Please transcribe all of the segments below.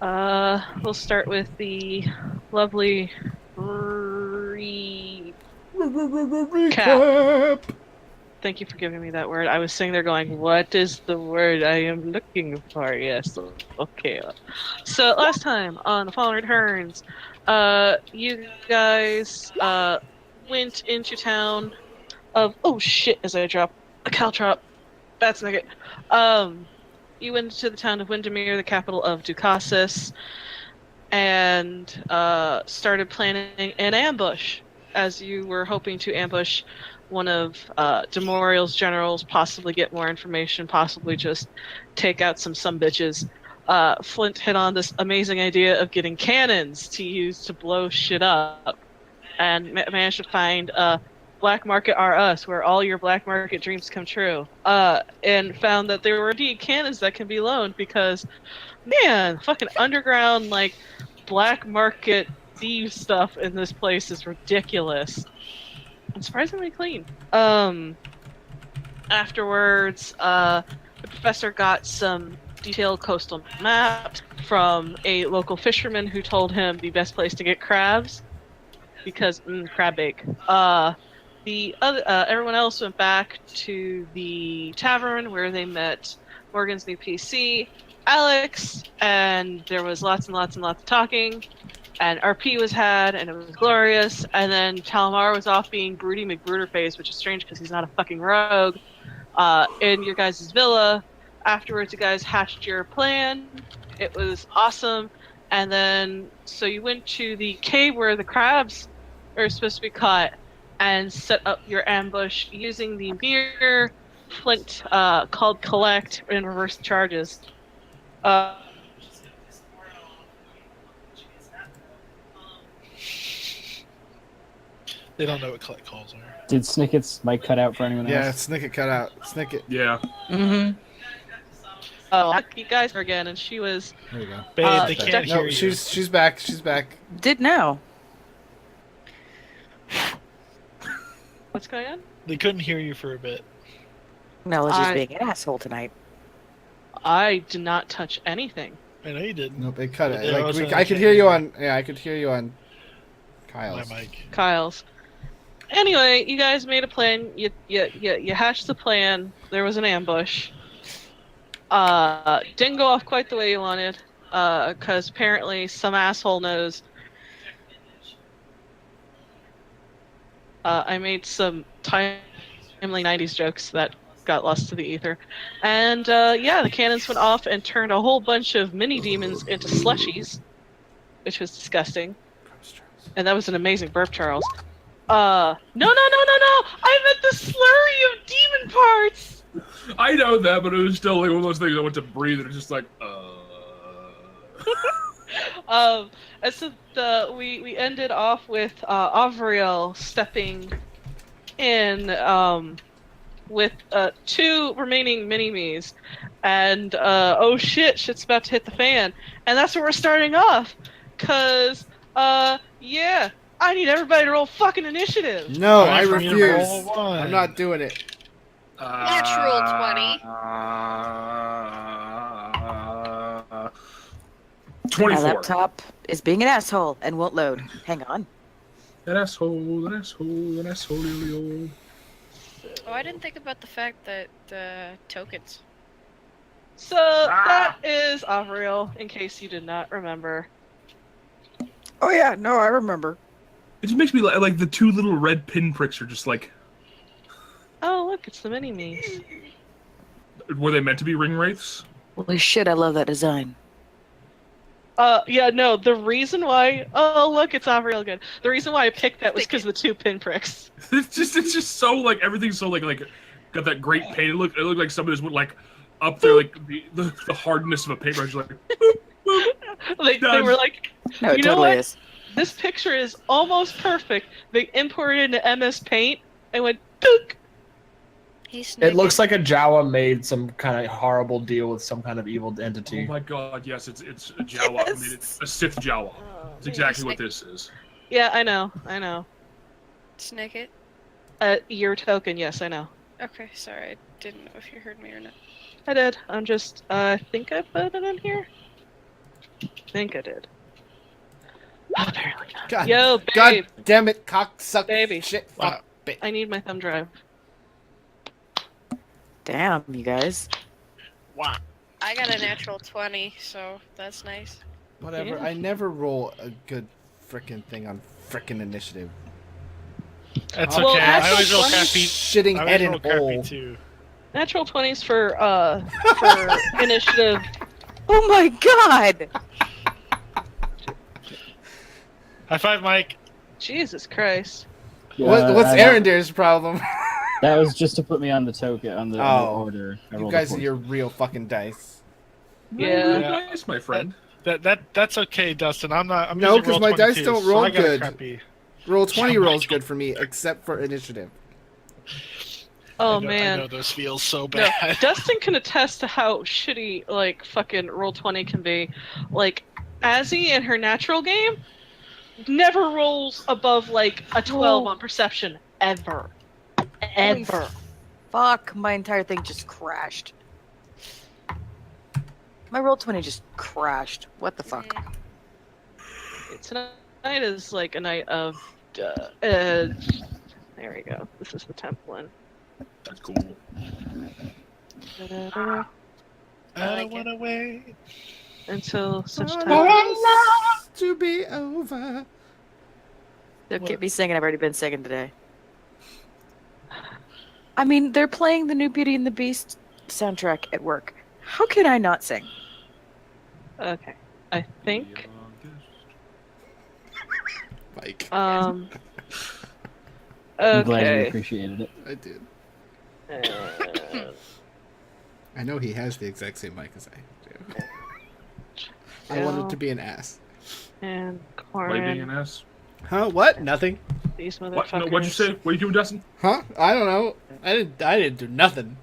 We'll start with the lovely recap. Recap. Thank you for giving me that word. I was sitting there going, "What is the word I am looking for?" Yes, okay. So last time on the Fallen Returns, you guys went into town of oh shit as I drop a caltrop. That's nugget. Um, you went to the town of Windermere, the capital of Ducasis, and started planning an ambush as you were hoping to ambush one of Demorial's generals, possibly get more information, possibly just take out some bitches. Flint hit on this amazing idea of getting cannons to use to blow shit up, and managed to find Black Market R Us, where all your black market dreams come true. And found that there were indeed cannons that can be loaned because, man, fucking underground like black market thieves stuff in this place is ridiculous. And surprisingly clean. Afterwards, the professor got some detailed coastal maps from a local fisherman who told him the best place to get crabs because crab bake. The other everyone else went back to the tavern where they met Morgan's new PC, Alex, and there was lots and lots and lots of talking. And RP was had, and it was glorious. And then Talamar was off being Broody McBruderface, which is strange because he's not a fucking rogue. In your guys' villa. Afterwards, you guys hatched your plan. It was awesome. And then, so you went to the cave where the crabs are supposed to be caught and set up your ambush using the mirror flint called Collect and reverse charges. They don't know what collect calls are. Did Snicket's mic cut out for anyone else? Yeah, Snicket cut out. Snicket. Yeah. Mm-hmm. Oh, you guys are again, and she was. There you go. Babe, they can't hear No, you. she's back. She's back. Did now. What's going on? They couldn't hear you for a bit. Technology's being an asshole tonight. I did not touch anything. I know you didn't. Nope, it cut it. Yeah, Like, also I could can't hear you hear on. Yeah, I could hear you on Kyle's. My mic. Kyle's. Anyway, you guys made a plan. You hatched the plan. There was an ambush. Didn't go off quite the way you wanted. Because apparently some asshole knows. I made some timely 90s jokes that got lost to the ether. And yeah, the cannons went off and turned a whole bunch of mini demons into slushies, which was disgusting. And that was an amazing burp, Charles. No! I meant the slurry of demon parts! I know that, but it was still like one of those things I went to breathe and it's just like, And so we ended off with Avriel stepping in with two remaining mini-me's. And oh shit's about to hit the fan. And that's where we're starting off. Cause yeah, I need everybody to roll fucking initiative. No, I Alright, refuse. roll one. I'm not doing it. Natural 20. 24. My laptop is being an asshole and won't load. Hang on. That asshole. Yo. Oh, I didn't think about the fact that tokens. So that is Avriel, in case you did not remember. Oh yeah, no, I remember. It just makes me like the two little red pinpricks are just like, Oh look, it's the mini-me's. were they meant to be ring wraiths? Holy shit, I love that design. Yeah, no, the reason why... Oh, look, it's Avriel again. The reason why I picked that was because of the two pinpricks. It's just so like everything's so like got that great paint. It looked like somebody just went like up there like the hardness of a paintbrush like. They were like, No, it you know totally what? is. This picture is almost perfect. They imported it into MS Paint and went, Dook! It looks like a Jawa made some kind of horrible deal with some kind of evil entity. Oh my god, yes, it's a Jawa. Yes. I mean, it's a Sith Jawa. It's exactly what this is. Yeah, I know. Snake it. Your token, yes, I know. Okay, sorry, I didn't know if you heard me or not. I did. I'm just, I think I put it in here. think I did. Apparently not. God, Yo, babe. God damn it, cocksucker. Baby. Shit. Wow. Fuck. Ba- I need my thumb drive. Damn, you guys. Wow. I got a natural 20, so that's nice. Whatever. Yeah. I never roll a good frickin' thing on frickin' initiative. That's Well, okay. I natural always roll 20 crappy. Shitting I head always and roll crappy hole. too. Natural 20s for initiative. Oh my god! High five, Mike. Jesus Christ. What's I- Arendir's problem? That was just to put me on the token, on the order. I You rolled guys a are 14. your real fucking dice. Yeah. Nice, my friend. That's okay, Dustin. I'm not. I'm No, using 'cause roll my dice 22, don't so roll I got a good. Crappy. Roll 20 Oh my rolls God. good for me, except for initiative. Oh I man. know those feels so No, bad. Dustin can attest to how shitty like fucking roll 20 can be. Like Azzy in her natural game never rolls above like a 12 on perception ever. Ever. Fuck, my entire thing just crashed. My roll 20 just crashed. What the fuck? Tonight is like a night of there we go. This is the 10th one. That's cool. I like wanna wait. Until such For time. us to be over. Don't get me singing. I've already been singing today. I mean, they're playing the new Beauty and the Beast soundtrack at work. How can I not sing? Okay. I think Mike. I'm glad you okay. appreciated it. I did. Uh, I know he has the exact same mic as I do. I wanted to be an ass. and Why being an Corin, ass? Huh? What? Nothing. these What? motherfuckers. No, what'd you say? What are you doing, Dustin? Huh? I don't know. I didn't do nothing.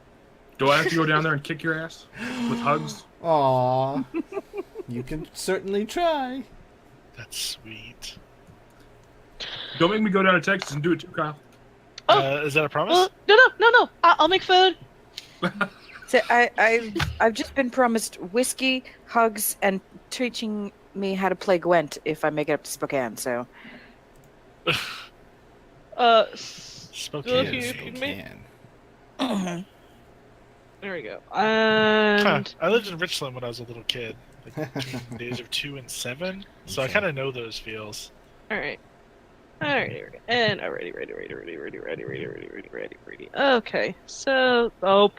Do I have to go down there and kick your ass with hugs? Aw. You can certainly try. That's sweet. Don't make me go down to Texas and do it too, Kyle. Oh. Is that a promise? No. I'll make food. So I've just been promised whiskey, hugs, and teaching me how to play Gwent if I make it up to Spokane. So Spokane. you- Spokane. There we go. Huh. And I lived in Richland when I was a little kid, like between the age of 2 and 7. So I kind of know those feels. all right. Here we go. And ready. Okay. So Do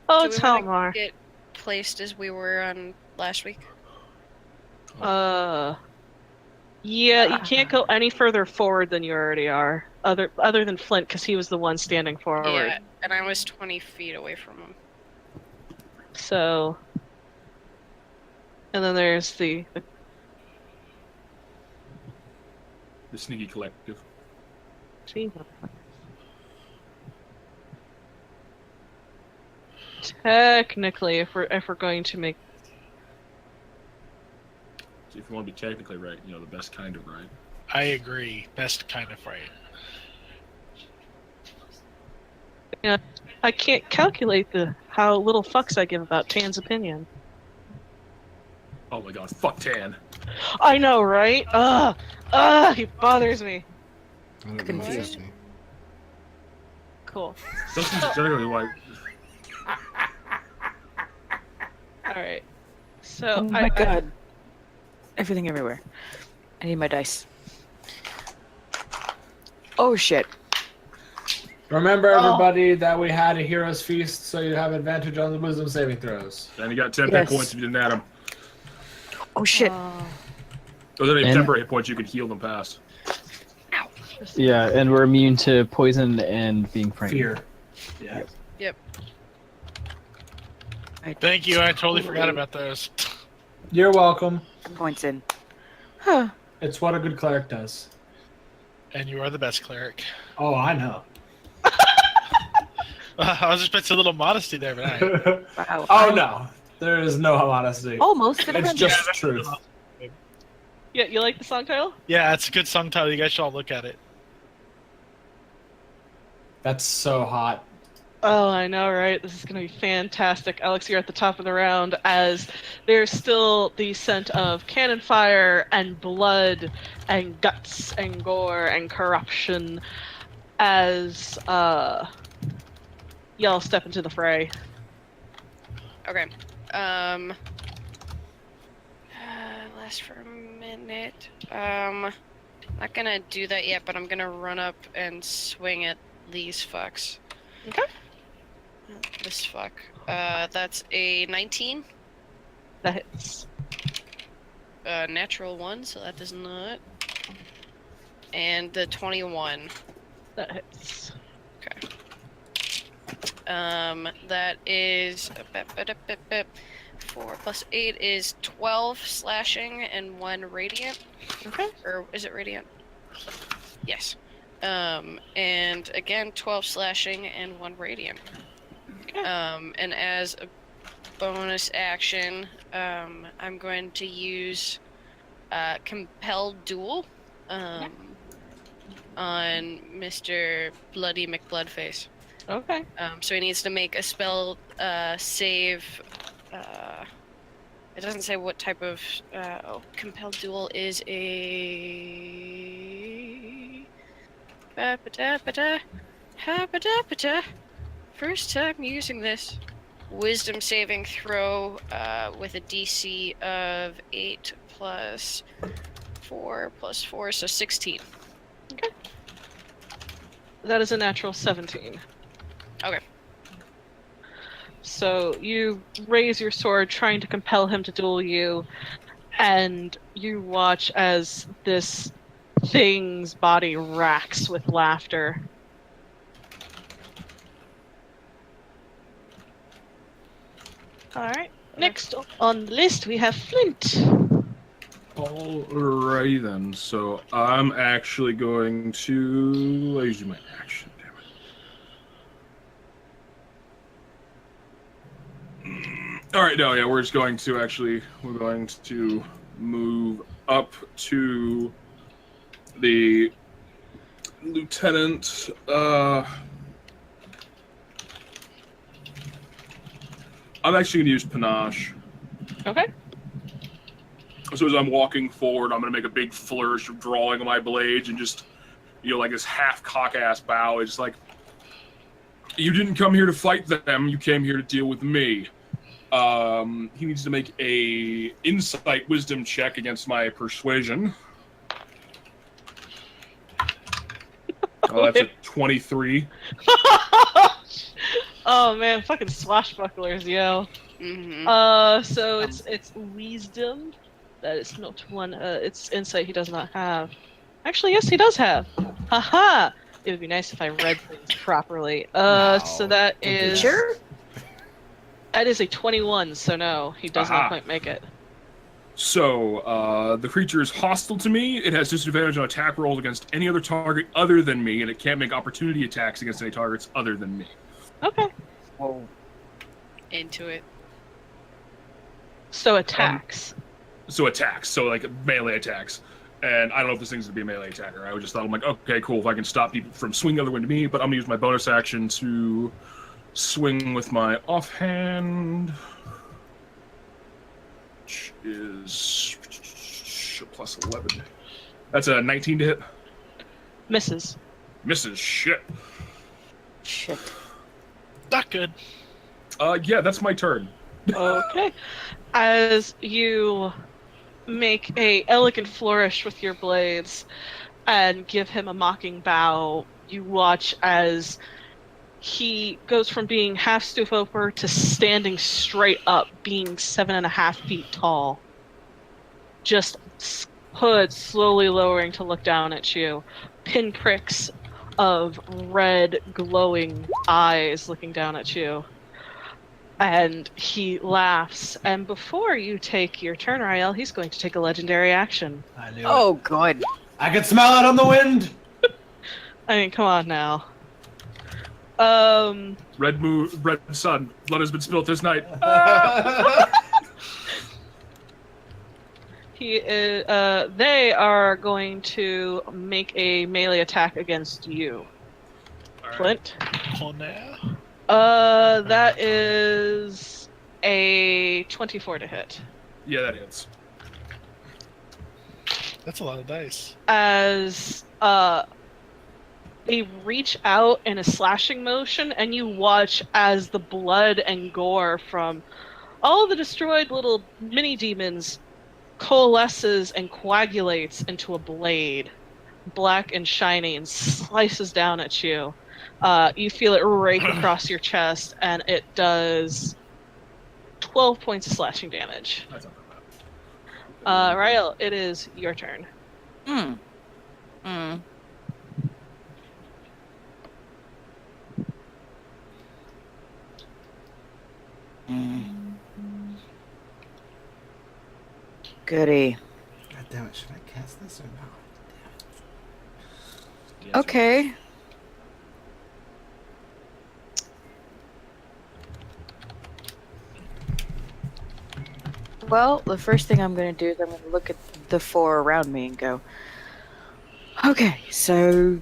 we it's wanna Halmar. get placed as we were on last week? Yeah, you can't go any further forward than you already are. Other than Flint, because he was the one standing forward. Yeah, and I was 20 feet away from him. So, and then there's the The sneaky collective. technically, if we're going to make So if you want to be technically right, you know, the best kind of right. I agree. Best kind of right. I can't calculate how little fucks I give about Tan's opinion. Oh my god, fuck Tan. I know, right? He bothers me. I don't know Confused. what's happening. Cool. Dustin's generally like, All right. So oh my god, everything everywhere. I need my dice. Oh shit. Remember, everybody, that we had a hero's feast, so you have advantage on the wisdom saving throws. and you got 10 Yes. hit points if you didn't add them. Oh shit. Those are any And- temporary hit points you can heal them past. Yeah, and we're immune to poison and being frightened. Fear. Yeah. Thank you. I totally forgot about those. You're welcome. Points in. Huh. It's what a good cleric does. And you are the best cleric. Oh, I know. I was expecting a little modesty there, but I. Wow. Oh, no. There is no honesty. Almost. It's just truth. Yeah, you like the song title? Yeah, it's a good song title. You guys should all look at it. That's so hot. Oh, I know, right? This is going to be fantastic. Alex, you're at the top of the round as there's still the scent of cannon fire and blood and guts and gore and corruption as y'all step into the fray. Okay. Last for a minute. Not gonna do that yet, but I'm gonna run up and swing at these fucks. Okay. This fuck. That's a 19. That hits. Natural 1, so that does not. And the 21. That hits. Okay. That is 4 plus 8 is 12 slashing and 1 radiant. Okay. Or is it radiant? Yes. And again 12 slashing and 1 radiant. Okay. And as a bonus action, I'm going to use Compelled Duel on Mr. Bloody McBloodface. Okay. So he needs to make a spell save. It doesn't say what type of. Compelled Duel is a. First time using this. Wisdom saving throw with a DC of 8 plus 4 plus 4, so 16. Okay. That is a natural 17. Okay. So you raise your sword, trying to compel him to duel you, and you watch as this thing's body racks with laughter. Alright, next on the list we have Flint. Alrighty then. So I'm actually going to use my action. Damn it. All right, no, yeah, we're going to move up to the lieutenant. I'm actually going to use panache. Okay. So as I'm walking forward, I'm going to make a big flourish of drawing my blades and just, like this half cock-ass bow. It's like, you didn't come here to fight them, you came here to deal with me. He needs to make a insight wisdom check against my persuasion. Oh, that's a 23. Oh man, fucking swashbucklers, yo. Mm-hmm. So it's wisdom. That is not one. It's insight he does not have. Actually, yes, he does have. Haha! It would be nice if I read things properly. So that is. Sure. That is a 21. So no, he does Aha. not quite make it. So, the creature is hostile to me. It has disadvantage on attack rolls against any other target other than me, and it can't make opportunity attacks against any targets other than me. Okay. Well, Into it. So attacks. So attacks, so like melee attacks. And I don't know if this thing's gonna be a melee attacker. I just thought, I'm like, okay, cool, if I can stop people from swinging the other way to me, but I'm gonna use my bonus action to swing with my offhand, which is plus 11. That's a 19 to hit. Misses. Misses, shit. Shit. Not good. Yeah, that's my turn. Okay. As you make a elegant flourish with your blades and give him a mocking bow, you watch as he goes from being half stoop over to standing straight up, being 7.5 feet tall. Just hood slowly lowering to look down at you. Pinpricks of red glowing eyes looking down at you. And he laughs. And before you take your turn, Rael, he's going to take a legendary action. I knew Oh, good. I can smell it on the wind. I mean, come on now. Red sun, blood has been spilt this night. He is, they are going to make a melee attack against you. All right. Flint. Oh, no. That is a 24 to hit. Yeah, that hits. That's a lot of dice. As they reach out in a slashing motion, and you watch as the blood and gore from all the destroyed little mini demons coalesces and coagulates into a blade, black and shiny, and slices down at you. You feel it rake across your chest, and it does 12 points of slashing damage. That's not that bad. Rael, it is your turn. Hmm. Hmm. Goody. God damn it! Should I cast this or not? Okay. Well, the first thing I'm going to do is I'm going to look at the four around me and go, okay, so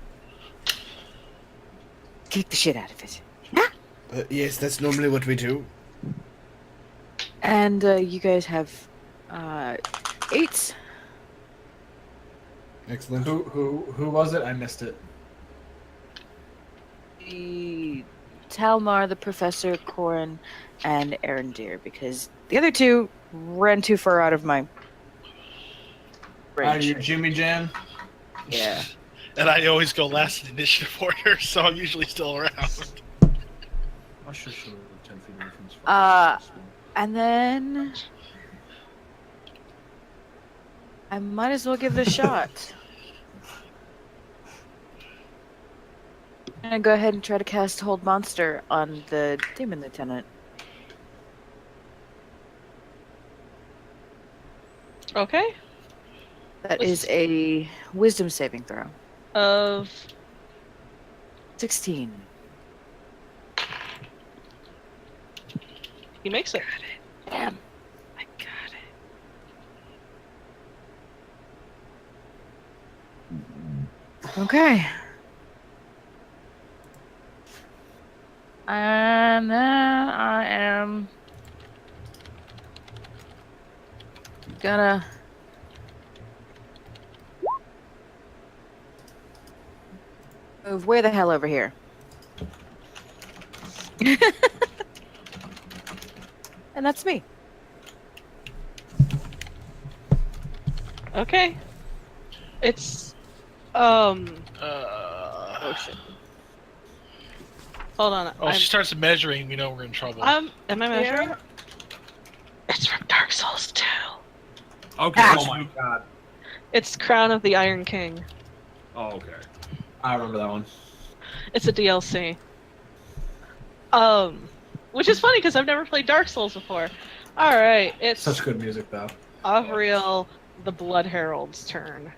kick the shit out of it. Yes, that's normally what we do. And you guys have 8s. Excellent. Who was it? I missed it. The Talmar, the Professor, Corin, and Arendir, because the other two ran too far out of my Are range. you Jimmy Jam? Yeah. And I always go last in initiative order, so I'm usually still around. I should show 10 feet away from this fucking And then I might as well give it a shot. I'm gonna go ahead and try to cast Hold Monster on the Demon Lieutenant. Okay. That is a Wisdom saving throw. Of 16. he makes it. Damn. I got it. Okay. And then I am gonna move way the hell over here. And that's me. Okay. It's oh shit. Hold on. Oh, she starts measuring, we know we're in trouble. am I measuring? It's from Dark Souls 2. Okay. Oh my god. It's Crown of the Iron King. Oh, okay. I remember that one. It's a DLC. Which is funny because I've never played Dark Souls before. All right, it's Such good music, though. Avriel the Blood Herald's turn.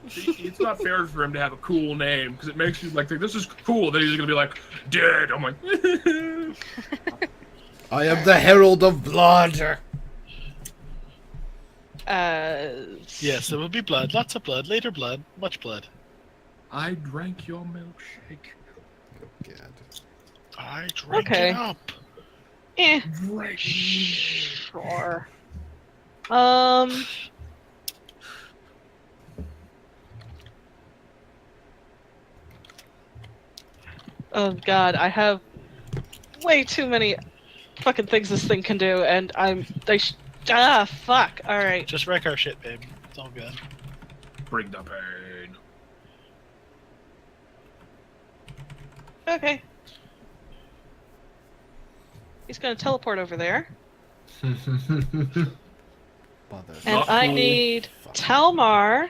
It's not fair for him to have a cool name because it makes you like think this is cool. Then he's gonna be like dead. I'm like, I am the Herald of Blood. Yes, there will be blood, lots of blood, later blood, much blood. I drank your milkshake. God. I drank Okay. it up. Sure. Oh god, I have way too many fucking things this thing can do, and fuck. All right. Just wreck our shit, babe. It's all good. Bring the pain. Okay. He's gonna teleport over there, Bother. and Not I cool. need Fuck. Talmar,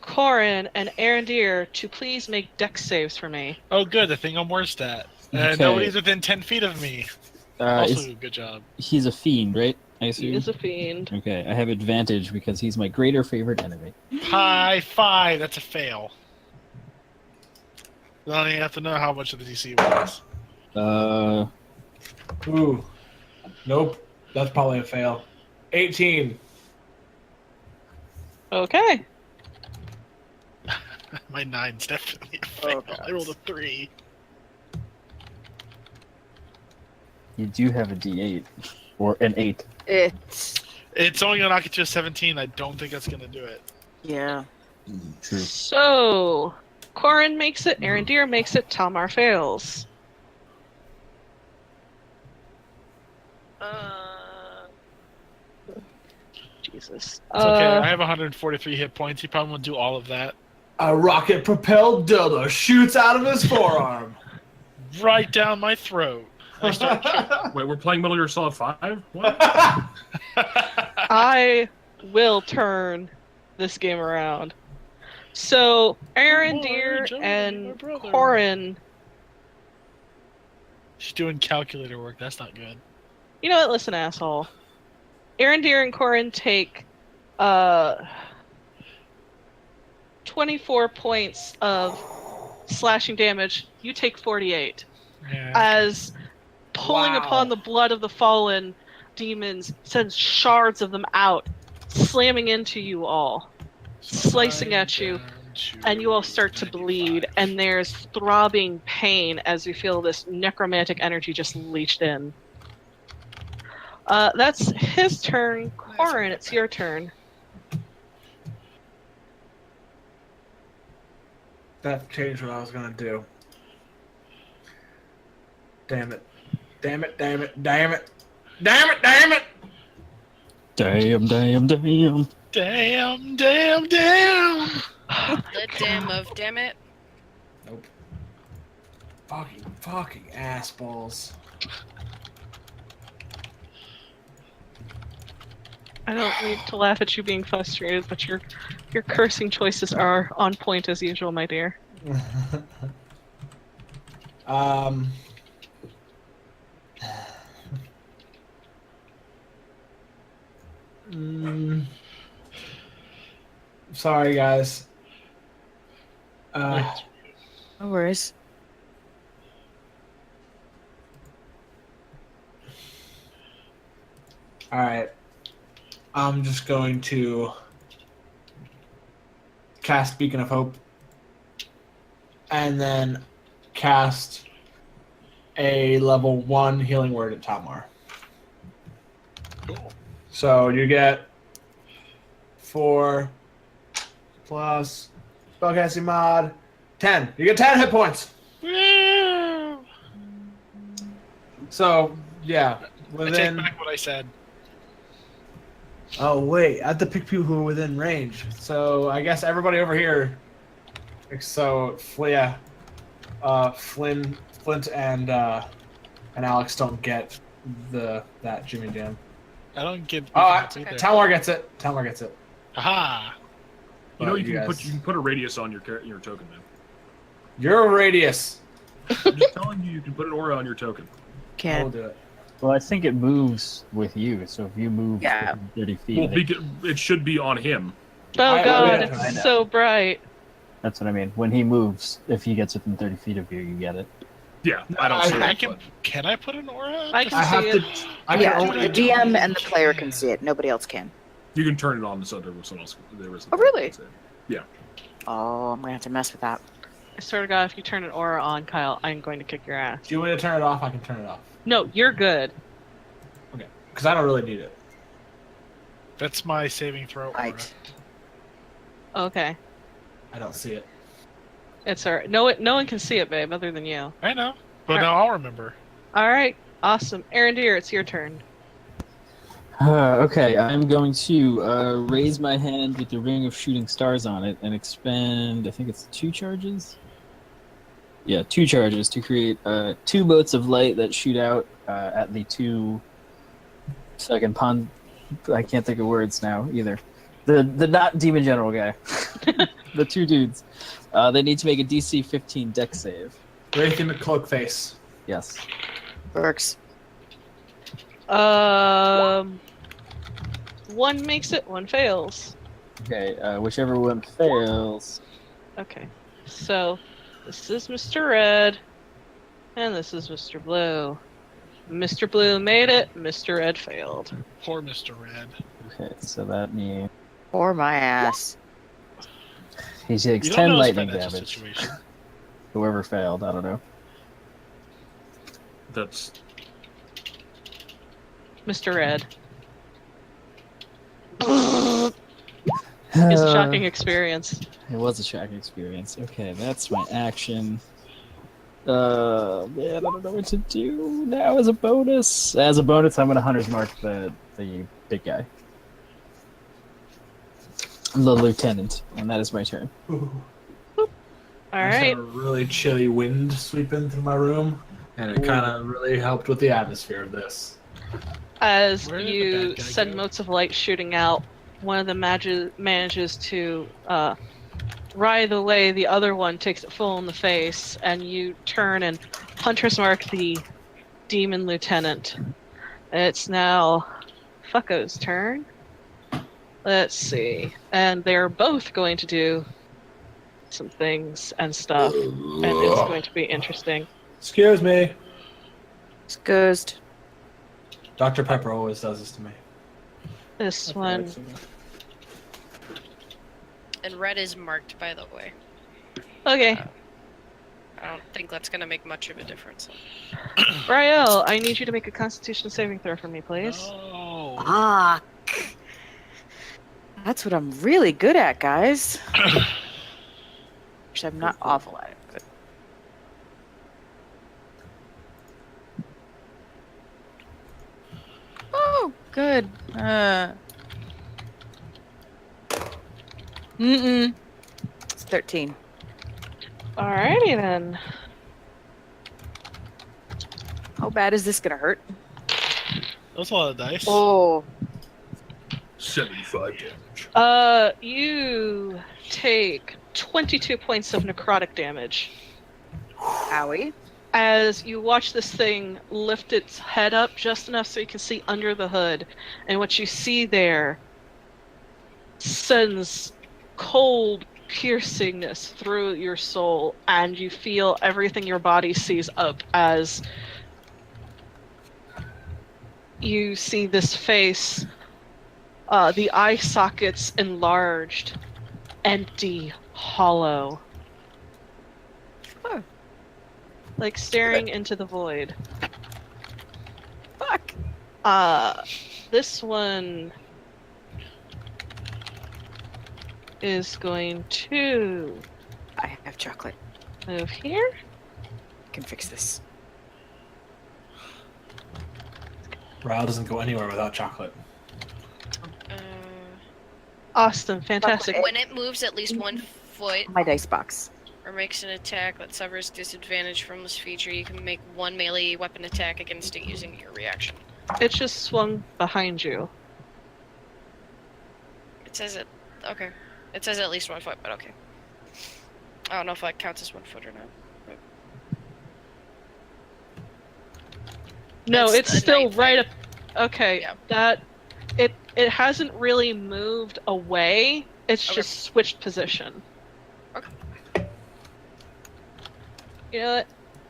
Corin, and Arendir to please make dex saves for me. Oh, good. The thing I'm worst at. Okay. Nobody's within 10 feet of me. Also, good job. He's a fiend, right? I He assume. is a fiend. Okay, I have advantage because he's my greater favorite enemy. High five. That's a fail. You only have to know how much of the DC was. Ooh. Nope. That's probably a fail. 18. Okay. My 9's definitely a Oh, fail. I rolled a 3. You do have a D8 or an 8. It's only gonna knock it to a 17. I don't think that's gonna do it. Yeah. True. So, Corin makes it, Arendir makes it, Talmar fails. Jesus. It's okay. I have 143 hit points. He probably won't do all of that. A rocket-propelled dildo shoots out of his forearm. Right down my throat. I start choking. Wait, we're playing Metal Gear Solid 5? What? I will turn this game around. So, Arendir Joey, my and brother. Corin. She's doing calculator work. That's not good. You know what? Listen, asshole. Arendir and Corin take 24 points of slashing damage. You take 48. Yeah. As pulling Wow. upon the blood of the fallen demons sends shards of them out, slamming into you all, slicing at you, and you all start to bleed, and there's throbbing pain as you feel this necromantic energy just leached in. That's his turn. Corin, it's your turn. That changed what I was gonna do. Damn it. Damn it, damn it, damn it. Damn it, damn it! Damn, damn, damn. Damn, damn, damn! The damn of damn it. Nope. Fucking assballs. I don't need to laugh at you being frustrated, but your cursing choices are on point as usual, my dear. Sorry, guys. No worries. Alright. I'm just going to cast Beacon of Hope. And then cast a level 1 healing word at Tamar. Cool. So you get 4 plus spellcasting mod 10. You get 10 hit points. Woo! So yeah, I take back what I said. Oh wait, I have to pick people who are within range. So I guess everybody over here. So yeah, Flint and Alex don't get that Jimmy Jam. I don't get. Oh, either. Talmar gets it. Talmar gets it. Aha! You know But you guys- can put a radius on your token, man. You're a radius. I'm just telling you, you can put an aura on your token. I'll Can't. do it. Well, I think it moves with you, so if you move Yeah. 30 feet, Well, it should be on him. Oh I god, know. it's so bright. that's what I mean. When he moves, if he gets within 30 feet of you, you get it. Yeah, I don't see I it. Can I put an aura on? I can I have see to. it. I can Yeah, only. the DM and the player can see it. Nobody else can. You can turn it on so there was someone else. Oh, really? Yeah. Oh, I'm gonna have to mess with that. I swear to God, if you turn an aura on, Kyle, I'm going to kick your ass. Do you want me to turn it off? I can turn it off. No, you're good. Because I don't really need it. That's my saving throw aura. Right. Okay. I don't see it. It's alright. No one can see it, babe, other than you. I know, but now I'll remember. Alright, awesome. Arendir, it's your turn. Okay, I'm going to raise my hand with the ring of shooting stars on it and expend, I think it's 2 charges? Yeah, 2 charges to create 2 boats of light that shoot out at the 2 second pond. I can't think of words now either. The not demon general guy. The 2 dudes. They need to make a DC 15 dex save. Wraithen the cloak face. Yes. Works. One makes it, one fails. Okay, whichever one fails. Okay. So, this is Mr. Red, and this is Mr. Blue. Mr. Blue made it, Mr. Red failed. Poor Mr. Red. Okay, so that means Or my ass. He takes You don't 10 know his lightning financial damage. situation. Whoever failed, I don't know. That's Mr. Red. It's a shocking experience. It was a shocking experience. Okay, that's my action. Man, I don't know what to do now as a bonus. As a bonus, I'm gonna Hunter's Mark the big guy. The lieutenant, and that is my turn. Ooh. All I just right. had a really chilly wind sweeping through my room, and it kind of really helped with the atmosphere of this. As Where did the you bad guy send go? motes of light shooting out, one of them manages to writhe away, the other one takes it full in the face, and you turn and Hunter's Mark the demon lieutenant. It's now Fucko's turn. Let's see. And they're both going to do some things and stuff, and it's going to be interesting. Excuse me. It's ghost. Dr. Pepper always does this to me. This one. And red is marked, by the way. Okay. I don't think that's gonna make much of a difference. Rael, I need you to make a Constitution saving throw for me, please. Oh. Ah. That's what I'm really good at, guys. Which I'm not awful at it, but oh, good. It's 13. Alrighty then. How bad is this gonna hurt? That's a lot of dice. Oh, 75 damage. You take 22 points of necrotic damage owie. as you watch this thing lift its head up just enough so you can see under the hood, and what you see there sends cold piercingness through your soul, and you feel everything your body sees up as you see this face, the eye sockets enlarged, empty, hollow. Oh. Like staring into the void. Fuck. This one is going to I have chocolate. move here. I can fix this. Rael doesn't go anywhere without chocolate. Austin, fantastic. When it moves at least 1 foot My dice box. or makes an attack that suffers disadvantage from this feature, you can make 1 melee weapon attack against it using your reaction. It just swung behind you. It says it. Okay. It says at least 1 foot, but okay. I don't know if that counts as 1 foot or not. No, That's it's a still night right thing. up. Okay, Yeah. that it hasn't really moved away. It's Okay. just switched position. Okay. You know what?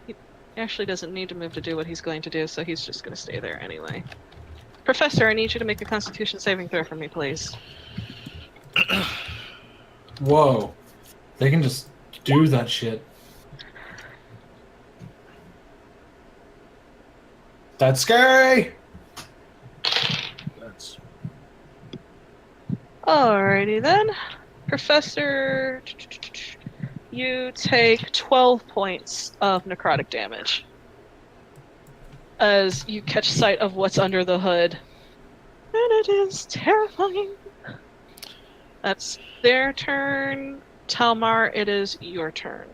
He actually doesn't need to move to do what he's going to do, so he's just going to stay there anyway. Professor, I need you to make a Constitution saving throw for me, please. Whoa. They can just do that shit. That's scary! That's Alrighty then. Professor, you take 12 points of necrotic damage as you catch sight of what's under the hood. And it is terrifying. That's their turn. Talmar, it is your turn.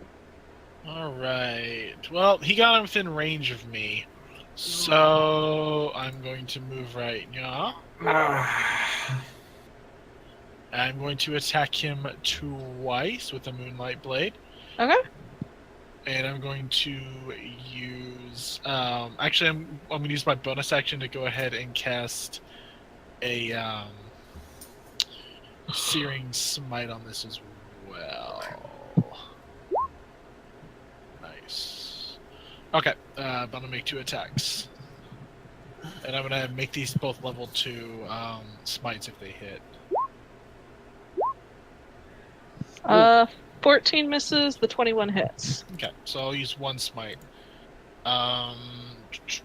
Alright. Well, he got within range of me. So I'm going to move right now. I'm going to attack him twice with the Moonlight Blade. Okay. And I'm going to use actually I'm gonna use my bonus action to go ahead and cast a Searing Smite on this as well. Nice. Okay, I'm gonna make 2 attacks. And I'm gonna make these both level 2 smites if they hit. Uh, 14 misses, the 21 hits. Okay, so I'll use one smite. One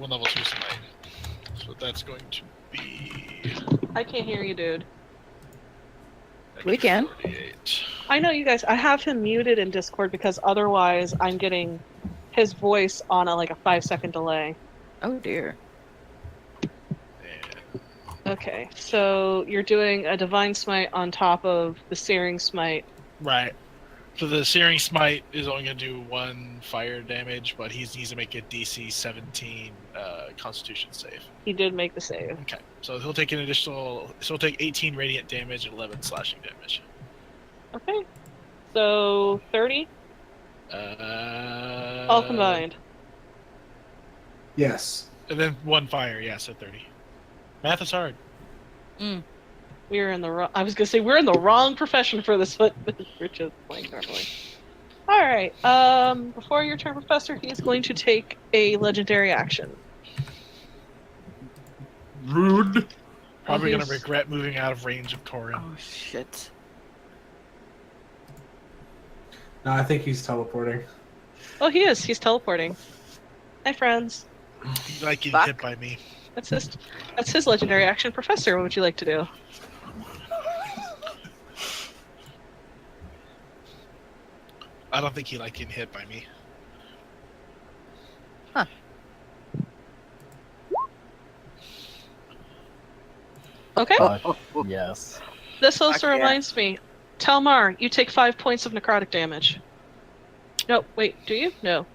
level 2 smite. So that's going to be. I can't hear you, dude. We can. 48. I know you guys. I have him muted in Discord because otherwise I'm getting his voice on a 5-second delay. Oh dear. And Okay, so you're doing a Divine Smite on top of the Searing Smite. right. So the Searing Smite is only going to do 1 fire damage, but he needs to make a DC 17 Constitution save. He did make the save. Okay, so he'll take an additional. So he'll take 18 radiant damage and 11 slashing damage. Okay, so 30 all combined. Yes. And then 1 fire, yeah, so 30. Math is hard. We're in the wrong. I was gonna say we're in the wrong profession for this, but we're just playing normally. All right. Before your turn, Professor, he is going to take a legendary action. Rude. Probably going to He's- regret moving out of range of Torin. Oh shit. No, I think he's teleporting. Oh, he is. He's teleporting. Hi, friends. You like getting Fuck. hit by me. That's his legendary action. Professor, what would you like to do? I don't think he liked getting hit by me. Okay. Yes. This also Fuck yeah. reminds me. Telmar, you take 5 points of necrotic damage. Nope. Wait. Do you? No.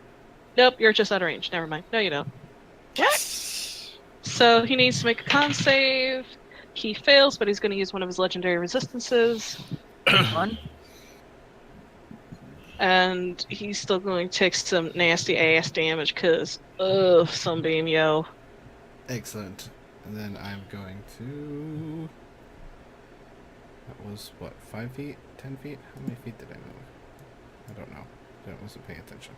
Nope. You're just out of range. Never mind. No, you don't. Yes. So he needs to make a con save. He fails, but he's going to use one of his legendary resistances, One. and he's still going to take some nasty ass damage because, ugh, sunbeam, yo. Excellent. And then I'm going to. That was what? 5 feet? 10 feet? How many feet did I move? I don't know. I wasn't paying attention.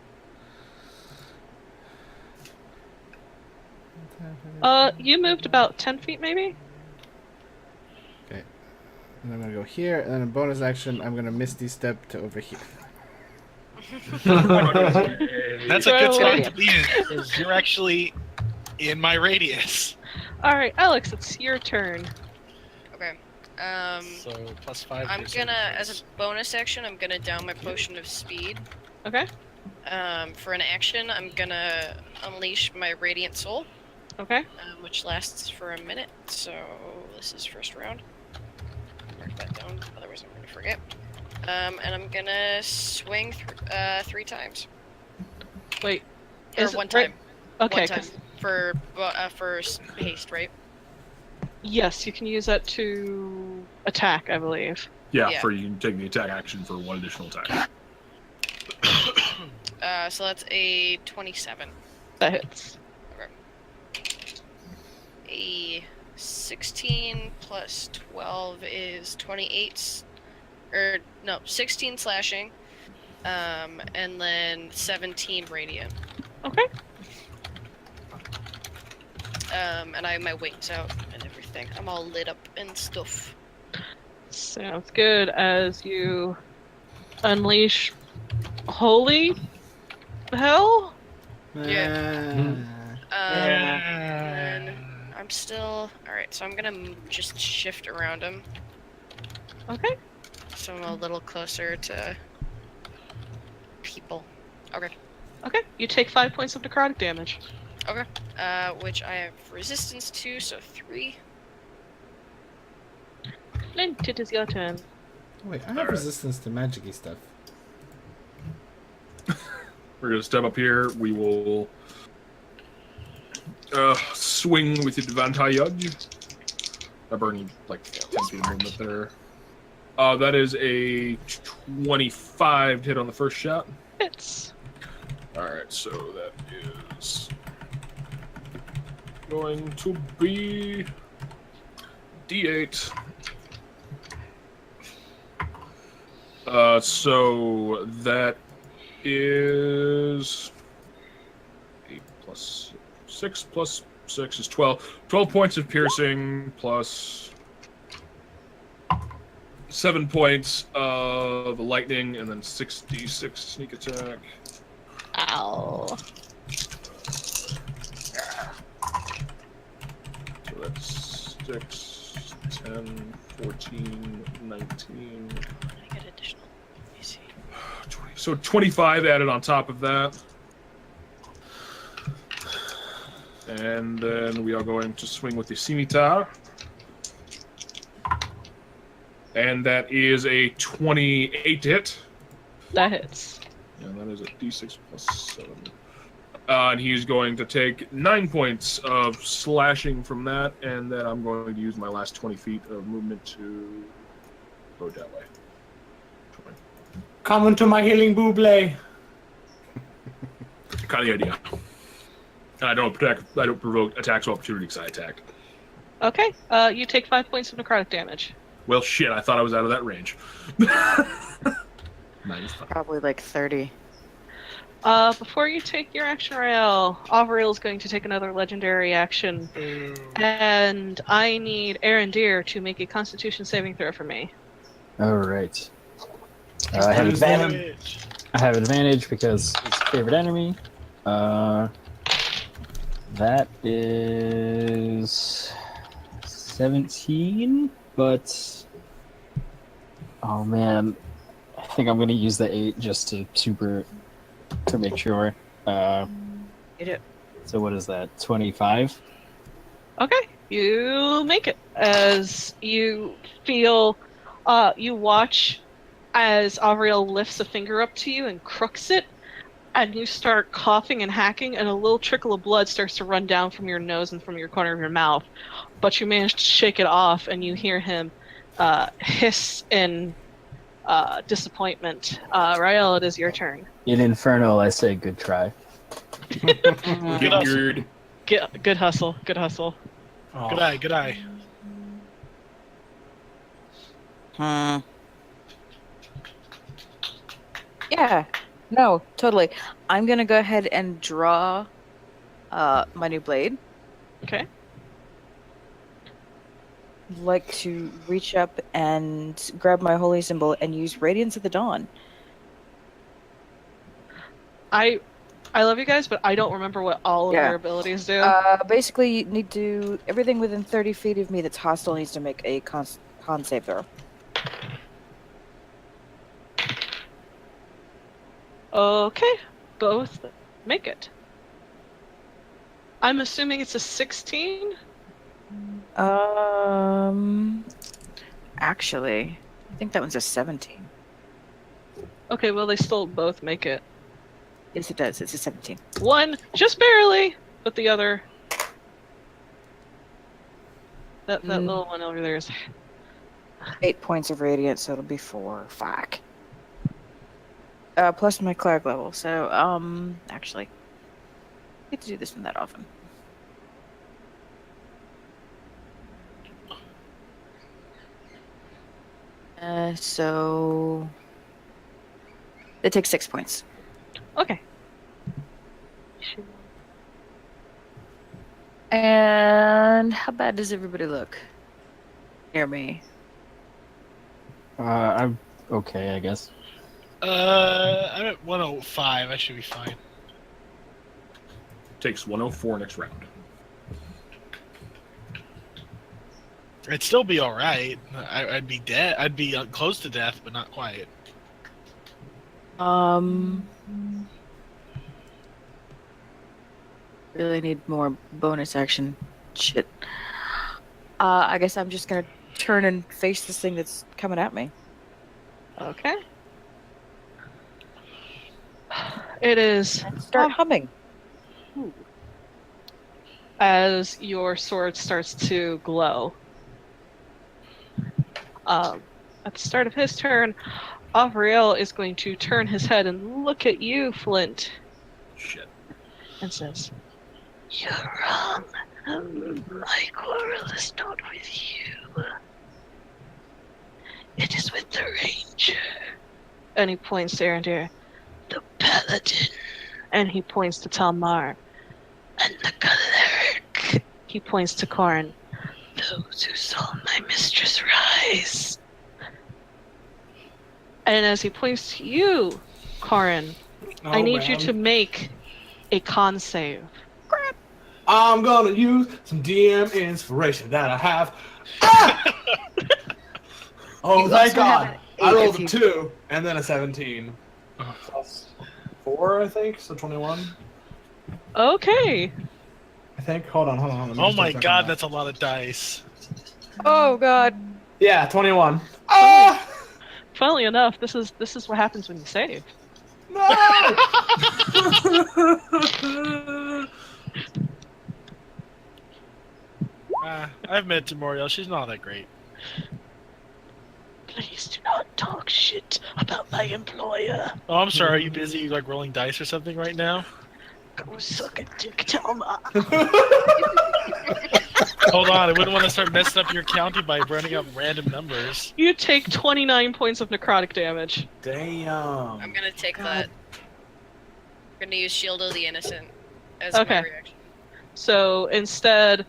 You moved about 10 feet, maybe? Okay. And I'm gonna go here, and then a bonus action, I'm gonna Misty Step to over here. That's a good Throw spot away. to be in, because you're actually in my radius. All right, Alex, it's your turn. Okay. So plus 5. I'm gives gonna, him as a bonus. bonus action, I'm gonna down my potion of speed. Okay. For an action, I'm gonna unleash my radiant soul, Okay. which lasts for a minute. So this is first round. Mark that down, otherwise I'm gonna forget. And I'm gonna swing 3 times. Wait. Or Is it 1 right- time. Okay. 1 time 'cause- for haste, right? Yes, you can use that to attack, I believe. Yeah, Yeah. for you can take the attack action for 1 additional attack. So that's a 27. That hits. A 16 plus 12 is 28. Or no, 16 slashing. And then 17 radiant. Okay. And I have my wings out and everything. I'm all lit up and stuff. Sounds good. As you unleash holy hell? Yeah. Ah. And then I'm still alright. So I'm gonna just shift around him, Okay. so I'm a little closer to people. Okay. Okay. You take 5 points of necrotic damage. Which I have resistance to, so 3. Flint, it is your turn. Wait, I have Alright. resistance to magic-y stuff. We're gonna step up here. We will swing with advantage. I burn like 10 feet of movement there. That is a 25 to hit on the first shot. Hits. Alright, so that is going to be D8. So that is 8 plus 6 plus 6 is 12. 12 points of piercing plus 7 points of lightning, and then 6d6 sneak attack. Ow. So that's 6, 10, 14, 19. I get additional. Let me see. 20. So 25 added on top of that. And then we are going to swing with the scimitar. And that is a 28 to hit. That hits. And that is a d6 plus 7. And he's going to take 9 points of slashing from that, and then I'm going to use my last 20 feet of movement to go that way. 20. Come into my healing buble. Kind of the idea. And I don't provoke attacks of opportunity because I attack. Okay. You take 5 points of necrotic damage. Well, shit, I thought I was out of that range. Nice. Probably like 30. Before you take your action, Rael, Avriel is going to take another legendary action, Boo. and I need Arendir to make a Constitution saving throw for me. All right. I have Use advantage. them. I have advantage because it's favorite enemy. That is 17, but oh man, I think I'm gonna use the 8 just to make sure. You do. So what is that? 25. Okay, you make it as you feel. You watch as Avriel lifts a finger up to you and crooks it, and you start coughing and hacking, and a little trickle of blood starts to run down from your nose and from your corner of your mouth. But you manage to shake it off, and you hear him hiss in disappointment. Rael, it is your turn. In Infernal, I say good try. Good. Good hustle. Good hustle. Oh. Good eye, good eye. Yeah. No, totally. I'm gonna go ahead and draw my new blade. Okay. Like to reach up and grab my holy symbol and use Radiance of the Dawn. I love you guys, but I don't remember what all of Yeah. your abilities do. Basically, you need to everything within 30 feet of me that's hostile needs to make a con save throw. Okay, both make it. I'm assuming it's a 16? Actually, I think that one's a 17. Okay, well, they still both make it. Yes, it does. It's a 17. One, just barely, but the other... That little one over there is... 8 points of radiance, so it'll be 4. Fuck. Plus my cleric level, so, actually, I get to do this one that often. So... It takes 6 points. Okay. And how bad does everybody look? Near me. I'm okay, I guess. I'm at 105. I should be fine. Takes 104 next round. I'd still be all right. I'd be dead. I'd be close to death, but not quite. Really need more bonus action shit. I guess I'm just gonna turn and face this thing that's coming at me. Okay. It is And start humming. as your sword starts to glow. At the start of his turn, Avriel is going to turn his head and look at you, Flint, Shit. and says, "You're wrong. My quarrel is not with you. It is with the ranger." And he points to Arendir. "The paladin." And he points to Talmar. "And the cleric." He points to Corrin. "Those who saw my mistress rise." And as he points to you, Corin, I Oh, need you man. to make a con save. I'm gonna use some DM inspiration that I have. Ah! Oh, You thank also have God. an I 8 rolled if a you- 2 and then a 17. Plus 4, I think, so 21. Okay. I think. Hold on. Let me Oh just my double check god, that. that's a lot of dice. Oh God. Yeah, 21. Ah! Funnily enough, this is what happens when you save. No! I've met Demoriel. She's not that great. Please do not talk shit about my employer. Oh, I'm sorry. Are you busy like rolling dice or something right now? Go suck a dick, Thelma. Hold on, I wouldn't want to start messing up your county by running up random numbers. You take 29 points of necrotic damage. Damn. I'm gonna take God. that. I'm gonna use Shield of the Innocent as Okay. my reaction. So instead,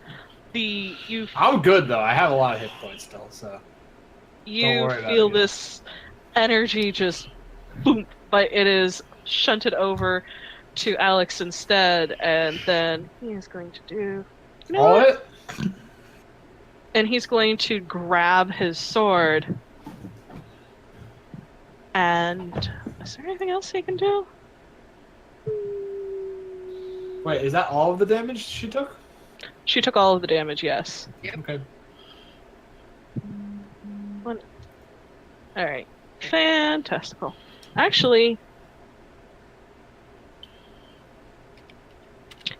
you I'm good though. I have a lot of hit points still, so. worry about feel it. this energy just boom, but it is shunted over to Alex instead, and then he is going to do. You know All what? it? And he's going to grab his sword. And is there anything else he can do? Wait, is that all of the damage she took? She took all of the damage, yes. Okay. Alright. Fantastical. Actually,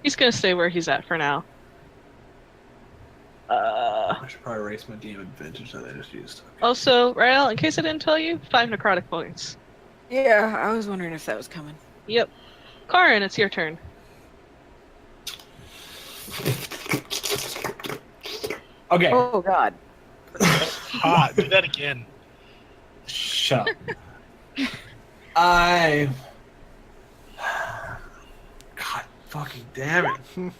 he's gonna stay where he's at for now. I should probably erase my DM advantage that I just used. Also, Rael, in case I didn't tell you, 5 necrotic points. Yeah, I was wondering if that was coming. Yep. Karin, it's your turn. Okay. Oh God. Hot. Do that again. Shut up. God fucking damn it.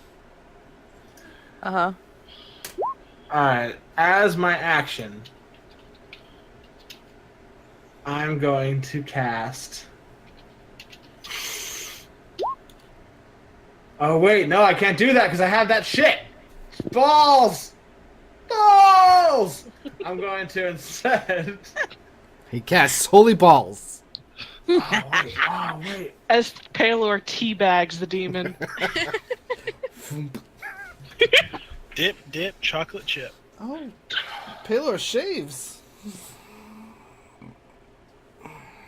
Uh-huh. Alright, as my action, I'm going to cast. Oh, wait, no, I can't do that because I have that shit! Balls! Balls! I'm going to instead. He casts holy balls. Oh, wait. As Palor teabags the demon. Dip, chocolate chip. Oh, Palor shaves.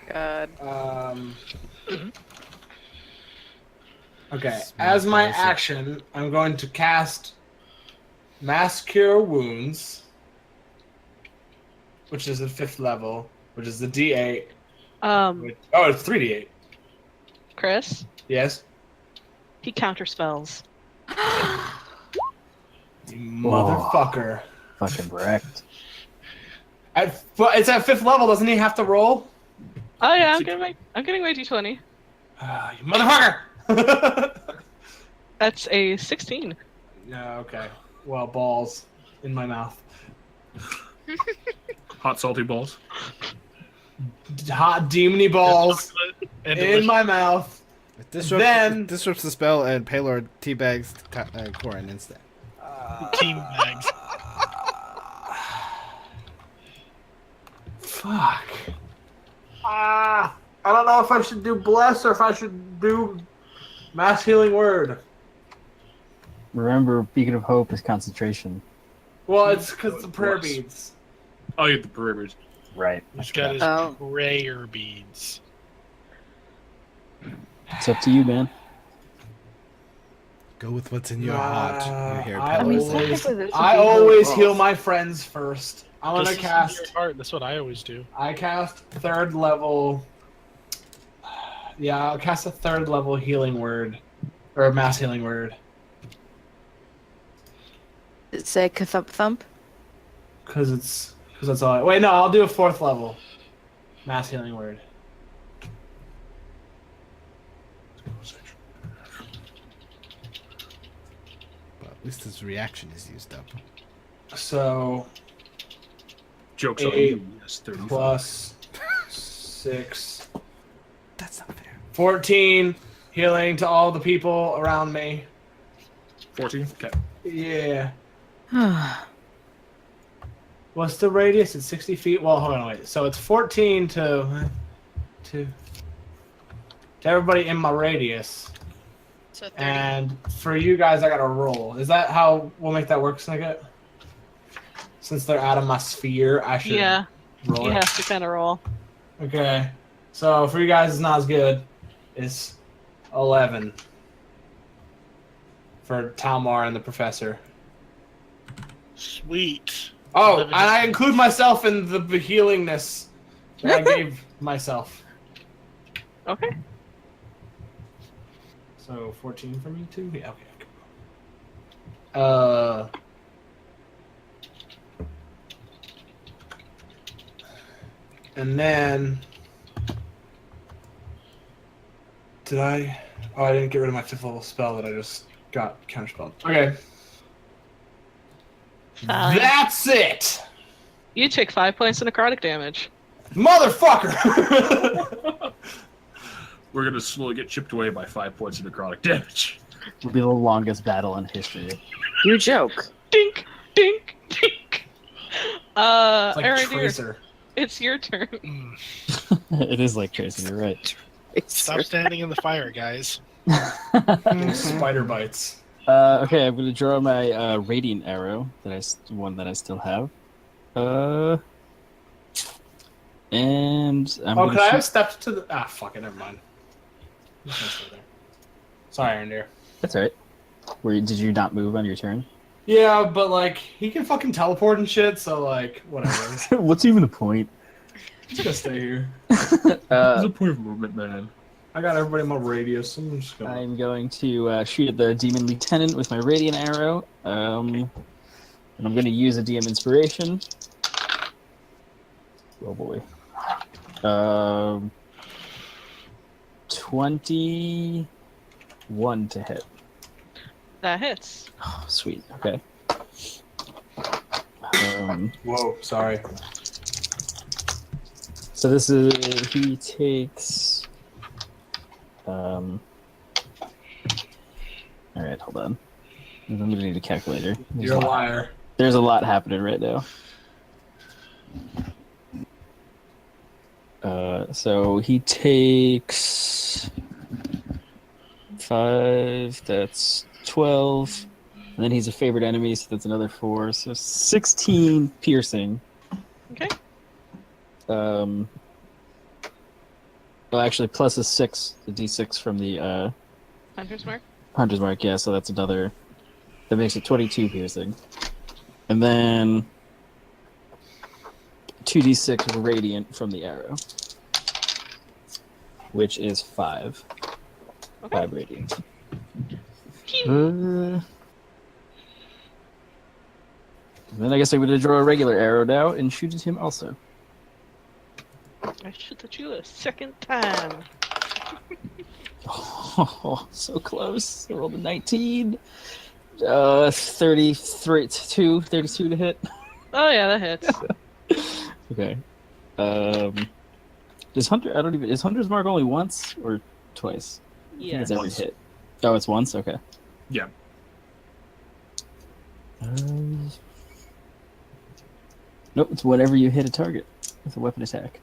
God. Okay, Small as my balls. action, I'm going to cast Mass Cure Wounds, which is the 5th level, which is the D8. Oh, it's 3D8. Chris, Yes? he counterspells. You motherfucker. Fucking wrecked. But it's at 5th level, doesn't he have to roll? Oh yeah, I'm getting my d20. You motherfucker! That's a 16. Yeah, okay. Well, balls in my mouth. Hot salty balls. Hot demony balls Chocolate and in delicious. my mouth. It disrupts, Then- it disrupts the spell, and Palor teabags Corin instead. Team bags. Fuck. I don't know if I should do bless or if I should do mass healing word. Remember, Beacon of Hope is concentration. Well, it's because the prayer Bless. beads. Oh, you get the perimeters. Right. He's got his Oh. prayer beads. It's up to you, man. Go with what's in your heart. You hear I I mean, Palor. always, technically, this would I be more always balls. heal my friends first. I'm gonna Just listen to cast. your heart. That's what I always do. I cast 3rd level. Yeah, I'll cast a 3rd level healing word, or a mass healing word, Did it say kathump thump? because that's all. Wait, no, I'll do a 4th level mass healing word. But at least his reaction is used up. So Jokes on 8 you. Yes, 35. plus 6. That's not fair. 14 healing to all the people around me. 14. Okay. Yeah. What's the radius? It's 60 feet. Well, hold on, wait. So it's 14 to everybody in my radius. So 30. And for you guys, I gotta roll. Is that how we'll make that work, Snicket? Since they're out of my sphere, I should Yeah, roll you it. have to kind of roll. Okay. So for you guys, it's not as good. It's 11 for Talmar and the professor. Sweet. Oh, 11 and I include myself in the healingness that I gave myself. Okay. So 14 for me too? Yeah, okay. And then did I? Oh, I didn't get rid of my 5th level spell that I just got counterspelled. Okay. Fine. That's it! You take 5 points of necrotic damage. Motherfucker! We're gonna slowly get chipped away by 5 points of necrotic damage. Will be the longest battle in history. You joke. Dink, dink, dink. It's like Aaron, Tracer. it's your turn. It is like Tracy, you're right. Stop standing in the fire, guys. Spider bites. Okay, I'm gonna draw my radiant arrow one that I still have. And I'm Oh, gonna could I have shoot- stepped to the... Ah, fuck it, never mind. I'm just gonna stay there. Sorry, Aaron dear. That's alright. Did you not move on your turn? Yeah, but, like, he can fucking teleport and shit, so, like, whatever. What's even the point? Just gonna stay here. There's a point of movement, man. I got everybody in my radius. I'm just gonna... I'm going to shoot at the demon lieutenant with my radiant arrow. And I'm going to use a DM inspiration. Oh boy. 21 to hit. That hits. Oh, sweet. Okay. Whoa, sorry. So this is he takes. All right, hold on. I'm gonna need a calculator. You're a liar. There's a lot happening right now. So he takes 5. That's 12. And then he's a favorite enemy, so that's another 4. So 16 piercing. Okay. Well, actually, plus a 6, the d6 from the Hunter's mark. Hunter's Mark, yeah, so that's another. That makes it 22 piercing. And then 2d6 radiant from the arrow, which is 5. Okay. 5 radiant. Then I guess I'm going to draw a regular arrow now and shoot at him also. I shoot at you a second time. Oh, so close. I rolled a 19. 32 to hit. Oh yeah, that hits. Okay. Does Hunter? I don't even. Is Hunter's Mark only once or twice? I think Yeah. it's every Once. hit. Oh, it's once. Okay. Yeah. Nope. It's whenever you hit a target with a weapon attack.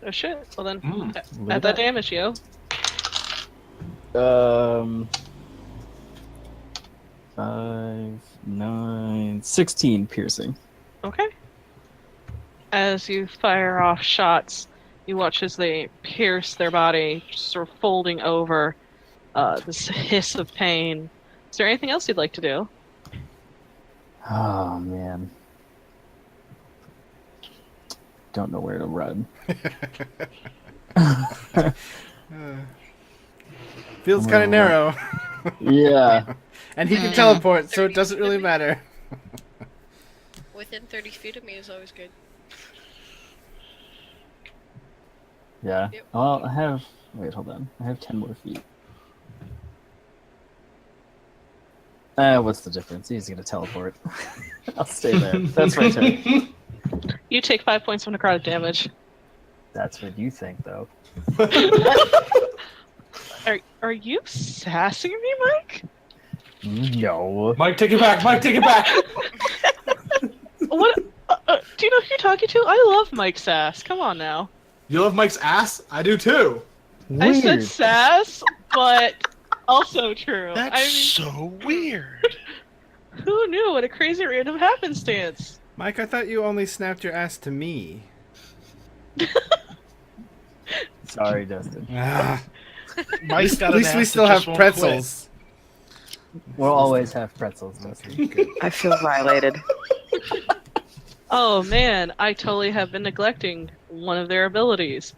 Oh shit. Well then, Mm. Look add at that damage, yo. 5, 9, 16 piercing. Okay. As you fire off shots, you watch as they pierce their body, sort of folding over. This hiss of pain. Is there anything else you'd like to do? Oh man. Don't know where to run. Feels kind of narrow. Yeah. And he can teleport, so it doesn't really matter. Within 30 feet of me is always good. Yeah. Yep. Well, I have. Wait, hold on. I have 10 more feet. What's the difference? He's gonna teleport. I'll stay there. That's my turn. You take 5 points of necrotic damage. That's what you think, though. Are you sassing me, Mike? No. Mike, take it back. Mike, take it back. What? Do you know who you're talking to? I love Mike Sass. Come on now. You love Mike's ass? I do too. I said sass, but also true. That's I mean, so weird. who knew? What a crazy random happenstance. Mike, I thought you only snapped your ass to me. Sorry, Dustin. Ah, Mike's got at an least we ass still that have just won't pretzels. We'll always have pretzels, Dustin. Okay, good. I feel violated. Oh man, I totally have been neglecting one of their abilities.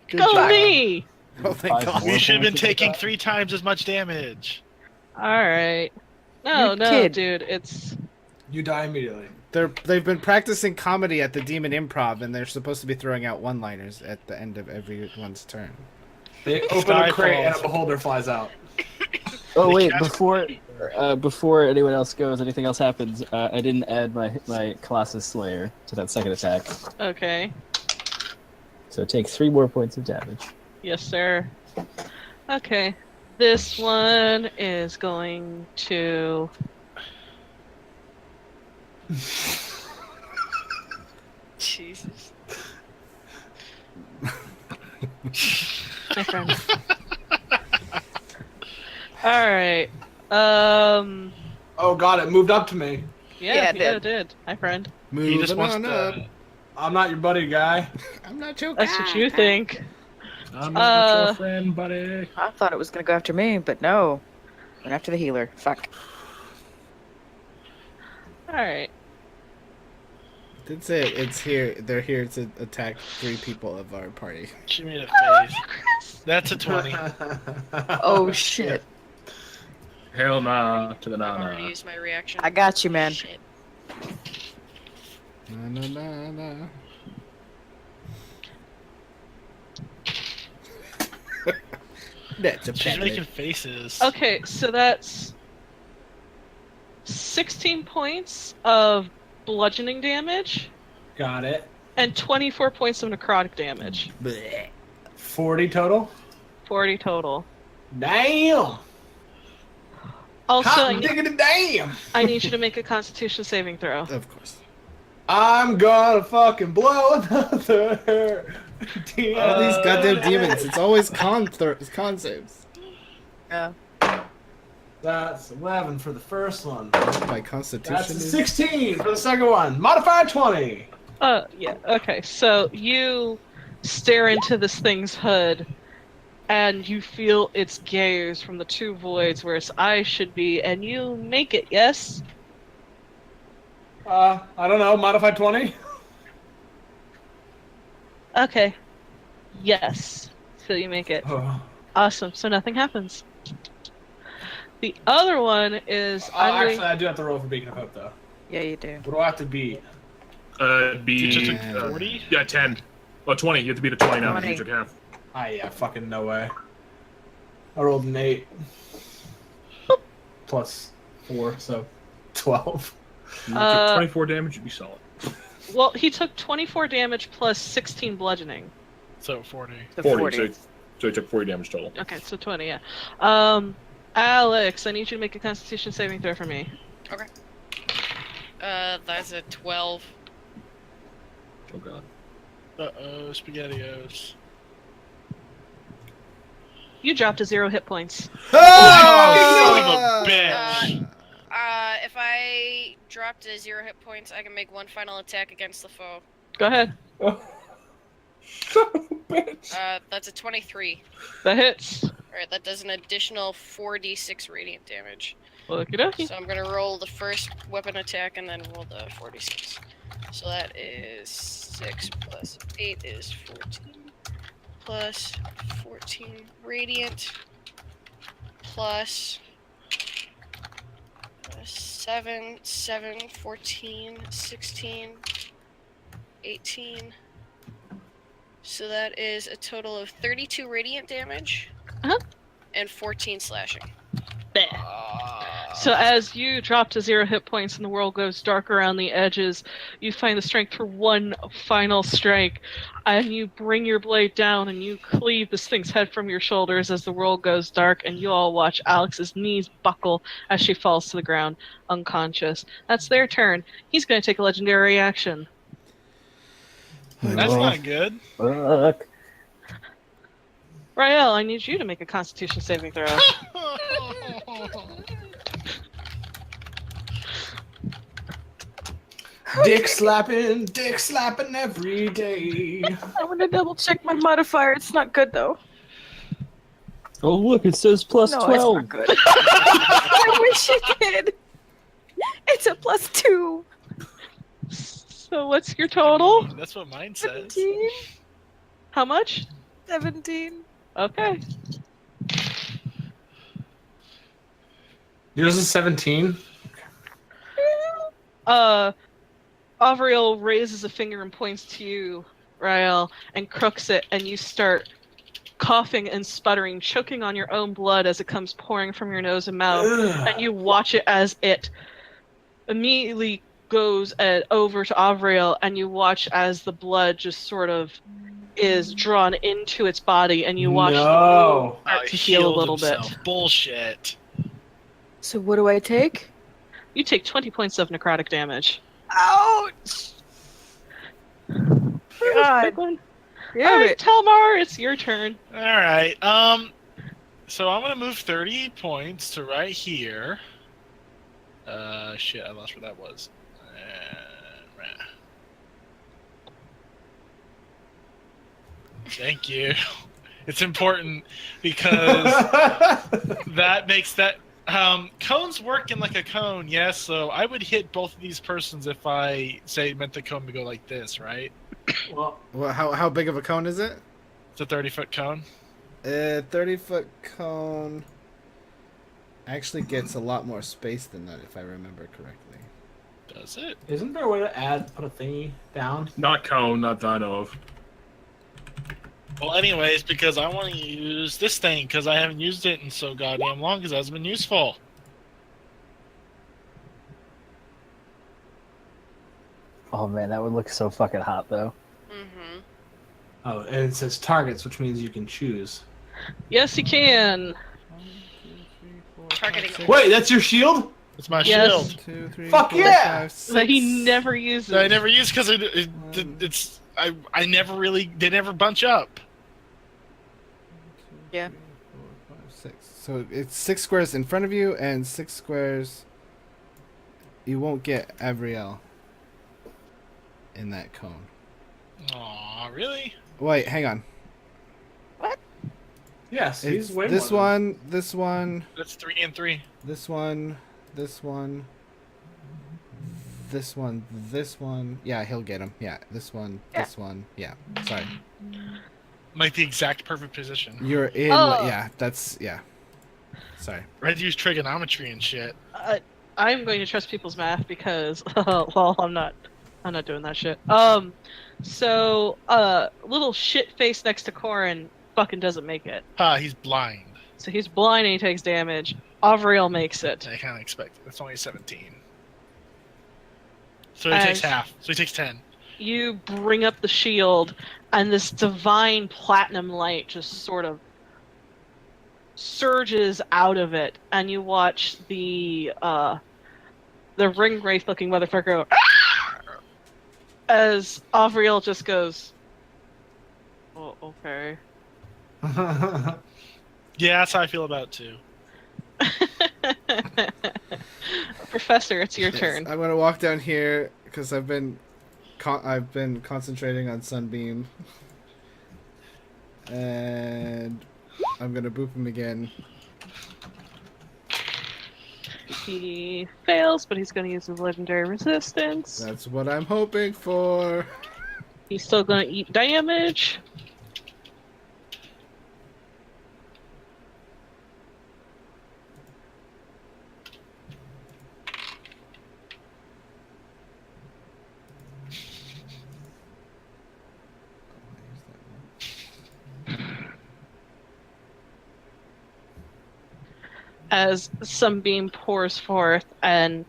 quit. Go Good job. me! Oh, thank Five God. more. We should have been Points of taking attack. 3 times as much damage. Alright. No, You no, kid. dude, it's... You die immediately. They've been practicing comedy at the Demon Improv, and they're supposed to be throwing out one-liners at the end of everyone's turn. They open Sky a crate and a falls. beholder flies out. Oh They wait, cast- before anyone else goes, anything else happens, I didn't add my Colossus Slayer to that second attack. Okay. So take 3 more points of damage. Yes, sir. Okay. This one is going to... Jesus. My friend. Alright. Oh god, it moved up to me. Yeah, Yeah, it did. Hi, friend. He Moving just wants on to. up. I'm not your buddy, guy. I'm not your That's what you think. I'm not your friend, buddy. I thought it was gonna go after me, but no. Went after the healer. Fuck. Alright. That's it. It's here. They're here to attack 3 people of our party. She made a face. That's a 20. Oh shit. Hell nah to the I've nah already nah. used my reaction. I got you, man. Shit. Na na na na. That's a She's bad making idea. faces. Okay, so that's 16 points of bludgeoning damage Got it. and 24 points of necrotic damage. Bleh. 40 total? 40 total. Damn! Also, Hot diggity damn! I need you to make a constitution saving throw. Of course. I'm gonna fucking blow another. All these goddamn demons. It's always con saves. Yeah. That's 11 for the first one. My constitution That's a is 16 for the second one. Modified 20. Yeah, okay. So you stare into this thing's hood and you feel its gaze from the 2 voids where its eyes should be, and you make it, yes? I don't know. Modified 20. Okay. Yes. So you make it. Oh, Awesome. So nothing happens. The other one is actually, I do have to roll for Beacon of Hope, though. Yeah, you do. What do I have to beat? Be Just Yeah. a 40? yeah 10. Well 20. You have to beat a 20 now. 20. You took half. Yeah, fucking no way. I rolled an 8. Plus 4, so 12. You took 24 damage. You'd be solid. well, he took 24 damage plus 16 bludgeoning. So 40. The 40. So you took 40 damage total. Okay, so 20, yeah. Alex, I need you to make a constitution saving throw for me. That's a 12. Oh god. Uh-oh, SpaghettiOs. You dropped to 0 hit points. Oh, son of a bitch! If I drop to 0 hit points, I can make 1 final attack against the foe. Go ahead. Son of a bitch. That's a 23. That hits. Alright, that does an additional 4d6 radiant damage. Okie dokie. So I'm gonna roll the first weapon attack and then roll the 4d6. So that is 6 plus 8 is 14. Plus 14 radiant. Plus 7, 14, 16, 18. So that is a total of 32 radiant damage. Uh-huh. And 14 slashing. Bleh. So as you drop to 0 hit points and the world goes dark around the edges, you find the strength for one final strike, and you bring your blade down and you cleave this thing's head from your shoulders as the world goes dark, and you all watch Alex's knees buckle as she falls to the ground, unconscious. That's their turn. He's going to take a legendary action. That's not good. Fuck. Rael, I need you to make a Constitution saving throw. Dick slapping every day. I'm gonna double check my modifier. It's not good though. Oh look, it says plus No, 12. it's not good. I wish it did. It's a +2. So what's your total? That's what mine says. 17. How much? 17. Okay. Yours is 17. Avriel raises a finger and points to you, Rael, and crooks it, and you start coughing and sputtering, choking on your own blood as it comes pouring from your nose and mouth. Ugh. And you watch it as it immediately goes over to Avriel, and you watch as the blood just sort of is drawn into its body, and you watch the wound No. start to heal a healed little bit. himself. Bullshit. So what do I take? You take 20 points of necrotic damage. Ouch! God. Big one. Damn All right, it. Telmar, it's your turn. All right. So I'm gonna move 30 points to right here. Shit, I lost where that was. Thank you. It's important because that makes that cones work in like a cone, yes. So I would hit both of these persons if I say meant the cone to go like this, right? Well, Well, how big of a cone is it? It's a 30-foot cone. 30-foot cone actually gets a lot more space than that, if I remember correctly. Does it? isn't there a way to put a thingy down? Not cone, not that I know of. Well, anyways, because I want to use this thing because I haven't used it in so goddamn long because it hasn't been useful. Oh man, that would look so fucking hot though. Mm-hmm. Oh, and it says targets, which means you can choose. Yes, you can. Targeting. Wait, that's your shield? It's my Yes. shield 1, 2, 3, Fuck 4, yeah! 5, 6. That he never uses. that I never use because it's I never really they never bunch up. Yeah. 3, 4, 5, 6. So it's 6 squares in front of you and 6 squares. You won't get Avriel in that cone. Aw, really? Wait, hang on. Yes, It's he's way this more than- one, this one, That's 3 and 3. this one, this one, this one, this one. Yeah, he'll get him. Yeah, this one, Yeah. this one. Yeah, sorry. Like the exact perfect position. You're in. Oh. Yeah, that's yeah. Sorry. I had to use trigonometry and shit. I'm going to trust people's math because, well, I'm not doing that shit. So, little shit face next to Corin fucking doesn't make it. Ha, he's blind. So he's blind and he takes damage. Avriel makes it. I kind of expected. That's only 17. So he takes As- half. So he takes 10. You bring up the shield, and this divine platinum light just sort of surges out of it, and you watch the ring wraith looking motherfucker go, "Ah!" as Avriel just goes, "Oh, okay." Yeah, that's how I feel about it too. Professor, it's your Yes, turn. I'm gonna walk down here because I've been concentrating on Sunbeam, and I'm gonna boop him again. He fails, but he's going to use his legendary resistance. That's what I'm hoping for. He's still going to eat damage. as some beam pours forth and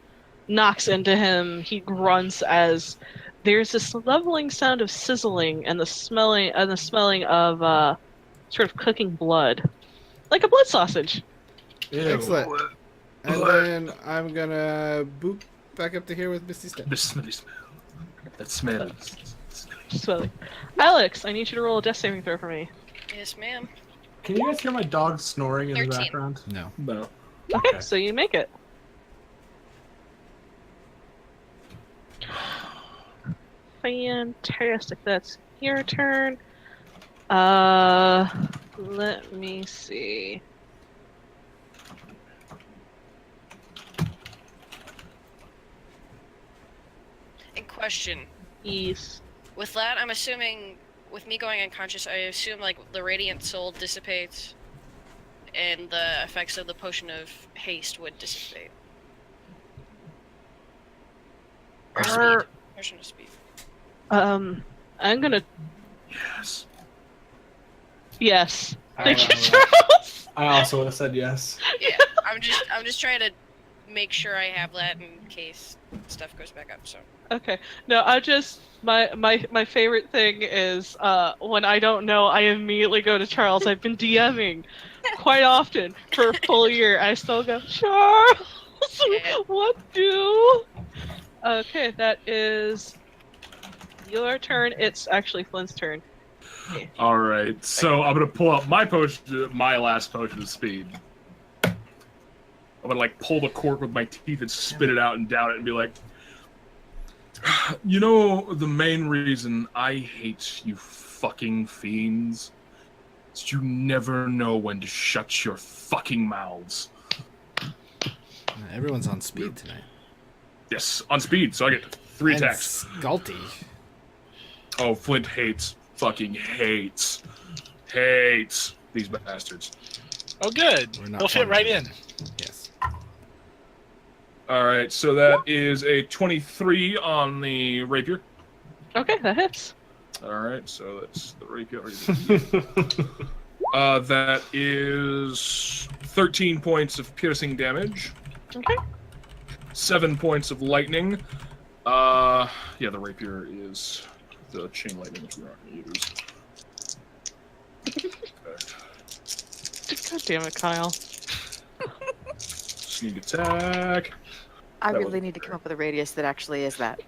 knocks into him. He grunts as there's this leveling sound of sizzling and the smelling of sort of cooking blood, like a blood sausage. Ew. Excellent. And then I'm gonna boop back up to here with Misty Step. The smelly smell. That smells. Smelly. Alex, I need you to roll a death saving throw for me. Yes, ma'am. Can you guys hear my dog snoring in the 13. background? No. No. Okay, so you make it. Fantastic. That's your turn. Let me see. In question. Yes. With that, I'm assuming, with me going unconscious, I assume like the radiant soul dissipates, and the effects of the potion of haste would dissipate. Or speed. Potion of speed. I'm gonna. Yes. Yes. Thank you, I Charles. also would have said yes. Yeah, I'm just trying to make sure I have that in case stuff goes back up. So. Okay. No, I just my favorite thing is when I don't know, I immediately go to Charles. I've been DMing quite often for a full year. I still go, Charles, what do? Okay, that is your turn. It's actually Flint's turn. All right. So I'm gonna pull out my potion, my last potion of speed. I'm gonna like pull the cork with my teeth and spit it out and down it and be like, you know, the main reason I hate you fucking fiends is you never know when to shut your fucking mouths. Everyone's on speed tonight. Yes, on speed, so I get 3 And attacks. Sculty. Oh, Flint fucking hates these bastards. Oh, good. We're not They'll fit fun. right in. Yes. All right, so that is a 23 on the rapier. Okay, that hits. All right, so that's the rapier. That is 13 points of piercing damage. Okay. 7 points of lightning. Yeah, the rapier is the chain lightning, which we're not going to use. God damn it, Kyle. Sneak attack. I That really was need to come up with a radius that actually is that.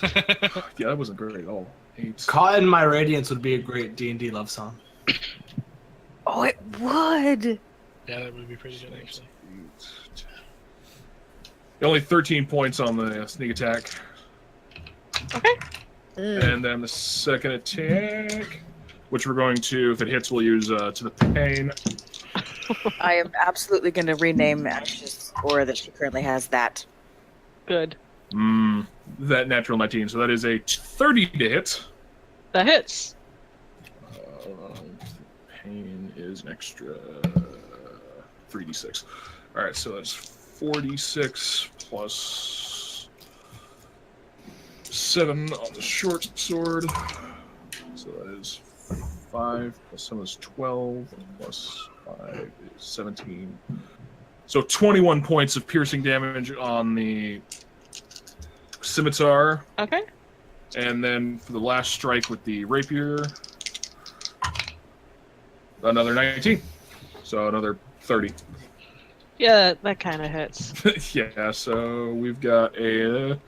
Yeah, that wasn't great at all. 8. Caught in My Radiance would be a great D&D love song. Oh, it would. Yeah, that would be pretty good, actually. Only 13 points on the sneak attack. Okay. And then the second attack, which we're going to, if it hits, we'll use to the pain. I am absolutely going to rename Ash's aura that she currently has that. Good. That natural 19, so that is a 30 to hit. That hits. Pain is an extra 3d6. Alright, so that's 46 plus 7 on the short sword. So that is 5 plus 7 is 12 plus 5 is 17. So 21 points of piercing damage on the scimitar. Okay. And then for the last strike with the rapier, another 19. So another 30. Yeah, that kind of hits. Yeah, so we've got a...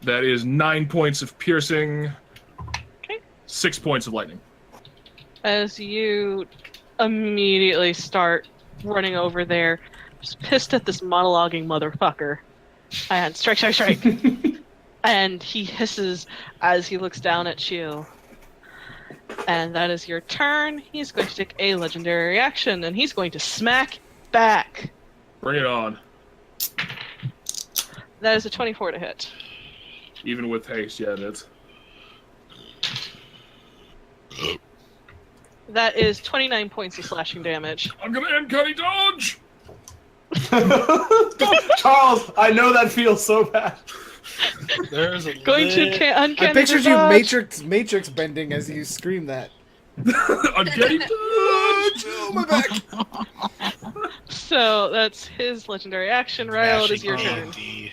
that is 9 points of piercing. Okay. 6 points of lightning. As you immediately start running over there, just pissed at this monologuing motherfucker. And strike. And he hisses as he looks down at you. And that is your turn. He's going to take a legendary reaction, and he's going to smack back. Bring it on. That is a 24 to hit. Even with haste, yeah, it is. That is 29 points of slashing damage. I'm gonna end Cuddy Dodge! Charles, I know that feels so bad. There's a Going to uncanny I pictured you dodge. matrix bending as you scream that. Uncanny Dodge! Oh, my back! So that's his legendary action. Ryle, it is your turn. D.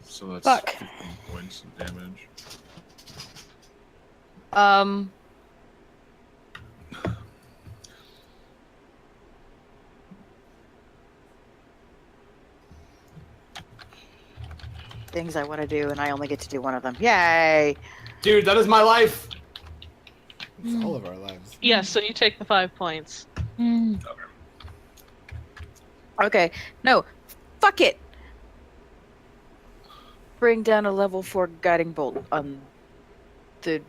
So that's Fuck. 15 points of damage. Things I want to do, and I only get to do one of them. Yay! Dude, that is my life. It's all of our lives. Yes, so you take the 5 points. Okay, no, fuck it. Bring down a level 4 guiding bolt on the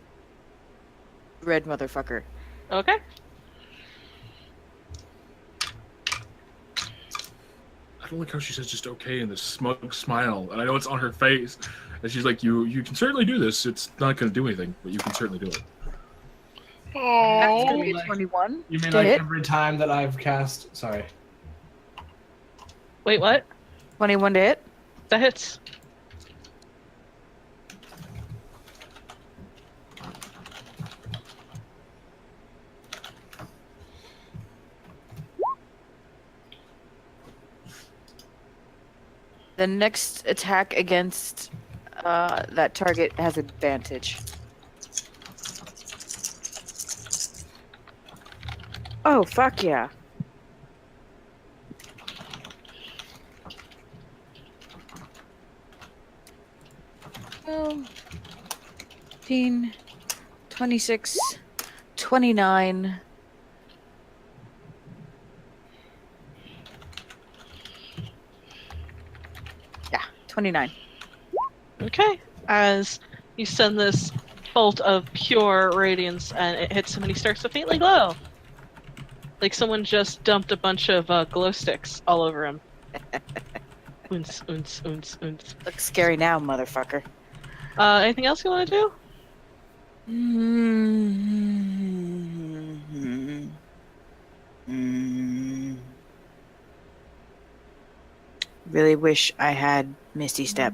red motherfucker. Okay. I don't like how she says just okay in this smug smile, and I know it's on her face. And she's like, you can certainly do this. It's not going to do anything, but you can certainly do it. That's gonna Oh, be a 21. You mean to like hit. every time that I've cast? Sorry. Wait, what? 21 to hit. That hits. The next attack against that target has advantage. Oh, fuck yeah. Oh, 15, 26, 29. Yeah, 29. Okay. As you send this bolt of pure radiance and it hits him and he starts to faintly glow. Like someone just dumped a bunch of glow sticks all over him. Oons, oons, oons, oons. Looks scary now, motherfucker. Anything else you want to do? Really wish I had Misty Step.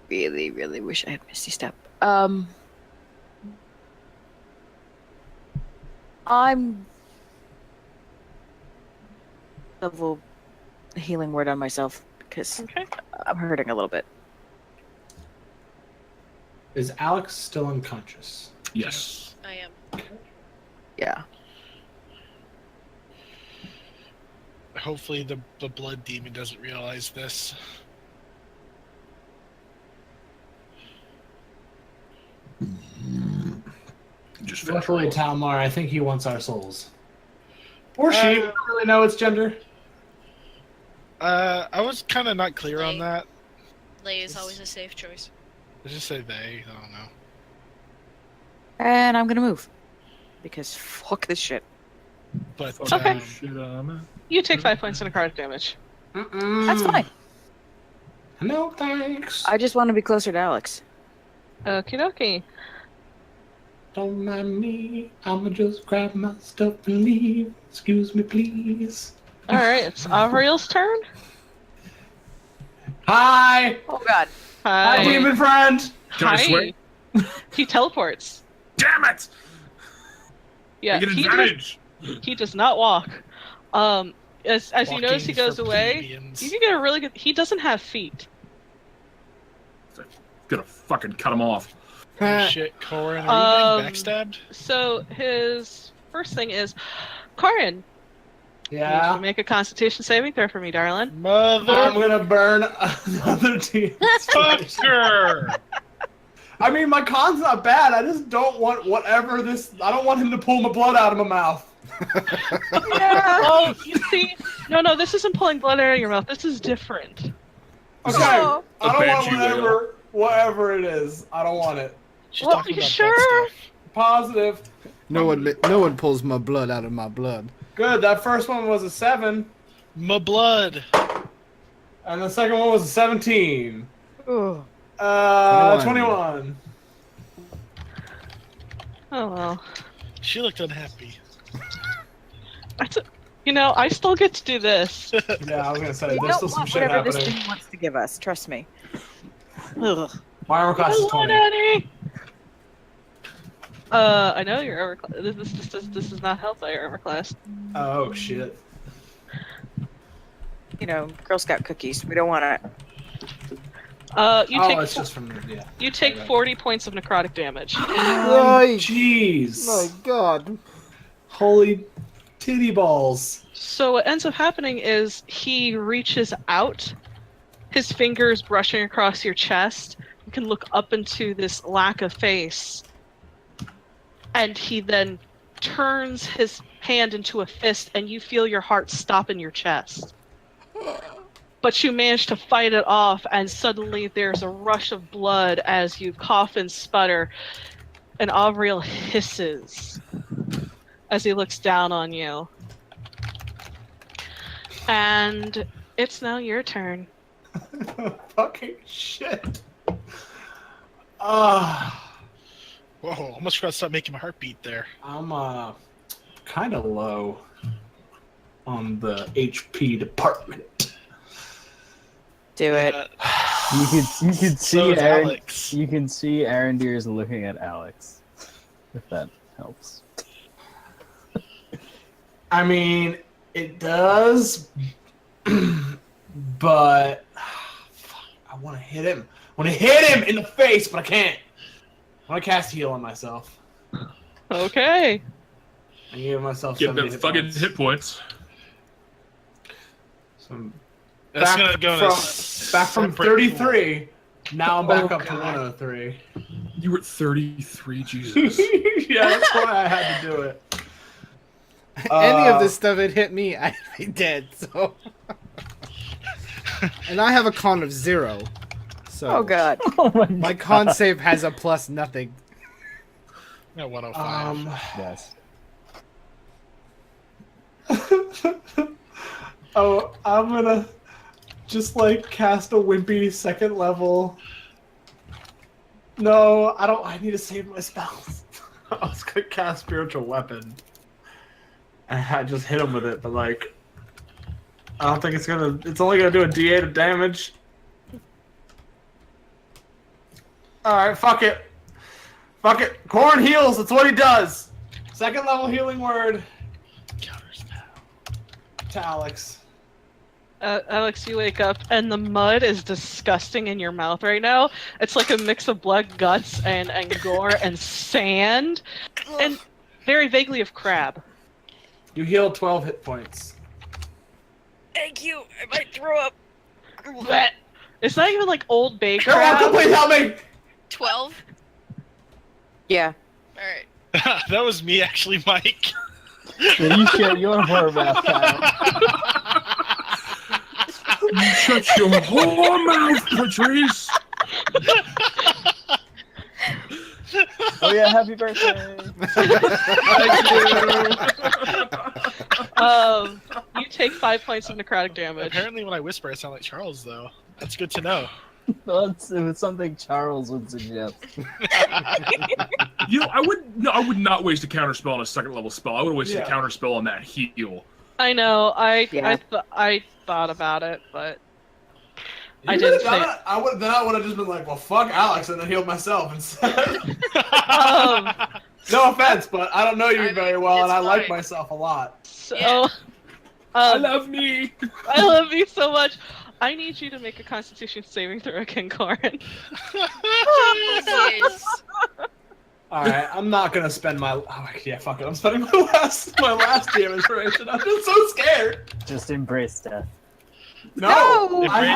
Really, really wish I had Misty Step. I'm level healing word on myself because Okay. I'm hurting a little bit. Is Alex still unconscious? Yes. I am. Yeah. hopefully the blood demon doesn't realize this. Just Luckily, finish. Talmar, I think he wants our souls. Or she. Uh, We don't really know its gender. I was kind of not clear on that. Lay is always a safe choice. Let's just say they. I don't know. And I'm gonna move. Because fuck this shit. But Okay. Shit, You take 5 points of necrotic damage. That's fine. No thanks. I just want to be closer to Alex. Okie dokie. Don't mind me. I'ma just grab my stuff and leave. Excuse me, please. Alright, it's Avriel's turn. Hi! Oh god. Hi, demon friend! Can I swing? He teleports. Damn it! Yeah, I get he advantage. he does not walk. As you notice, he Walking goes for away. plebeians. You can get a really good. He doesn't have feet. Gonna fucking cut him off. Oh, shit, Corin, are you getting backstabbed? So his first thing is, Corin, you Yeah? make a Constitution saving throw for me, darling. I'm Mother gonna burn another team. fucker! I mean, my con's not bad. I just don't want whatever this. I don't want him to pull my blood out of my mouth. Oh, you see, no, this isn't pulling blood out of your mouth. This is different. Okay. Oh. I don't want Banshee whatever it is. I don't want it. She's Well, talking you about sure? that stuff. Positive. No one pulls my blood out of my blood. Good. That first one was a 7, My blood. and the second one was a 17. Ugh. 21. Oh well. She looked unhappy. I still get to do this. Yeah, I was gonna say, We there's don't still some want shit whatever this happening. thing wants to give us. Trust me. Ugh. My armor class is 20. Eddie. I know your armor class. This does not help by your armor class. Oh, shit. Girl Scout cookies. We don't want to. You Oh, take it's just from yeah. you take Okay. 40 points of necrotic damage. Jeez. My God. Holy titty balls. So what ends up happening is he reaches out, his fingers brushing across your chest. You can look up into this lack of face, and he then turns his hand into a fist, and you feel your heart stop in your chest. But you manage to fight it off, and suddenly there's a rush of blood as you cough and sputter, and Avriel hisses as he looks down on you. And it's now your turn. Fucking shit. Ah. Whoa, almost forgot to stop making my heart beat there. I'm kind of low on the HP department. Do it. You can see So is Aaron. Alex. You can see Arondir is looking at Alex. If that helps. I mean, it does, but I want to hit him. I want to hit him in the face, but I can't. I want to cast heal on myself. Okay. I give myself Get 70 them hit fucking points. hit points. So I'm That's back gonna go in a back from separate 33. Now I'm back Oh, up to God. 103. You were at 33, Jesus. Yeah, that's why I had to do it. Any of this stuff had hit me, I'd be dead. So, and I have a con of 0. So Oh God. Oh my, my con save has a plus nothing. Yeah, 105. Yes. Oh, I'm gonna just cast a wimpy second level. No, I don't. I need to save my spells. I was gonna cast spiritual weapon. And I just hit him with it, but I don't think it's gonna. It's only gonna do a D8 of damage. All right, fuck it. Fuck it. Corn heals. That's what he does. Second level healing word to Alex. Alex, you wake up, and the mud is disgusting in your mouth right now. It's like a mix of blood, guts, and gore, and sand, and very vaguely of crab. You heal 12 hit points. Thank you. I might throw up. Blech. It's not even like Old Bay You're welcome, crab. please help me! 12. Yeah. All right. That was me, actually, Mike. Yeah, you share your horror mouth, Kyle. Shut your whore mouth, Patrice! Oh yeah, happy birthday! You take 5 points of necrotic damage. Apparently, when I whisper, I sound like Charles, though. That's good to know. Well, it was something Charles would suggest. I would not waste a counter spell on a second level spell. I would waste Yeah. a counter spell on that heal. I know. I Yeah. thought about it, but I You didn't could've say done it. I would have just been like, well, fuck Alex, and then healed myself instead. No offense, but I don't know you I mean, very well, and it's I like fine. myself a lot. so. Yeah. I Um, love me. I love you so much. I need you to make a Constitution saving throw again, Corin. Jeez. All right, I'm not gonna spend my. Oh, yeah, fuck it. I'm spending my last damage duration. I'm just so scared. Just embrace death. No, If I Brady-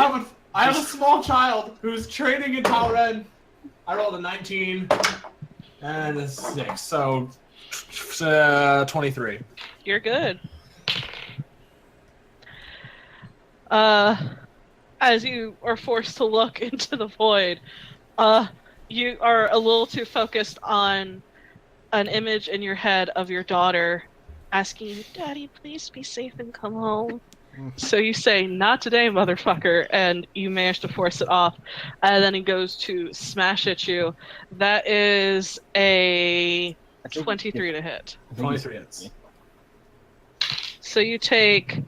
have a small child who's training in Talren. I rolled a 19 and a 6, so 23. You're good. As you are forced to look into the void, you are a little too focused on an image in your head of your daughter asking you, "Daddy, please be safe and come home." So you say, "Not today, motherfucker," and you manage to force it off. And then he goes to smash at you. That is a I think 23 to hit. I think 23 hits. So you take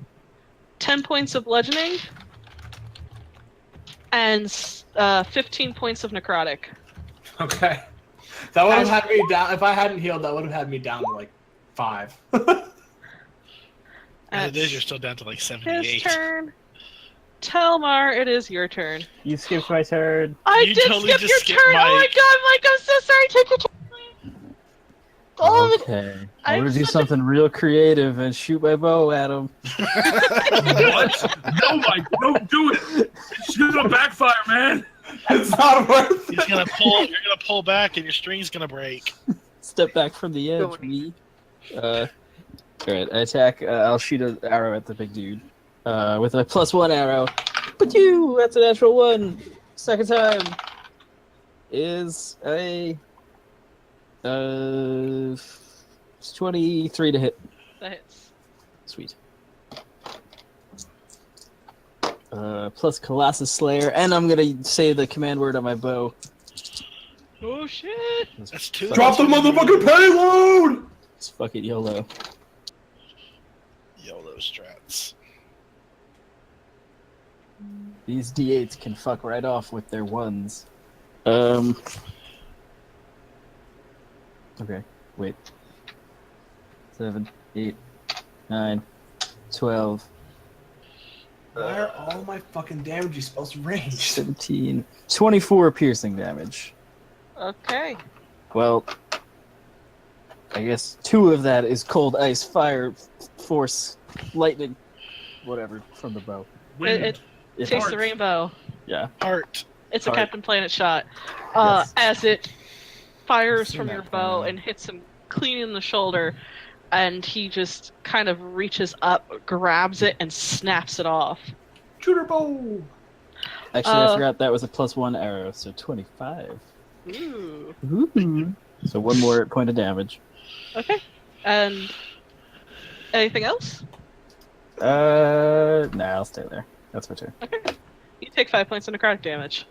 10 points of bludgeoning and 15 points of necrotic. Okay, that would have had me down. If I hadn't healed, that would have had me down to 5. As it is, you're still down to like His 78. turn. Telmar, it is your turn. You skipped my turn. I You did totally skip just your skipped turn! Oh my Mike. god, Mike, I'm so sorry! Take your turn! Oh, Okay. I'm I'm gonna do such a- something real creative and shoot my bow at him. What? No, Mike, don't do it. It's gonna backfire, man. It's not worth He's gonna pull. You're gonna pull back, and your string's gonna break. Step back from the edge, Don't- me. Alright, I attack. I'll shoot an arrow at the big dude. With a +1 arrow. But you! That's a natural 1. Second time is a. It's 23 to hit. That hits. Sweet. Plus Colossus Slayer, and I'm gonna say the command word on my bow. Oh shit! That's 2. Drop the motherfucking payload! It's fucking YOLO. YOLO strats. These D8s can fuck right off with their 1s. Okay, wait. 7, 8, 9, 12, Why are all my fucking damage spells ranged? 17, 24 piercing damage. Okay. Well, I guess 2 of that is cold ice, fire, force, lightning, whatever, from the bow. It If takes I- the rainbow. Yeah. Heart. It's a Alright. Captain Planet shot. Yes. As it fires seen from that your bow coming. and hits him clean in the shoulder, and he just kind of reaches up, grabs it, and snaps it off. Shooter bow! Actually, I forgot that was a +1 arrow, so 25. Ooh. Ooh. So 1 more point of damage. Okay. And anything else? Nah, I'll stay there. That's my turn. Okay. You take 5 points of necrotic damage.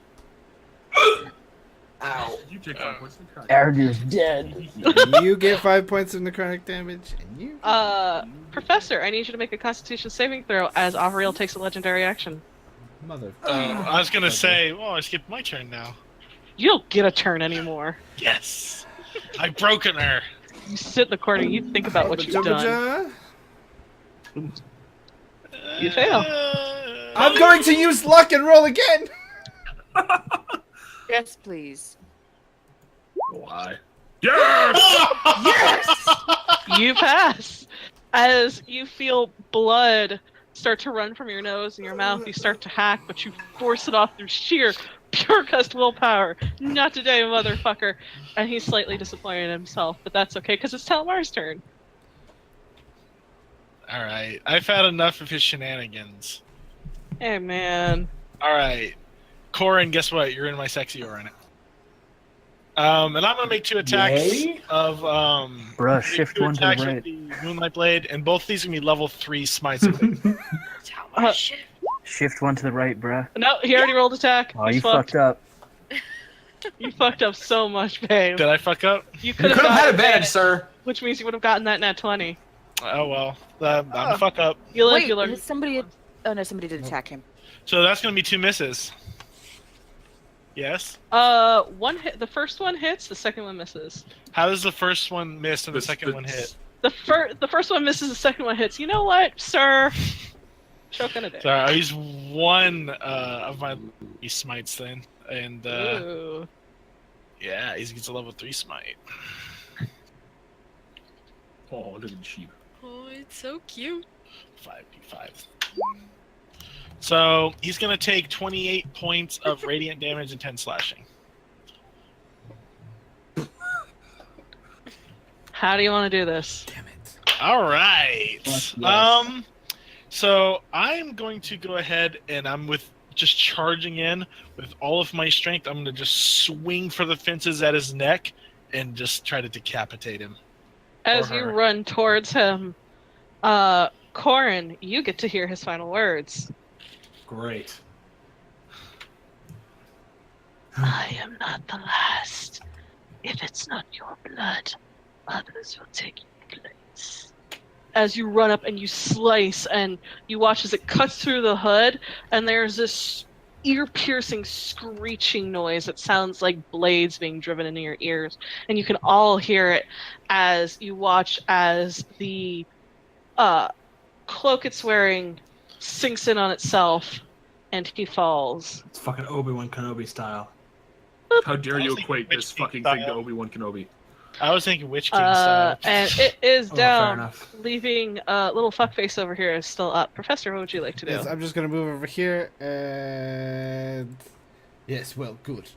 Ow. You take 5 points of crack. Aragorn's dead. You get 5 points of necrotic damage, and you. Professor, I need you to make a Constitution saving throw as Avriel takes a legendary action. Mother. I was gonna say, well, I skipped my turn now. You don't get a turn anymore. Yes. I've broken her. You sit in the corner, you think about what you've done. You fail. I'm going to use luck and roll again. Yes, please. Why? Yes! You pass. As you feel blood start to run from your nose and your mouth, you start to hack, but you force it off through sheer pure gust willpower. Not today, motherfucker. And he's slightly disappointed in himself, but that's okay because it's Talmar's turn. All right. I've had enough of his shenanigans. Hey, man. All right. Corin, guess what? You're in my sexy aura now. And I'm gonna make 2 attacks Yay? of Bruh, make shift 2 1 to the attacks with right. the Moonlight Blade, and both these are gonna be level 3 smites. Shift 1 to the right, bruh. No, he already rolled attack. Oh, He's you fucked up. You fucked up so much, babe. Did I fuck up? You You could could have had gotten advantage, sir. which means you would have gotten that nat 20. Oh well, I'm a fuck up. You live, Wait, you learn. has somebody? Oh no, somebody did attack him. So that's gonna be 2 misses. Yes. One hit. The first one hits. The second one misses. How does the first one miss and the This- second one hit? The first one misses. The second one hits. You know what, sir? Choking a dick. Sorry, I used 1 of my smites then, and Ooh. yeah, he gets a level 3 smite. Oh, look at the sheep. Oh, it's so cute. 5d5. So he's gonna take 28 points of radiant damage and 10 slashing. How do you want to do this? Damn it. All right. Yes. So I'm going to go ahead and I'm just charging in with all of my strength. I'm gonna just swing for the fences at his neck and just try to decapitate him. As Or you her. run towards him, Corin, you get to hear his final words. Great. I am not the last. If it's not your blood, others will take your place. As you run up and you slice, and you watch as it cuts through the hood, and there's this ear-piercing screeching noise that sounds like blades being driven into your ears, and you can all hear it as you watch as the cloak it's wearing sinks in on itself, and he falls. It's fucking Obi-Wan Kenobi style. How dare you I was equate thinking this Witch King fucking thing to style. Obi-Wan Kenobi? I was thinking Witch King style. And it is Oh, fair down, enough. leaving little fuckface over here is still up. Professor, what would you like to do? Yes, I'm just gonna move over here and yes, well, good.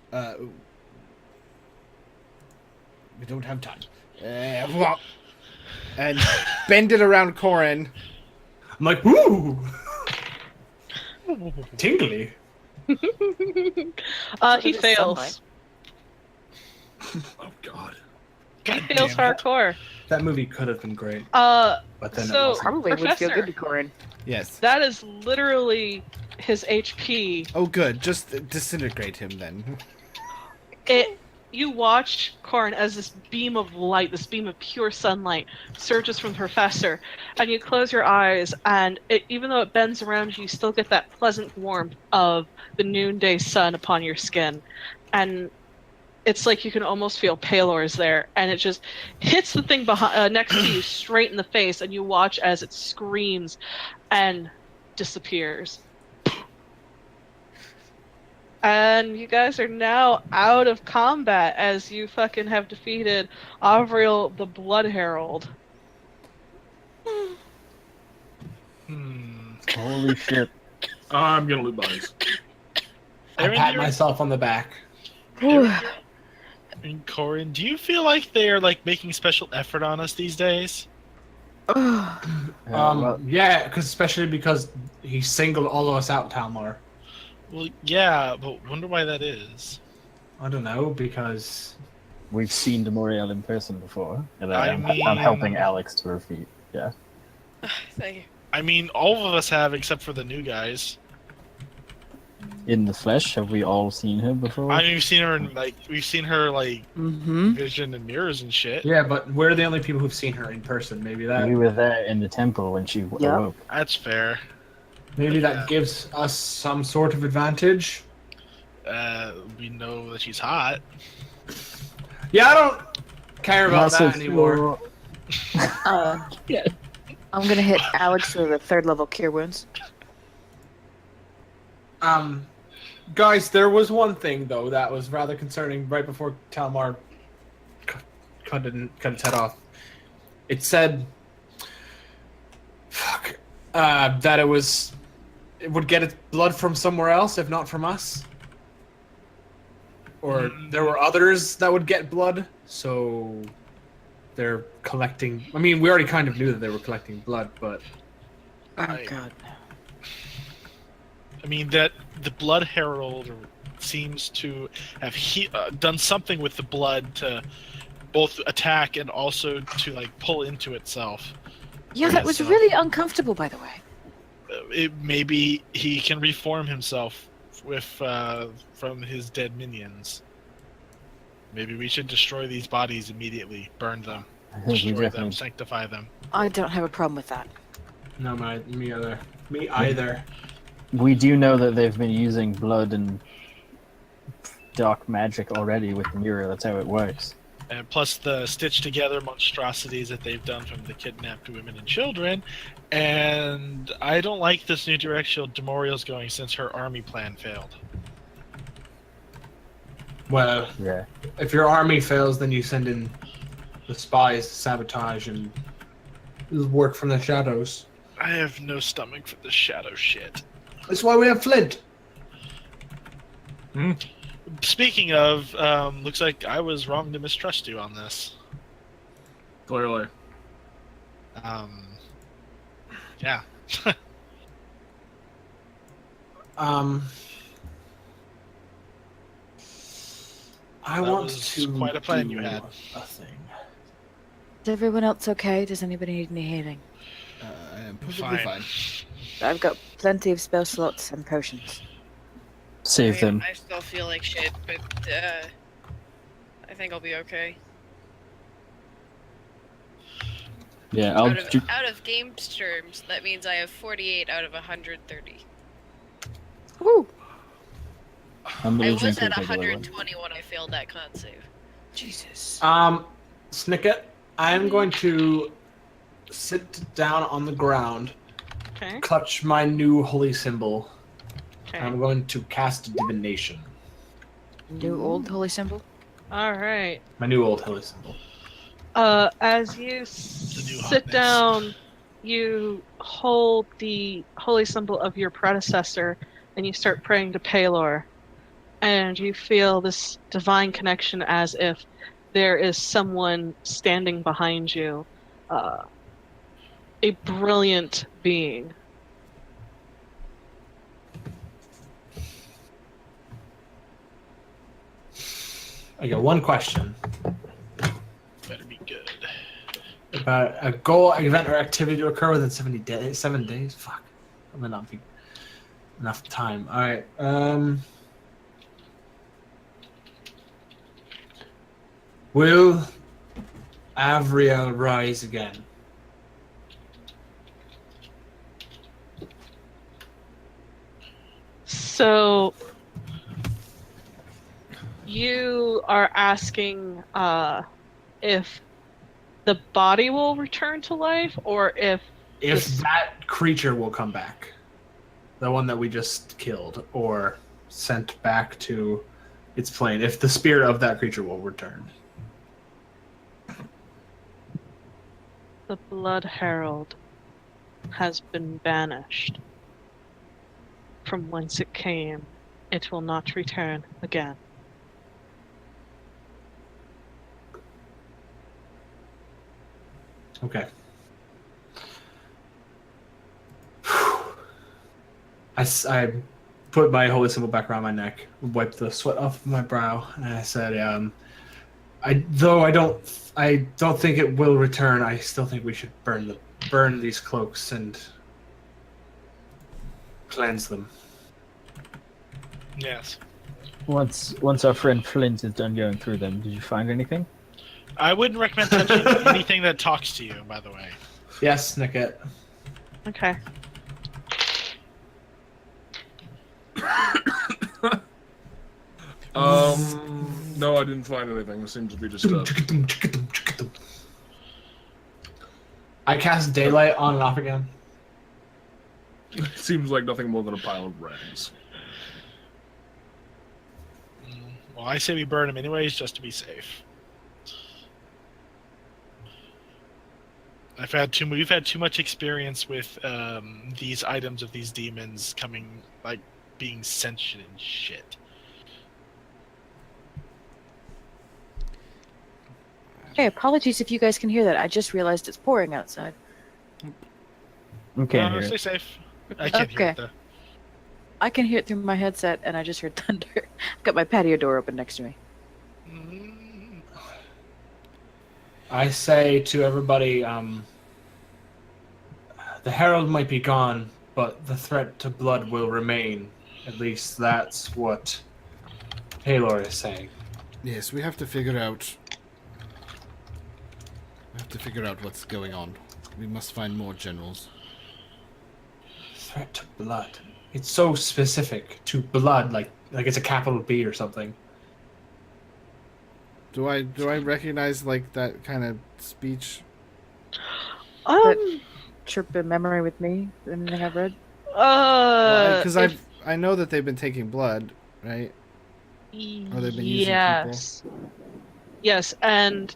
We don't have time. And bend it around Corin. I'm like, woo! Tingly. He Sunlight. fails. Oh God. He God fails damn it. hardcore. That movie could have been great, Uh, but then So- it wasn't. Probably would feel Professor. good to Corin. Yes. that is literally his HP. Oh, good. Just disintegrate him then. You watch Corrin as this beam of light, this beam of pure sunlight, surges from the Professor, and you close your eyes, and even though it bends around you, you still get that pleasant warmth of the noonday sun upon your skin, and it's like you can almost feel Palor's there, and it just hits the thing behind, next to you straight in the face, and you watch as it screams and disappears. And you guys are now out of combat as you fucking have defeated Avriel the Blood Herald. Holy shit. I'm gonna loot bodies. I pat myself on the back. And Corin, do you feel like they're like making special effort on us these days? Yeah, especially because he singled all of us out, Talmor. Well, yeah, but wonder why that is. I don't know, because We've seen Demoriel in person before, and I I'm mean- helping Alex to her feet. Yeah. Thank you. I mean, all of us have except for the new guys. In the flesh, have we all seen her before? I mean, we've seen her in like Mm-hmm. vision and mirrors and shit. yeah, but we're the only people who've seen her in person. Maybe We were there in the temple when she awoke. That's fair. maybe that gives us some sort of advantage. We know that she's hot. Yeah, I don't care about Also, that anymore. Yeah. I'm gonna hit Alex with a 3rd level cure wounds. Guys, there was one thing though that was rather concerning right before Talmar cut its head off. It said, that it would get its blood from somewhere else, if not from us. Or there were others that would get blood, so they're collecting. I mean, we already kind of knew that they were collecting blood, but Oh I- god. I mean, that the Blood Herald seems to have done something with the blood to both attack and also to like pull into itself. Yeah, that was really uncomfortable, by the way. Maybe he can reform himself with from his dead minions. Maybe we should destroy these bodies immediately, burn them, I think we destroy them, definitely. sanctify them. I don't have a problem with that. no, me either. Me either. We do know that they've been using blood and dark magic already with the mirror. That's how it works. And plus the stitched together monstrosities that they've done from the kidnapped women and children. And I don't like this new direction Demorial's going since her army plan failed. Well, Yeah. if your army fails, then you send in the spies to sabotage and work from the shadows. I have no stomach for this shadow shit. That's why we have Flint. Speaking of, looks like I was wrong to mistrust you on this. Clearly. Yeah. I That want was to quite a plan do you had. a thing. Is everyone else okay? Does anybody need any healing? I am perfectly fine. I've got plenty of spell slots and potions. Save them. I still feel like shit, but I think I'll be okay. Yeah, I'll. Out of game terms, that means I have 48 out of 130. Woo! I'm I gonna was drink at a regular one. 120 when I failed that con save. Jesus. Snicket, I'm going to sit down on the ground, Okay. clutch my new holy symbol, Okay. I'm going to cast divination. New old holy symbol. All right. My new old holy symbol. As you new sit hotness. down, you hold the holy symbol of your predecessor, and you start praying to Palor, and you feel this divine connection, as if there is someone standing behind you, a brilliant being. I got one question Better be good. about a goal, event, or activity to occur within 7 days. Fuck, that might not be enough time. All right. Will Avriel rise again? So you are asking if the body will return to life, or if If This- that creature will come back, the one that we just killed or sent back to its plane, if the spirit of that creature will return. the Blood Herald has been banished from whence it came, it will not return again. Okay. I put my holy symbol back around my neck, wiped the sweat off my brow, and I said, I don't think it will return. I still think we should burn these cloaks and cleanse them. Yes. Once our friend Flint is done going through them, did you find anything? I wouldn't recommend touching anything that talks to you, by the way. Yes, Nicket. Okay. No, I didn't find anything. It seems to be just I cast daylight on and off again. it seems like nothing more than a pile of rags. Well, I say we burn them anyways, just to be safe. We've had too much experience with these items of these demons coming, like, being sentient and shit. Hey, apologies if you guys can hear that. I just realized it's pouring outside. Okay. Stay safe. I can't hear Okay. it though. I can hear it through my headset, and I just heard thunder. I've got my patio door open next to me. Mm. I say to everybody, the Herald might be gone, but the threat to blood will remain. At least that's what Palor is saying. Yes, we have to figure out. What's going on. We must find more generals. Threat to blood. It's so specific to blood, like it's a capital B or something. Do I recognize like that kind of speech? Trip in memory with me. Anything I've read? Because If- I know that they've been taking blood, right? Or they've been using yes. Yes, and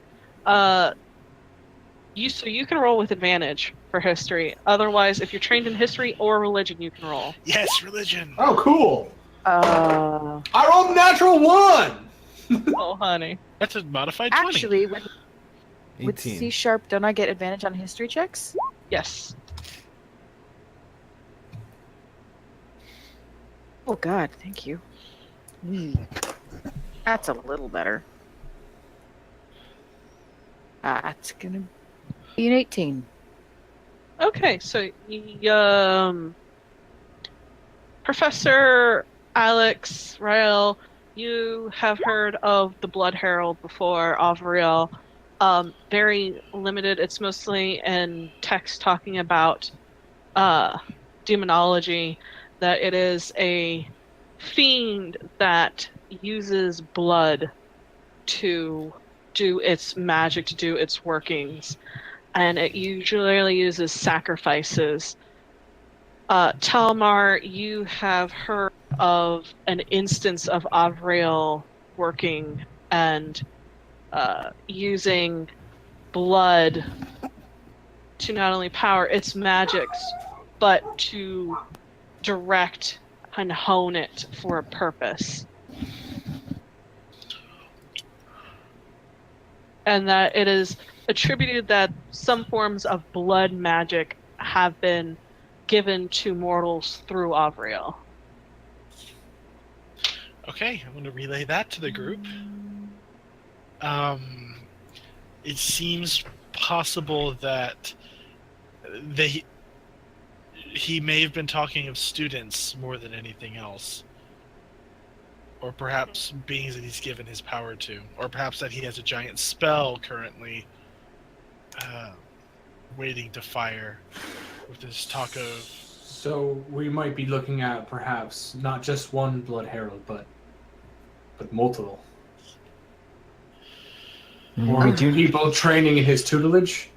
you can roll with advantage for history. Otherwise, if you're trained in history or religion, you can roll. Yes, religion. Oh, cool! Uh, I rolled natural 1! Oh, honey. That's a modified 20. actually, with 18. C sharp, don't I get advantage on history checks? Yes. Oh God, thank you. That's a little better. That's gonna be an 18. Okay, so Professor Alex Rael, you have heard of the Blood Herald before, Avriel. Very limited. It's mostly in text talking about demonology, that it is a fiend that uses blood to do its magic, to do its workings, and it usually uses sacrifices. Talmar, you have heard of an instance of Avrael working and using blood to not only power its magics, but to direct and hone it for a purpose. And that it is attributed that some forms of blood magic have been given to mortals through Avrael. Okay, I'm going to relay that to the group. It seems possible that he may have been talking of students more than anything else. Or perhaps beings that he's given his power to. Or perhaps that he has a giant spell currently waiting to fire with this talk of... So we might be looking at perhaps not just one Blood Herald, but multiple. Or We do people training in his tutelage.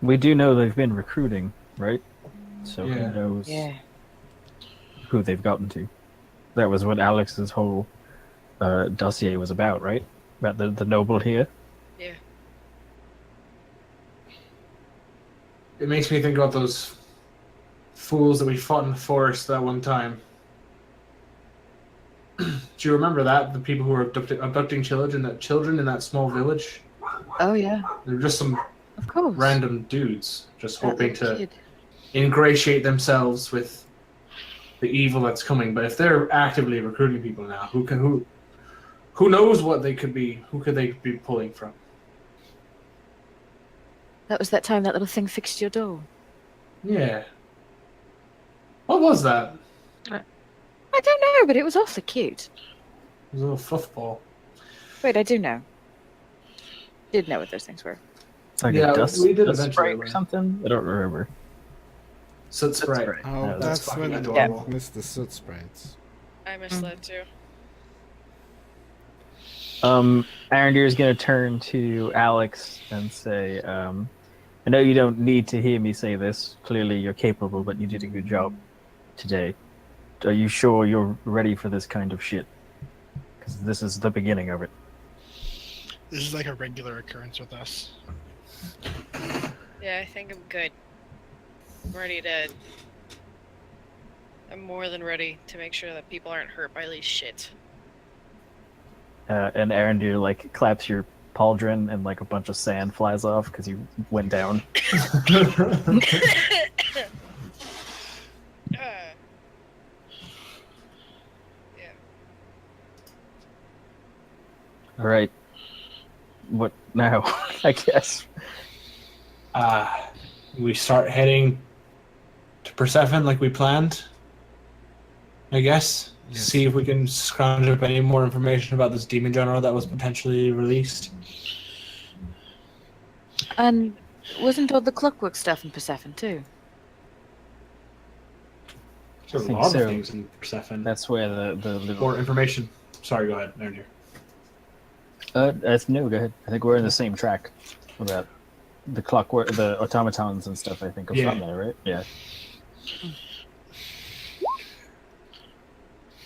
we do know they've been recruiting, right? So Yeah. who knows Yeah. who they've gotten to? That was what Alex's whole dossier was about, right? About the noble here. Yeah. It makes me think about those fools that we fought in the forest that one time. Do you remember that? The people who were abducting children in that small village? Oh yeah, They were just some of course. random dudes just That hoping little to kid. ingratiate themselves with the evil that's coming. But if they're actively recruiting people now, who knows what they could be? Who could they be pulling from? That was that time that little thing fixed your door. Yeah. What was that? I don't know, but it was awfully cute. It was a little fluffball. Wait, I do know. Did know what those things were. It's like Yeah, a dust, we did dust eventually sprite or learn. something. I don't remember. Soot sprite. Oh, Yeah, that's that's fucking when adorable. I missed the soot sprites. I missed that too. Arendir's gonna turn to Alex and say, I know you don't need to hear me say this. Clearly you're capable, but you did a good job today. Are you sure you're ready for this kind of shit? Because this is the beginning of it. This is like a regular occurrence with us. Yeah, I think I'm good. I'm ready to... I'm more than ready to make sure that people aren't hurt by these shit. And Arondir like claps your pauldron and like a bunch of sand flies off because you went down. Yeah. All right. What now? I guess. We start heading to Persephone like we planned. I guess. Yes. See if we can scrounge up any more information about this demon general that was potentially released. And wasn't all the clockwork stuff in Persephone too? There's a think lot so. of things in Persephone. That's where the little. More information. Sorry, go ahead, Aaron. No, go ahead. I think we're in the same track with that. The clockwork, the automatons and stuff. I think are Yeah. from there, right? Yeah.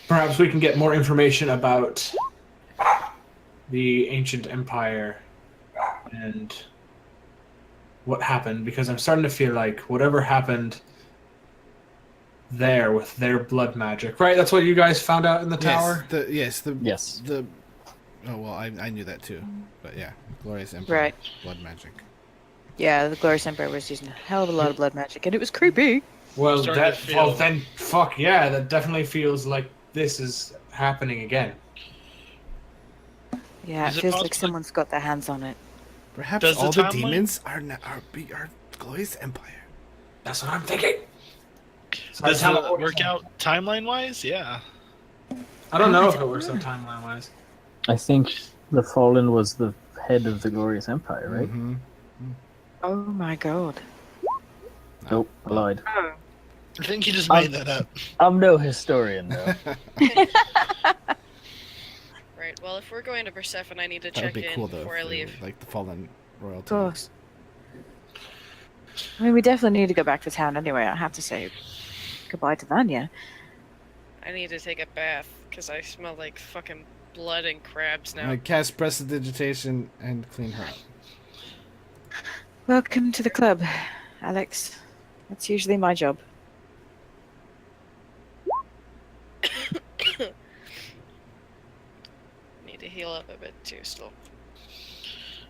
Perhaps we can get more information about the ancient empire and what happened, because I'm starting to feel like whatever happened there with their blood magic, right? That's what you guys found out in the tower? Yes. Yes. Oh well, I knew that too, but yeah, Glorious Empire, Right. blood magic. Yeah, the Glorious Emperor was using a hell of a lot of blood magic, and it was creepy. Well, Starting that, to feel- well then, fuck yeah, that definitely feels like this is happening again. Yeah, Is it it feels like possible- someone's got their hands on it. Perhaps Does the all the timeline- demons are Glorious Empire. That's what I'm thinking. So Does that's how it work out timeline-wise? Yeah. I don't know if it works out timeline-wise. I think the Fallen was the head of the Glorious Empire, right? Mm-hmm. Oh my god. Nope, I lied. I think you just made that up. I'm no historian, though. Right, well, if we're going to Persephone, I need to That would check be in cool though. before I if they leave. were, like the fallen royalty. Of course. I mean, we definitely need to go back to town anyway. I have to say goodbye to Vanya. I need to take a bath because I smell like fucking blood and crabs now. I cast prestidigitation and clean her up. Welcome to the club, Alex. That's usually my job. Need to heal up a bit too still.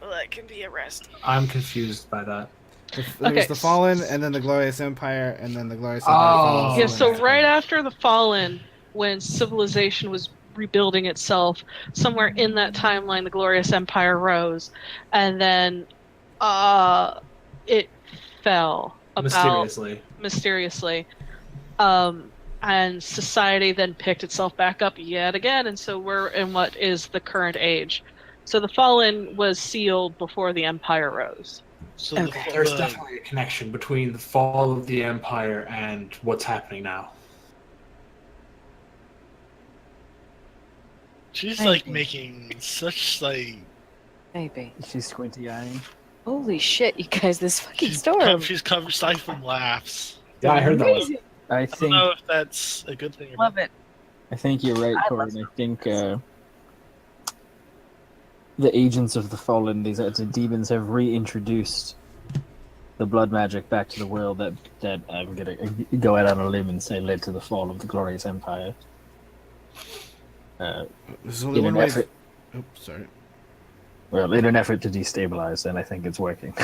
Well, that can be a rest. I'm confused by that. There was Okay. the Fallen, and then the Glorious Empire, and then the Glorious Empire. Oh. falls, Yeah, and so then- right after the Fallen, when civilization was rebuilding itself, somewhere in that timeline, the Glorious Empire rose, and then it fell mysteriously. And society then picked itself back up yet again, and so we're in what is the current age. So the Fallen was sealed before the Empire rose. So Okay. There's definitely a connection between the fall of the Empire and what's happening now. She's Maybe. like making such like Maybe. She's squinty eyeing. Holy shit, you guys, this fucking she's storm. she's covered stifling laughs. Yeah, I heard that. One. Amazing. I I don't think know if that's a good thing or Love it. I think you're right, I Corin. I think the agents of the Fallen, these demons, have reintroduced the blood magic back to the world that I'm gonna go out on a limb and say led to the fall of the Glorious Empire. There's only In one an way. effort, Oh, sorry. well, in an effort to destabilize, and I think it's working.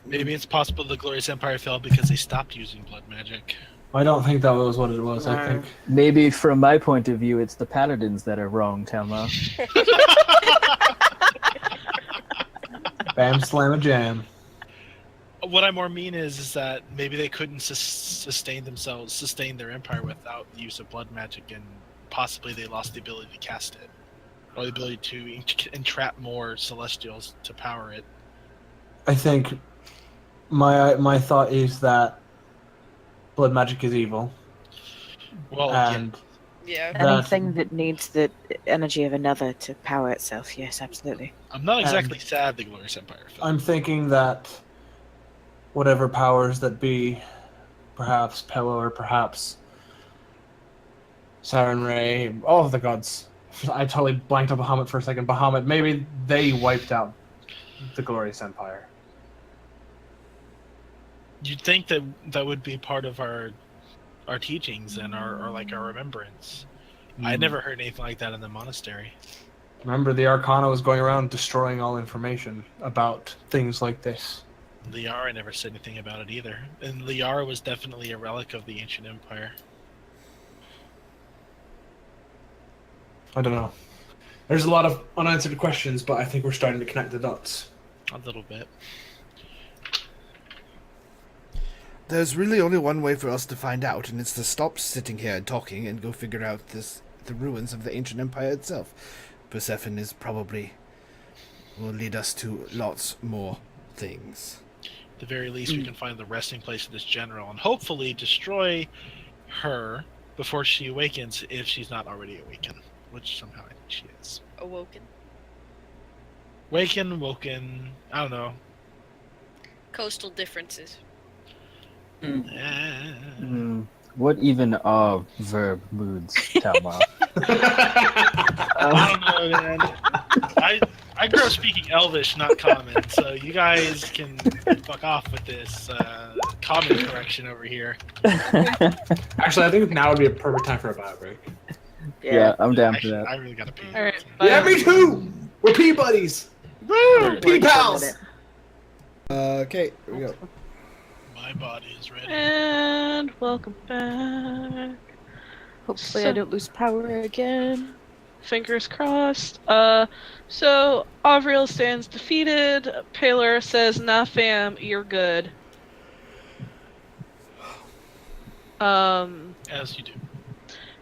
maybe it's possible the Glorious Empire fell because they stopped using blood magic. I don't think that was what it was. I think Maybe from my point of view, it's the paladins that are wrong, Telma. bam, slam, a jam. What I more mean is that maybe they couldn't sustain their empire without the use of blood magic, and possibly they lost the ability to cast it, or the ability to entrap more Celestials to power it. I think my thought is that blood magic is evil, Well, and Yeah. Anything that needs the energy of another to power itself, yes, absolutely. I'm not exactly sad the Glorious Empire fell. I'm thinking that whatever powers that be, perhaps Pelo or perhaps Saren Ray, all of the gods. I totally blanked on Bahamut for a second. Bahamut, maybe they wiped out the Glorious Empire. You'd think that that would be part of our teachings and our like our remembrance. I never heard anything like that in the monastery. Remember, the Arcana was going around destroying all information about things like this. Liara never said anything about it either. And Liara was definitely a relic of the ancient empire. I don't know. There's a lot of unanswered questions, but I think we're starting to connect the dots. A little bit. There's really only one way for us to find out, and it's to stop sitting here and talking and go figure out the ruins of the ancient empire itself. Persephone is probably will lead us to lots more things. At the very least, we can find the resting place of this general and hopefully destroy her before she awakens, if she's not already awakened, which somehow I think she is. Awoken. Woken, I don't know. Coastal differences. What even are verb moods, Telma? I don't know, man. I grew up speaking Elvish, not Common, so you guys can fuck off with this Common correction over here. Actually, I think now would be a perfect time for a bio break. Yeah, I'm down for Actually, that. I really gotta pee. All right. Yeah, me too! We're pea buddies! Woo! Pea pals! Okay, here we go. My body is ready. And welcome back. Hopefully So- I don't lose power again. Fingers crossed. So Avriel stands defeated. Paler says, "Nah, fam, you're good." As you do.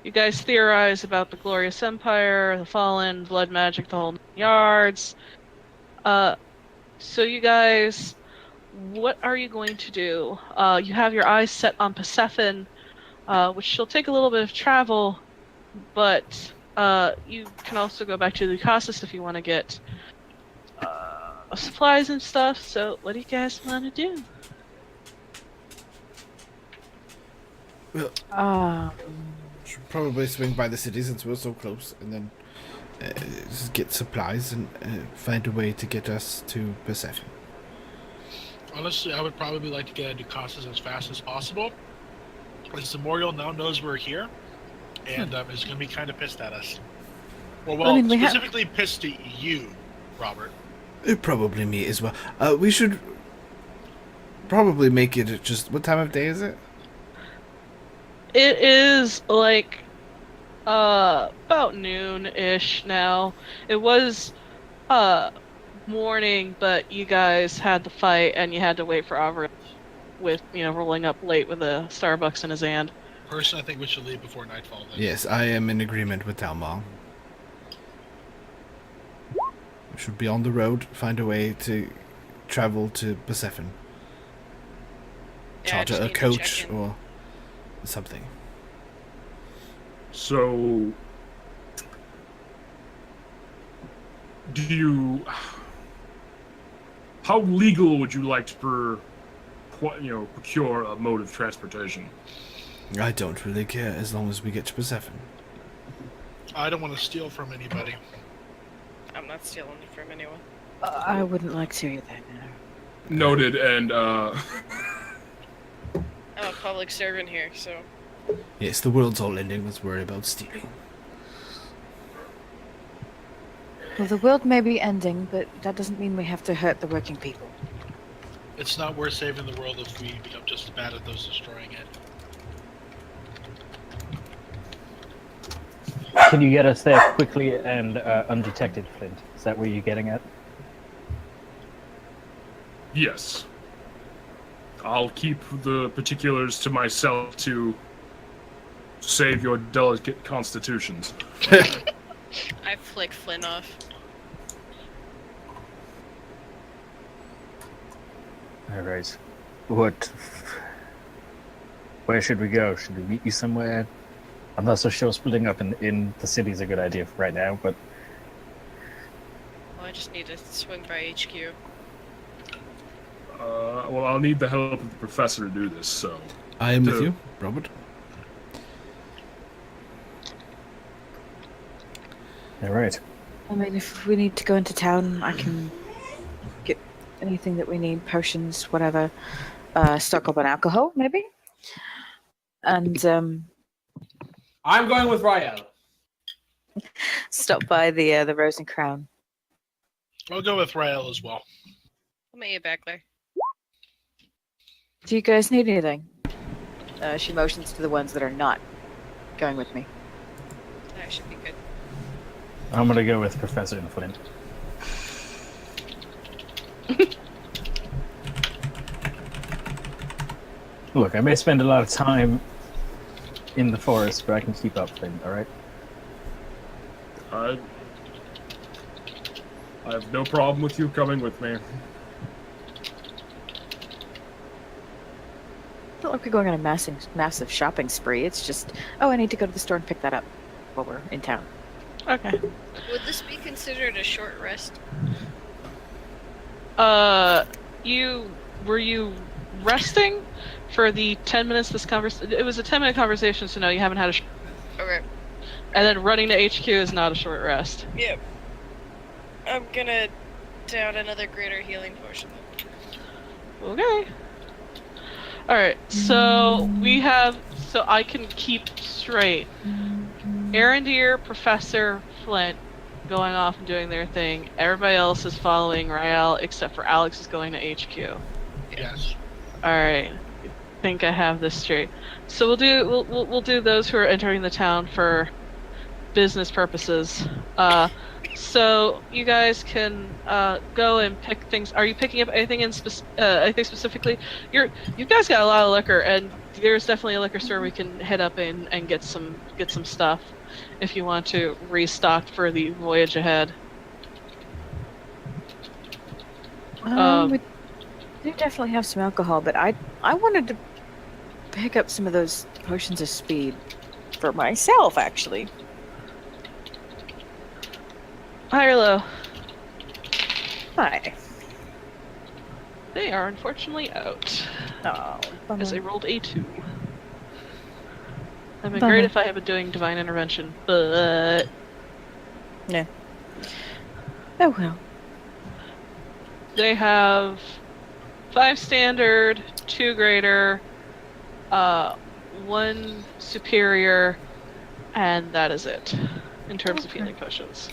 You guys theorize about the Glorious Empire, the Fallen, blood magic, the whole yards. So you guys, what are you going to do? You have your eyes set on Persephone, which she'll take a little bit of travel, but you can also go back to Lucasis if you want to get supplies and stuff. So what do you guys want to do? Should probably swing by the city since we're so close, and then just get supplies and find a way to get us to Persephone. Honestly, I would probably like to get into Casas as fast as possible. Because Memorial now knows we're here, and is going to be kind of pissed at us. Well, I mean, we specifically pissed at you, Robert. Probably me as well. We should probably make it at just... What time of day is it? It is like about noon-ish now. It was morning, but you guys had the fight and you had to wait for Avra with, rolling up late with a Starbucks in his hand. Personally, I think we should leave before nightfall. Then. Yes, I am in agreement with Talmar. We should be on the road, find a way to travel to Persephone. Yeah, I Charter just a need to coach check in. or something. So, how legal would you like to procure a mode of transportation? I don't really care as long as we get to Persephone. I don't want to steal from anybody. I'm not stealing from anyone. I wouldn't like to either. No. Noted, and I'm a public servant here, so. Yes, the world's all ending. Let's worry about stealing. Well, the world may be ending, but that doesn't mean we have to hurt the working people. It's not worth saving the world if we become just as bad as those destroying it. Can you get us there quickly and undetected, Flint? Is that where you're getting at? yes. I'll keep the particulars to myself to save your delicate constitutions. I flick Flynn off. Alright. Where should we go? Should we meet you somewhere? I'm not so sure splitting up in the city is a good idea for right now, but... Well, I just need to swing by HQ. Well, I'll need the help of the professor to do this, so... I am with you, Robert. Alright. I mean, if we need to go into town, I can get anything that we need, potions, whatever. Stock up on alcohol, maybe? And, I'm going with Rael. stop by the Rose and Crown. I'll go with Rael as well. I'll meet you back there. Do you guys need anything? She motions to the ones that are not going with me. That should be good. I'm gonna go with Professor and Flint. Look, I may spend a lot of time in the forest, but I can keep up, Flint, alright? I have no problem with you coming with me. It's not like we're going on a massive shopping spree. It's just, oh, I need to go to the store and pick that up while we're in town. Okay. Would this be considered a short rest? Were you resting for the 10 minutes this conversation? It was a 10-minute conversation, so no, you haven't had a Okay. And then running to HQ is not a short rest. Yep. I'm gonna down another greater healing potion. Okay. Alright, so so I can keep straight. Arendir, Professor, Flint going off and doing their thing. Everybody else is following Rael, except for Alex is going to HQ. Yes. Alright. I think I have this straight. So we'll do those who are entering the town for business purposes. So you guys can go and pick things. Are you picking up anything anything specifically? You guys got a lot of liquor, and there's definitely a liquor store we can head up in and get some stuff if you want to restock for the voyage ahead. We do definitely have some alcohol, but I wanted to pick up some of those potions of speed for myself, actually. High or low? Hi. They are unfortunately out, Oh, as I rolled a 2. been Bummer. great if I had been doing divine intervention, but Oh well. they have 5 standard, 2 greater, 1 superior, and that is it in terms of Okay. healing potions.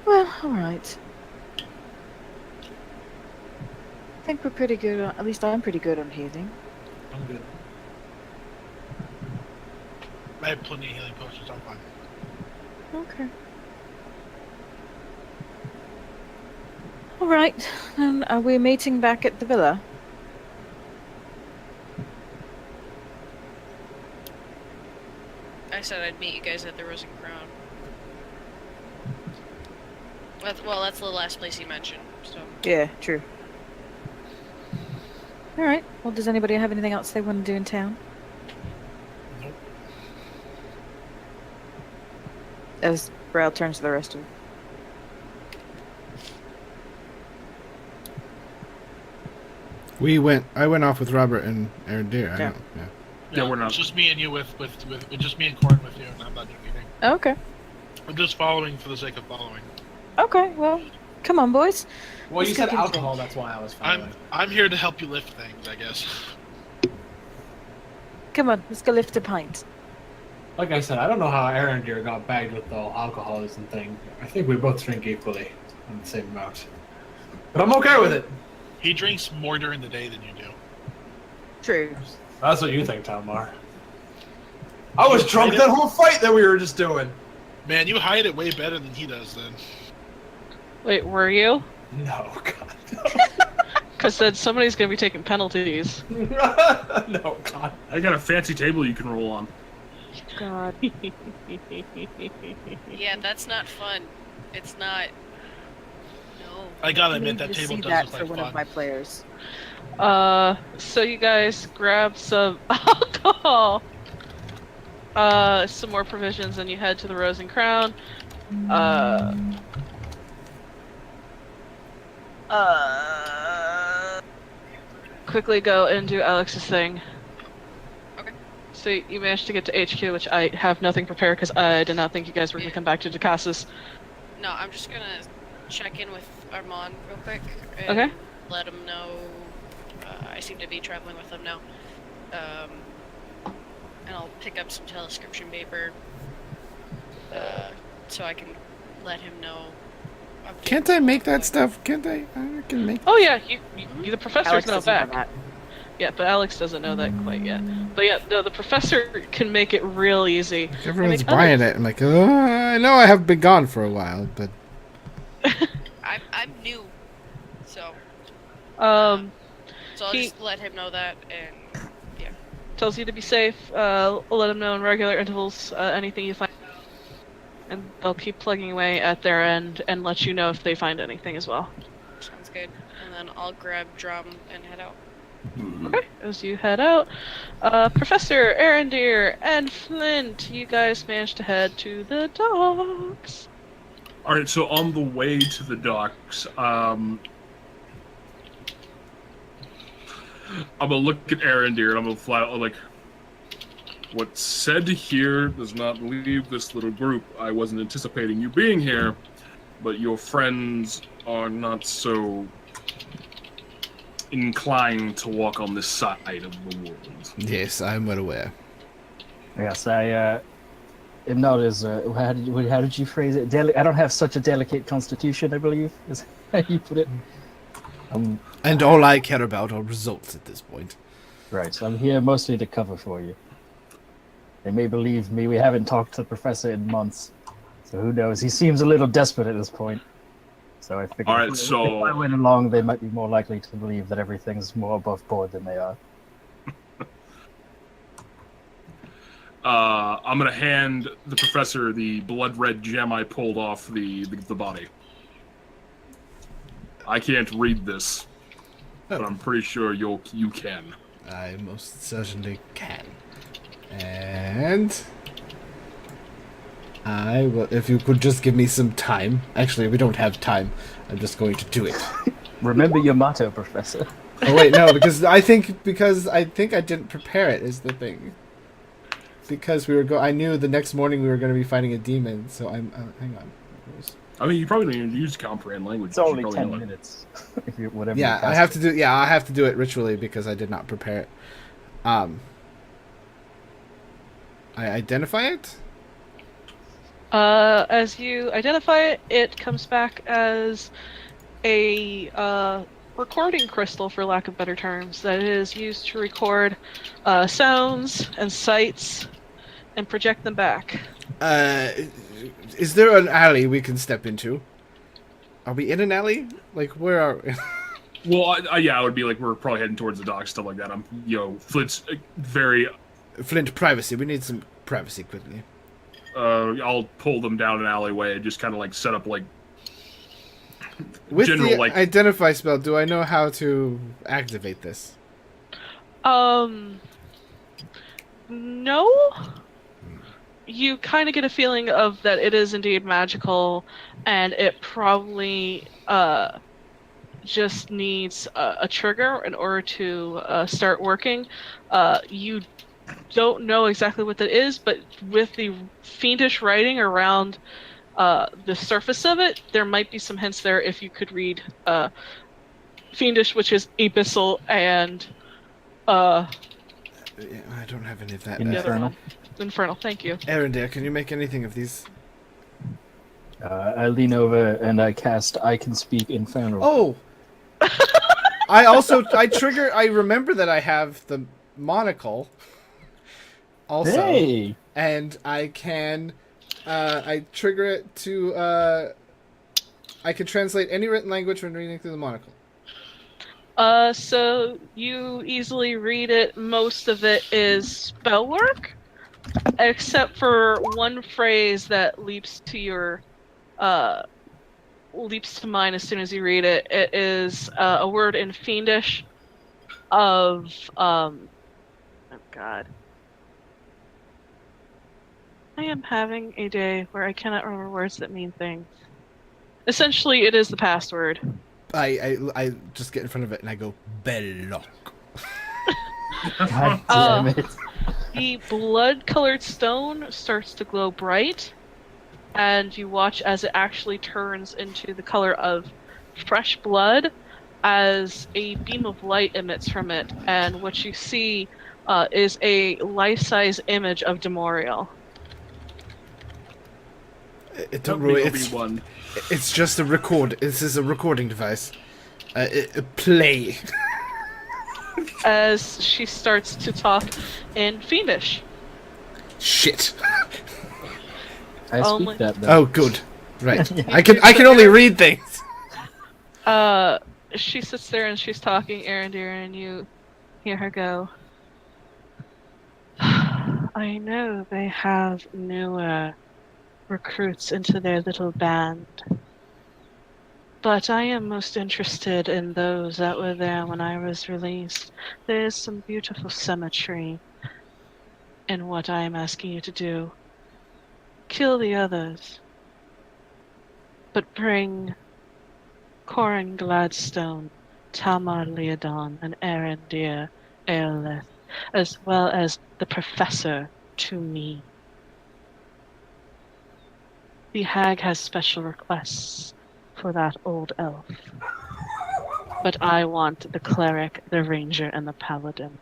Well, all right. I think we're pretty good. At least I'm pretty good on healing. I'm good. I have plenty of healing potions. I'm fine. Okay. All right. And are we meeting back at the villa? I said I'd meet you guys at the Rose and Crown. Well, that's the last place he mentioned, so. Yeah, true. All right. Well, does anybody have anything else they want to do in town? Nope. As Braille turns to the rest of them. I went off with Robert and Aaron Deere. I Yeah. don't, yeah. Yeah, we're not. It's just me and you with just me and Corin with you, and I'm not doing anything. Okay. I'm just following for the sake of following. Okay. Well, come on, boys. Well, Let's you go said get alcohol. That's why I was following. I'm here to help you lift things, I guess. Come on. Let's go lift a pint. Like I said, I don't know how Aaron Deere got bagged with the alcoholism thing. I think we both drink equally on the same amount. But I'm okay with it. He drinks more during the day than you do. True. That's what you think, Talmar. I was drunk that whole fight that we were just doing. Man, you hide it way better than he does. Then Wait, were you? No, God. Because then somebody's going to be taking penalties. No, God. I got a fancy table you can roll on. God. Yeah, that's not fun. It's not. No. I gotta I admit need that to table see does that look for like one fun. of my players. So you guys grab some alcohol, some more provisions, and you head to the Rose and Crown. Quickly go and do Alex's thing. Okay. So you managed to get to HQ, which I have nothing prepared because I did not think you guys were going to come back to Ducasis. No, I'm just gonna check in with Armand real quick and Okay. let him know. I seem to be traveling with him now. And I'll pick up some telescription paper so I can let him know. Can't I make that stuff? Can't I? I can make. Oh yeah, you the professors Alex know doesn't know back. that. Yeah, but Alex doesn't know that quite yet. But yeah, no, the professor can make it real easy. Everyone's Like, buying it. I'm like, I know I have been gone for a while, but I'm new, so Um, so I'll He- just let him know that, and tells you to be safe. Let him know in regular intervals anything you find, and they'll keep plugging away at their end and let you know if they find anything as well. sounds good. And then I'll grab Drum and head out. Okay, as you head out, Professor Arendir and Flint, you guys managed to head to the docks. All right, so on the way to the docks, I'm gonna look at Aaron Deere and I'm gonna flat out like, what's said here does not leave this little group. I wasn't anticipating you being here, but your friends are not so inclined to walk on this side of the world. yes, I'm well aware. Yes, I am not as. How did you phrase it? I don't have such a delicate constitution, I believe, is how you put it. And all I care about are results at this point. Right, so I'm here mostly to cover for you. They may believe me, we haven't talked to the professor in months. So who knows? He seems a little desperate at this point. So I figured All right, if so- I went along, they might be more likely to believe that everything's more above board than they are. I'm gonna hand the professor the blood red gem I pulled off the body. I can't read this, but I'm pretty sure you can. I most certainly can. And I will, if you could just give me some time. Actually, we don't have time. I'm just going to do it. Remember your motto, Professor. Oh wait, no, because I think I didn't prepare it is the thing. Because I knew the next morning we were going to be fighting a demon, so I'm hang on. I mean, you probably don't even use comprehend language. It's but you only probably 10 know it. minutes. If you, whatever. Yeah, you I have to do. Yeah, I have to do it ritually because I did not prepare it. I identify it. As you identify it, it comes back as a recording crystal, for lack of better terms, that is used to record sounds and sights and project them back. Is there an alley we can step into? Are we in an alley? Like, where are we? Well, yeah, it would be like we're probably heading towards the dock, stuff like that. Flint's very. Flint, privacy. We need some privacy quickly. I'll pull them down an alleyway and just kind of like set up like. With general, the like... identify spell, do I know how to activate this? No. You kind of get a feeling of that it is indeed magical, and it probably just needs a trigger in order to start working. You don't know exactly what that is, but with the fiendish writing around the surface of it, there might be some hints there if you could read fiendish, which is abyssal, and Yeah, I don't have any of that. the other Infernal. one. Infernal, thank you. Arendir, can you make anything of these? I lean over and I cast I Can Speak Infernal. Oh! I remember that I have the monocle. Also. Hey! And I can, I trigger it to, I can translate any written language when reading through the monocle. So you easily read it. Most of it is spell work, except for one phrase that leaps to mind as soon as you read it. It is a word in Fiendish of oh god. I am having a day where I cannot remember words that mean things. Essentially, it is the password. I just get in front of it and I go, Belloc. God damn it. The blood-colored stone starts to glow bright, and you watch as it actually turns into the color of fresh blood as a beam of light emits from it, and what you see is a life-size image of Demorial. It's just a record. This is a recording device. Play. As she starts to talk in Fiendish. Shit. I Only- speak that though. Oh, good. Right. I can only read things. She sits there and she's talking Arandir, and you hear her go, I know they have newer recruits into their little band, but I am most interested in those that were there when I was released. There is some beautiful symmetry in what I am asking you to do. Kill the others, but bring Corin Gladstone, Tamar Leodon, and Arandir Aelith, as well as the Professor, to me. The hag has special requests for that old elf, but I want the cleric, the ranger, and the paladin.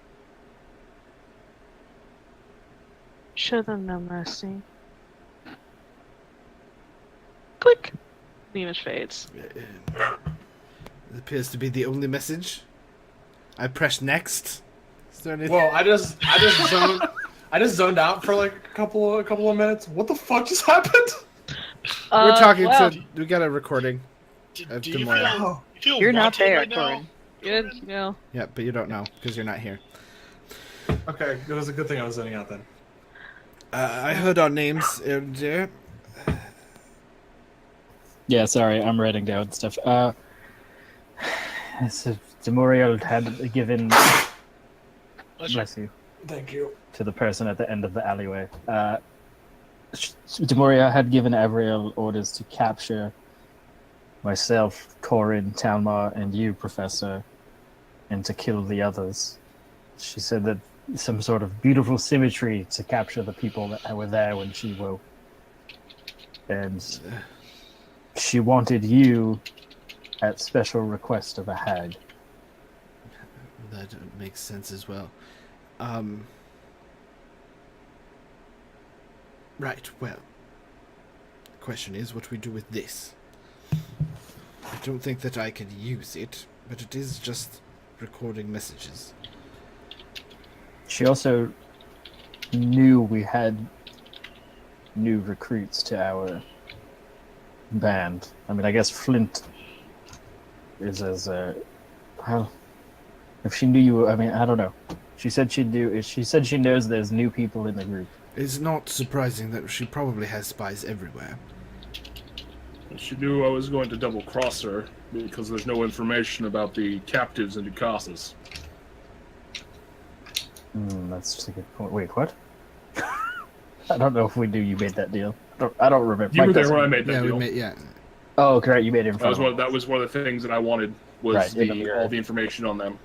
Show them no mercy. Click. The image fades. It appears to be the only message. I press next. Is there anything? Whoa! I just zoned out for like a couple of minutes. What the fuck just happened? We're talking well, to. We got a recording. Do you Demorial. feel You're not wanted there, right now? Corin. good, you know. Yeah, but you don't know because you're not here. Okay, it was a good thing I was zoning out then. I heard our names, Arandir. Yeah, sorry, I'm writing down stuff. So Demorial had given, bless you, Thank you. to the person at the end of the alleyway. Demoria had given Avriel orders to capture myself, Corin, Talmar, and you, Professor, and to kill the others. She said that some sort of beautiful symmetry to capture the people that were there when she woke. And she wanted you at special request of a hag. That makes sense as well. Right, well. The question is what we do with this. I don't think that I could use it, but it is just recording messages. She also knew we had new recruits to our band. I mean, I guess Flint is as well. If she knew you, I mean, I don't know. She said she knew. She said she knows there's new people in the group. It's not surprising that she probably has spies everywhere. She knew I was going to double-cross her because there's no information about the captives in Ducasus. That's just a good point. Wait, what? I don't know if we knew you made that deal. I don't remember. You were there when I made that deal. Oh, correct. You made it in front That was one of the things that I wanted was right, all the information on them.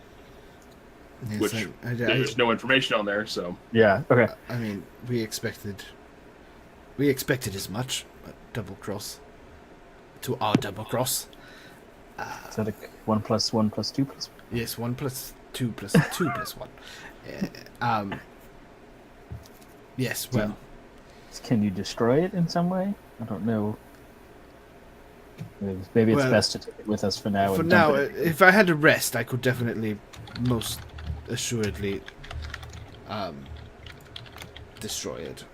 Yes, Which there's no information on there, so yeah. Okay. I mean, we expected as much. Double cross. To our double cross. Is that 1 + 1 + 2 + Yes, 1 + 2 + 2 + 1. Yes. Well, can you destroy it in some way? I don't know. Maybe it's best to take it with us for now. For now, if I had to rest, I could definitely, most assuredly, destroy it.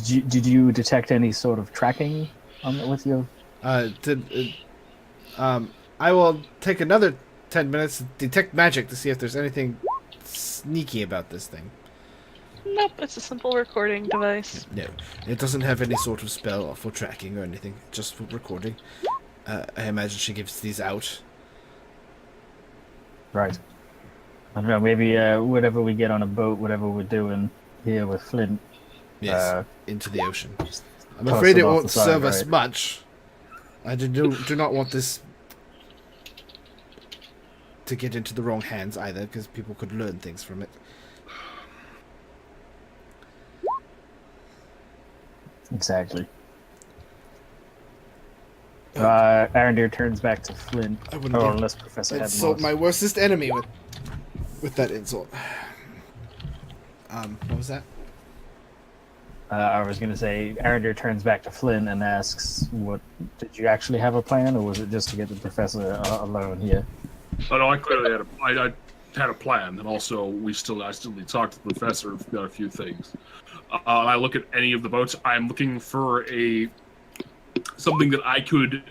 Did you detect any sort of tracking with you? I will take another 10 minutes to detect magic to see if there's anything sneaky about this thing. Nope, it's a simple recording device. No, it doesn't have any sort of spell for tracking or anything, just for recording. I imagine she gives these out. Right. I don't know, maybe whatever we get on a boat, whatever we're doing here with Flint. Yes, into the ocean. I'm afraid it won't serve us much. I do not want this to get into the wrong hands either, because people could learn things from it. Exactly. Arondir turns back to Flint. I wouldn't unless Professor had insult my worstest enemy with that insult. What was that? I was going to say, Arondir turns back to Flynn and asks, "What did you actually have a plan, or was it just to get the professor alone here?" Oh, no, I clearly had I had a plan, and also I still need to talk to the professor about a few things. I look at any of the boats. I'm looking for something that I could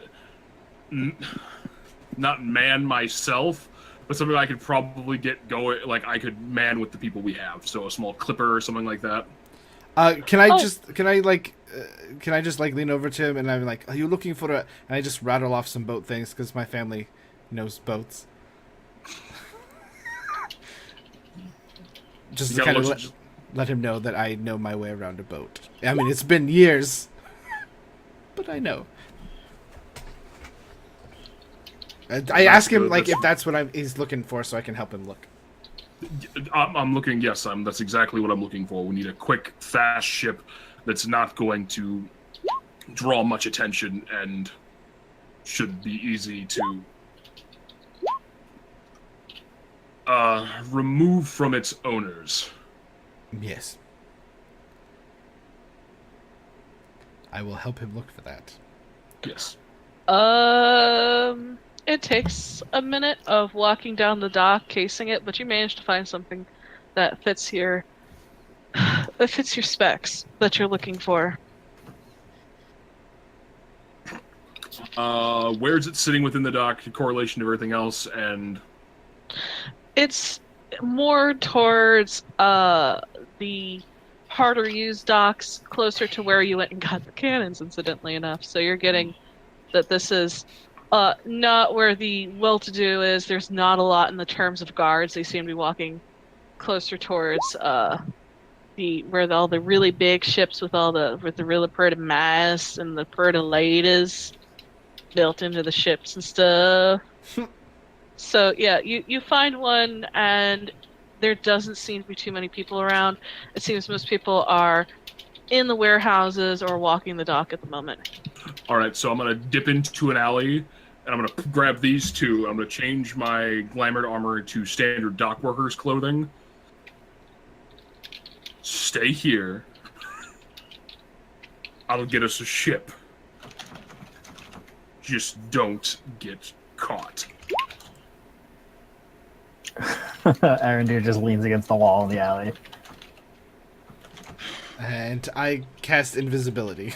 not man myself, but something I could probably get going. Like I could man with the people we have. So a small clipper or something like that. Can I just lean over to him and I'm like, "Are you looking for a?" And I just rattle off some boat things because my family knows boats. Just to kind of let him know that I know my way around a boat. I mean, it's been years, but I know. I ask him like if that's what he's looking for, so I can help him look. I'm looking. Yes, that's exactly what I'm looking for. We need a quick, fast ship that's not going to draw much attention and should be easy to remove from its owners. Yes. I will help him look for that. Yes. It takes a minute of walking down the dock, casing it, but you manage to find something that fits your specs that you're looking for. Where is it sitting within the dock in correlation to everything else? And it's more towards the harder used docks, closer to where you went and got the cannons, incidentally enough. So you're getting that this is not where the well-to-do is. There's not a lot in the terms of guards. They seem to be walking closer towards where all the really big ships with the really pretty masts and the pretty ladies built into the ships and stuff. So yeah, you find one, and there doesn't seem to be too many people around. It seems most people are in the warehouses or walking the dock at the moment. All right, so I'm gonna dip into an alley, and I'm gonna grab these two. I'm gonna change my glamored armor to standard dock workers clothing. Stay here. I'll get us a ship. Just don't get caught. Arendir just leans against the wall in the alley. And I cast invisibility.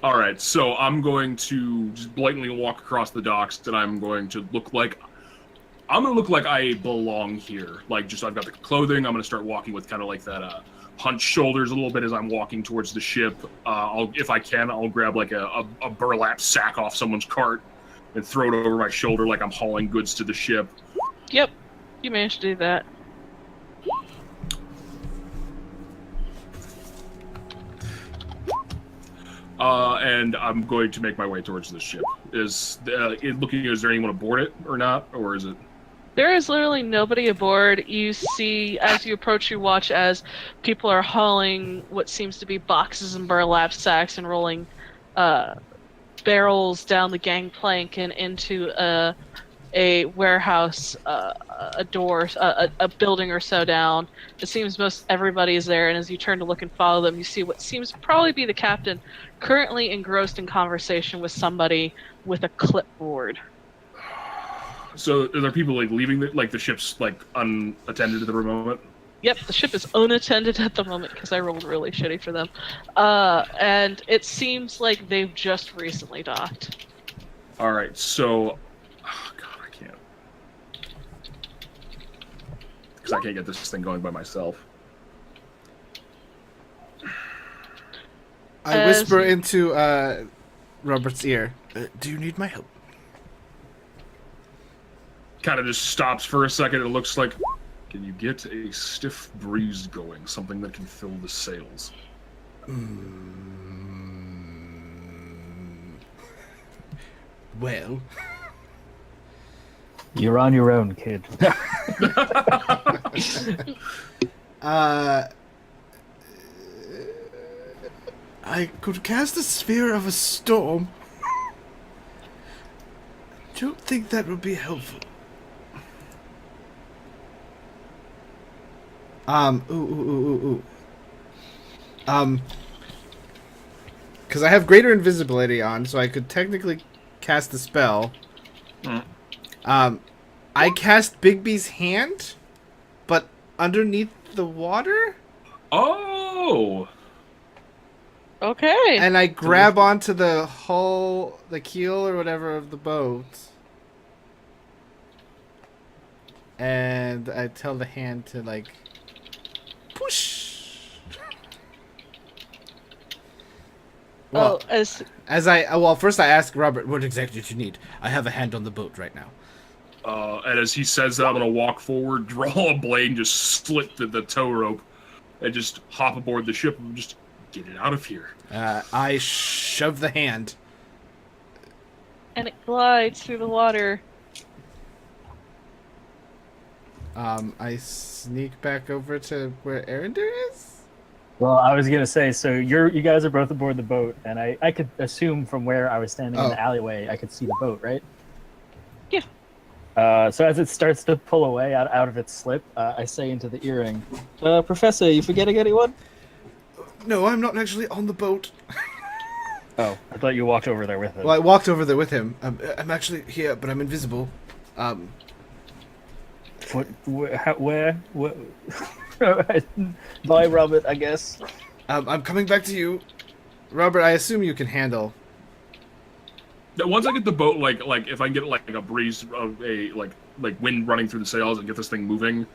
All right, so I'm going to just blatantly walk across the docks, and I'm going to look like I belong here. Like, just I've got the clothing. I'm going to start walking with kind of like that hunched shoulders a little bit as I'm walking towards the ship. If I can, I'll grab like a burlap sack off someone's cart and throw it over my shoulder like I'm hauling goods to the ship. Yep, you managed to do that. And I'm going to make my way towards the ship. Is there anyone aboard it or not, or is it? There is literally nobody aboard. You see, as you approach, you watch as people are hauling what seems to be boxes and burlap sacks and rolling barrels down the gangplank and into a warehouse, a door, a building or so down. It seems most everybody is there, and as you turn to look and follow them, you see what seems to probably be the captain, currently engrossed in conversation with somebody with a clipboard. So are there people like leaving the ship's like unattended at the moment? Yep, the ship is unattended at the moment because I rolled really shitty for them. And it seems like they've just recently docked. All right, so God, I can't, because I can't get this thing going by myself. I whisper into Robert's ear. Do you need my help? Kind of just stops for a second. It looks like, can you get a stiff breeze going? Something that can fill the sails. Well, You're on your own, kid. I could cast a sphere of a storm. Don't think that would be helpful. Because I have greater invisibility on, so I could technically cast the spell. I cast Bigby's hand, but underneath the water? Oh! Okay. And I grab onto the hull, the keel or whatever of the boat. And I tell the hand to, like, push. Well, first I ask Robert, what exactly do you need? I have a hand on the boat right now. And as he says that, I'm going to walk forward, draw a blade, and just slit the tow rope, and just hop aboard the ship and just get it out of here. I shove the hand. And it glides through the water. I sneak back over to where Arendir is? Well, I was gonna say, so you guys are both aboard the boat, and I could assume from where I was standing in the alleyway, I could see the boat, right? Yeah. So as it starts to pull away out of its slip, I say into the earring, Professor, you forgetting anyone? No, I'm not actually on the boat. Oh, I thought you walked over there with him. Well, I walked over there with him. I'm actually here, but I'm invisible. Where? Bye, Robert, I guess. I'm coming back to you. Robert, I assume you can handle. Once I get the boat, like if I can get like a breeze of a like wind running through the sails and get this thing moving,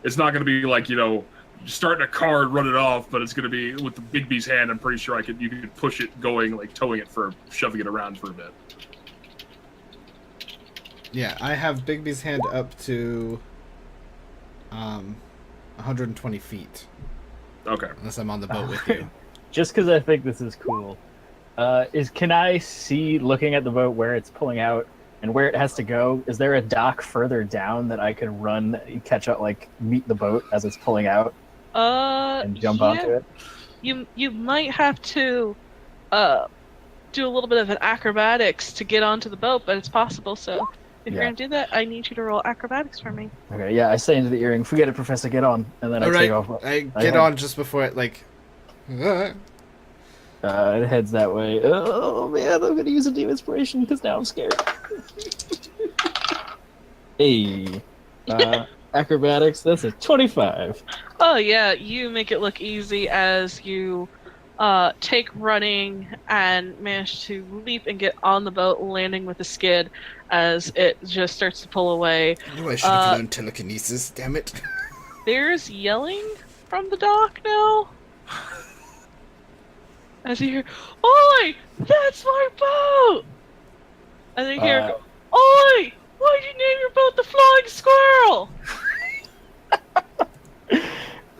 it's not going to be like, you know, starting a car and run it off, but it's going to be with the Bigby's hand. I'm pretty sure you could push it going, like towing it shoving it around for a bit. Yeah, I have Bigby's hand up to 120 feet. Okay. Unless I'm on the boat with you. Just because I think this is cool. Can I see, looking at the boat, where it's pulling out and where it has to go? Is there a dock further down that I could run, catch up, like meet the boat as it's pulling out and jump onto it? You might have to do a little bit of an acrobatics to get onto the boat, but it's possible. So if you're Yeah. gonna do that, I need you to roll acrobatics for me. Okay, yeah, I say into the earring, "Forget it, Professor, get on," and then I take off. I get on just before it like. It heads that way. Oh man, I'm gonna use a deep inspiration because now I'm scared. Hey, acrobatics. That's a 25. Oh yeah, you make it look easy as you take running and manage to leap and get on the boat, landing with a skid as it just starts to pull away. I knew I should have learned telekinesis. Damn it! There's yelling from the dock now. As you hear, "Oi! That's my boat!" And then you hear, "Oi! Why'd you name your boat the Flying Squirrel?"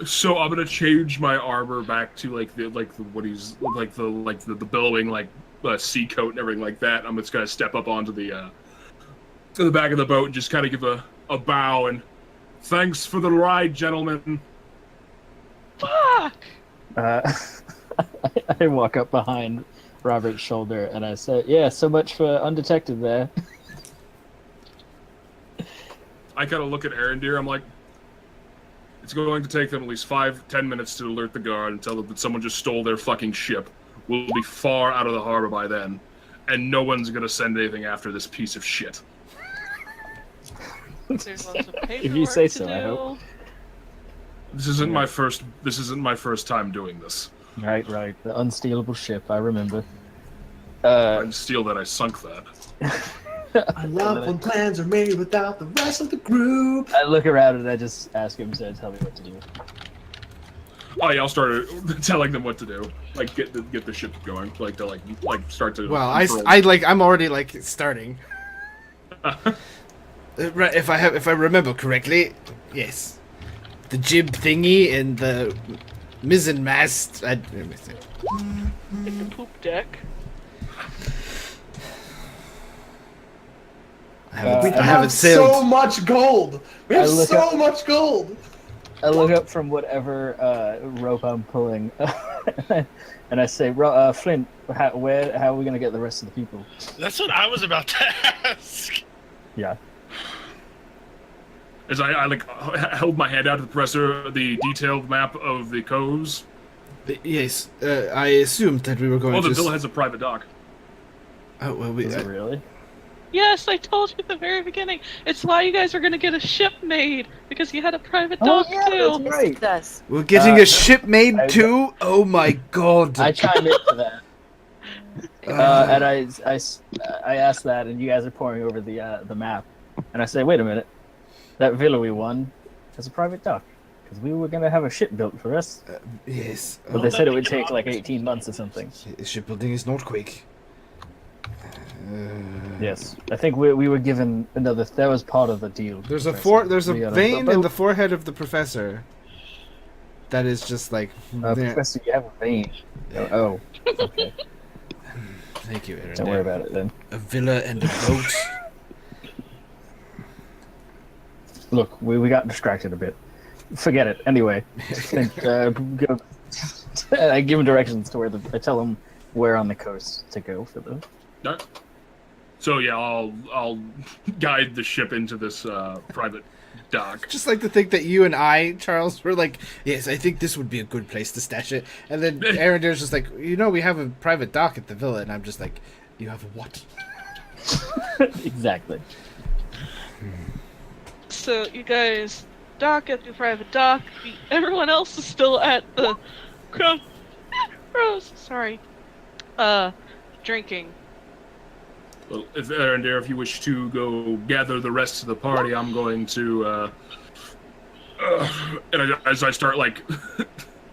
So I'm gonna change my armor back to like the what he's like the billowing like sea coat and everything like that. I'm just gonna step up onto the to the back of the boat and just kind of give a bow and thanks for the ride, gentlemen. Fuck! I walk up behind Robert's shoulder and I say, "Yeah, so much for undetected there." I kind of look at Arendir. I'm like, it's going to take them at least 5-10 minutes to alert the guard and tell them that someone just stole their fucking ship. We'll be far out of the harbor by then, and no one's gonna send anything after this piece of shit. There's lots of If you say paperwork to so, I do. hope. This isn't my first time doing this. Right. The unstealable ship. I remember. I'd steal that. I sunk that. I love when plans are made without the rest of the group. I look around and I just ask him to tell me what to do. Oh yeah, I'll start telling them what to do. Like get the ship going. Like to like start to. Well, control. I'm already like starting. Right, if I remember correctly, yes, the jib thingy and the mizzen mast. Let me see. Like the poop deck. I haven't, We I have haven't so sailed. much gold. We have I look so much gold. I look up from whatever rope I'm pulling, and I say, "Flint, how are we gonna get the rest of the people?" That's what I was about to ask. Yeah. As I like held my hand out to the professor, the detailed map of the coves. Yes, I assumed that we were going Well, the to. villa has a private dock. Oh well, Is it really? Yes, I told you at the very beginning. It's why you guys were gonna get a ship made because you had a private Oh, dock yeah, too. that's right. It does. we're getting a ship made I- too. Oh my god! I chime into that, and I ask that, and you guys are poring over the map, and I say, "Wait a minute, that villa we won has a private dock because we were gonna have a ship built for us, Yes, but they said it would take like 18 months or something." shipbuilding is not quick. Yes, I think we were given another. That was part of the deal. There's a Professor. There's a We got vein in boat. the forehead of the professor. That is just like. there. Professor, you have a vein. Oh, okay. Thank you, Aaron. Don't worry about it then. A villa and a boat. Look, we got distracted a bit. Forget it. Anyway, go. I give him directions to where I tell him where on the coast to go for the. No. So yeah, I'll guide the ship into this private dock. Just like to think that you and I, Charles, were like, yes, I think this would be a good place to stash it. And then Aaron Dere's just like, we have a private dock at the villa. And I'm just like, you have a what? Exactly. So you guys dock at the private dock. Everyone else is still at the Rose. Sorry. Drinking. Well, if Aaron Dare, if you wish to go gather the rest of the party, I'm going to. And as I start like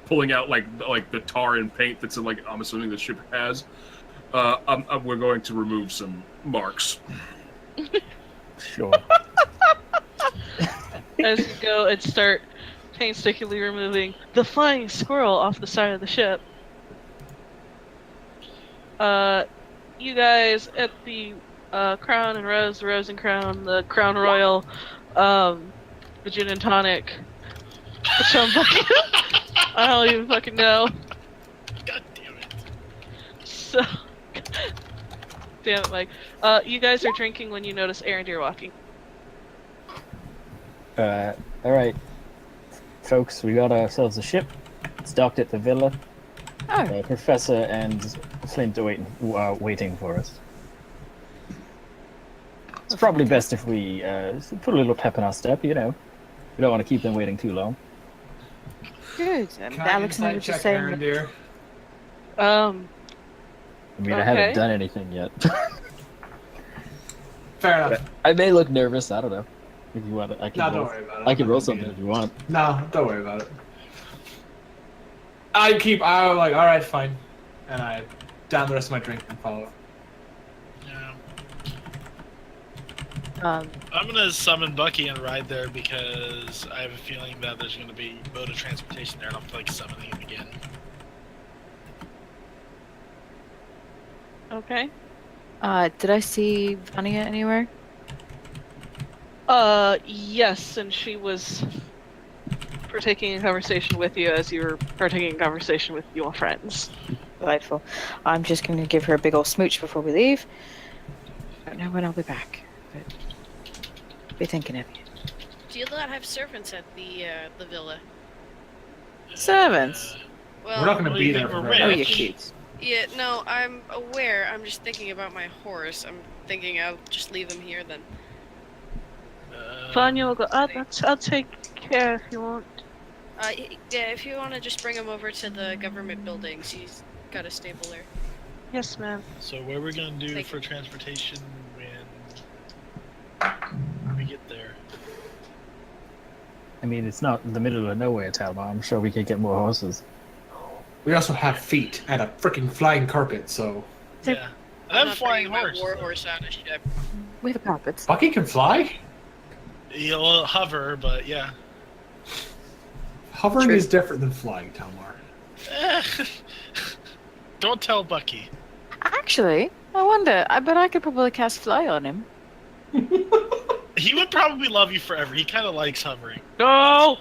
pulling out like the tar and paint that's in, like I'm assuming the ship has, we're going to remove some marks. Sure. As you go and start painstakingly removing the flying squirrel off the side of the ship. you guys at the Crown and Rose, the Rose and Crown, the Crown Royal, the gin and tonic, the chum bucket. I don't even fucking know. God damn it. So, damn it, Mike. You guys are drinking when you notice Arendir walking. All right, folks, we got ourselves a ship. It's docked at the villa. Oh, Professor and Flint are waiting for us. It's probably best if we put a little pep in our step, you know. We don't want to keep them waiting too long. good. Can I Alex and I inside were check just saying. Aaron, dear? I mean, I haven't Okay. done anything yet. Fair enough. I may look nervous. I don't know. If you want, I can No, don't roll. worry about it. I can roll something if you want. No, don't worry about it. I'm like, all right, fine, and I down the rest of my drink and follow. Yeah. Um, I'm gonna summon Bucky and ride there because I have a feeling that there's gonna be mode of transportation there, and I'm like summoning him again. Okay. did I see Vania anywhere? Yes, and she was partaking in conversation with you as you were partaking in conversation with your friends. Delightful. I'm just going to give her a big old smooch before we leave. I don't know when I'll be back, but be thinking of you. Do you not have servants at the villa? Servants? Well, We're not going to well, be you there think for we're very Oh, long. you're cute. Yeah, no, I'm aware. I'm just thinking about my horse. I'm thinking I'll just leave him here then. Vanya will go, I'll take care if you want. Yeah, if you want to just bring him over to the government buildings, he's got a stable there. Yes, ma'am. So what are we gonna do Thank for you. transportation when we get there? I mean, it's not in the middle of nowhere, Talma. I'm sure we could get more horses. We also have feet and a freaking flying carpet, so Yeah. I'm I'm not flying bringing my horse. war horse on a ship. We have carpets. Bucky can fly. He'll hover, but yeah. Hovering True. is different than flying, Talmar. Don't tell Bucky. Actually, I wonder. I bet I could probably cast fly on him. He would probably love you forever. He kind of likes hovering. No!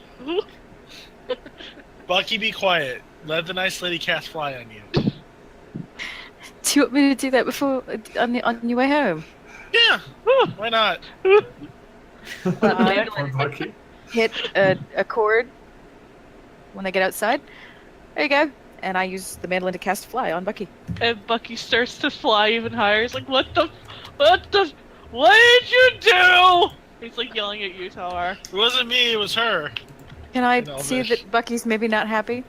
Bucky, be quiet. Let the nice lady cast fly on you. Do you want me to do that before on your way home? Yeah. Why not? Poor Bucky. Hit a chord when they get outside. There you go. And I use the mandolin to cast fly on Bucky. And Bucky starts to fly even higher. He's like, what did you do? He's like yelling at you, Talmar. It wasn't me. It was her. Can I No, see Vish. that Bucky's maybe not happy?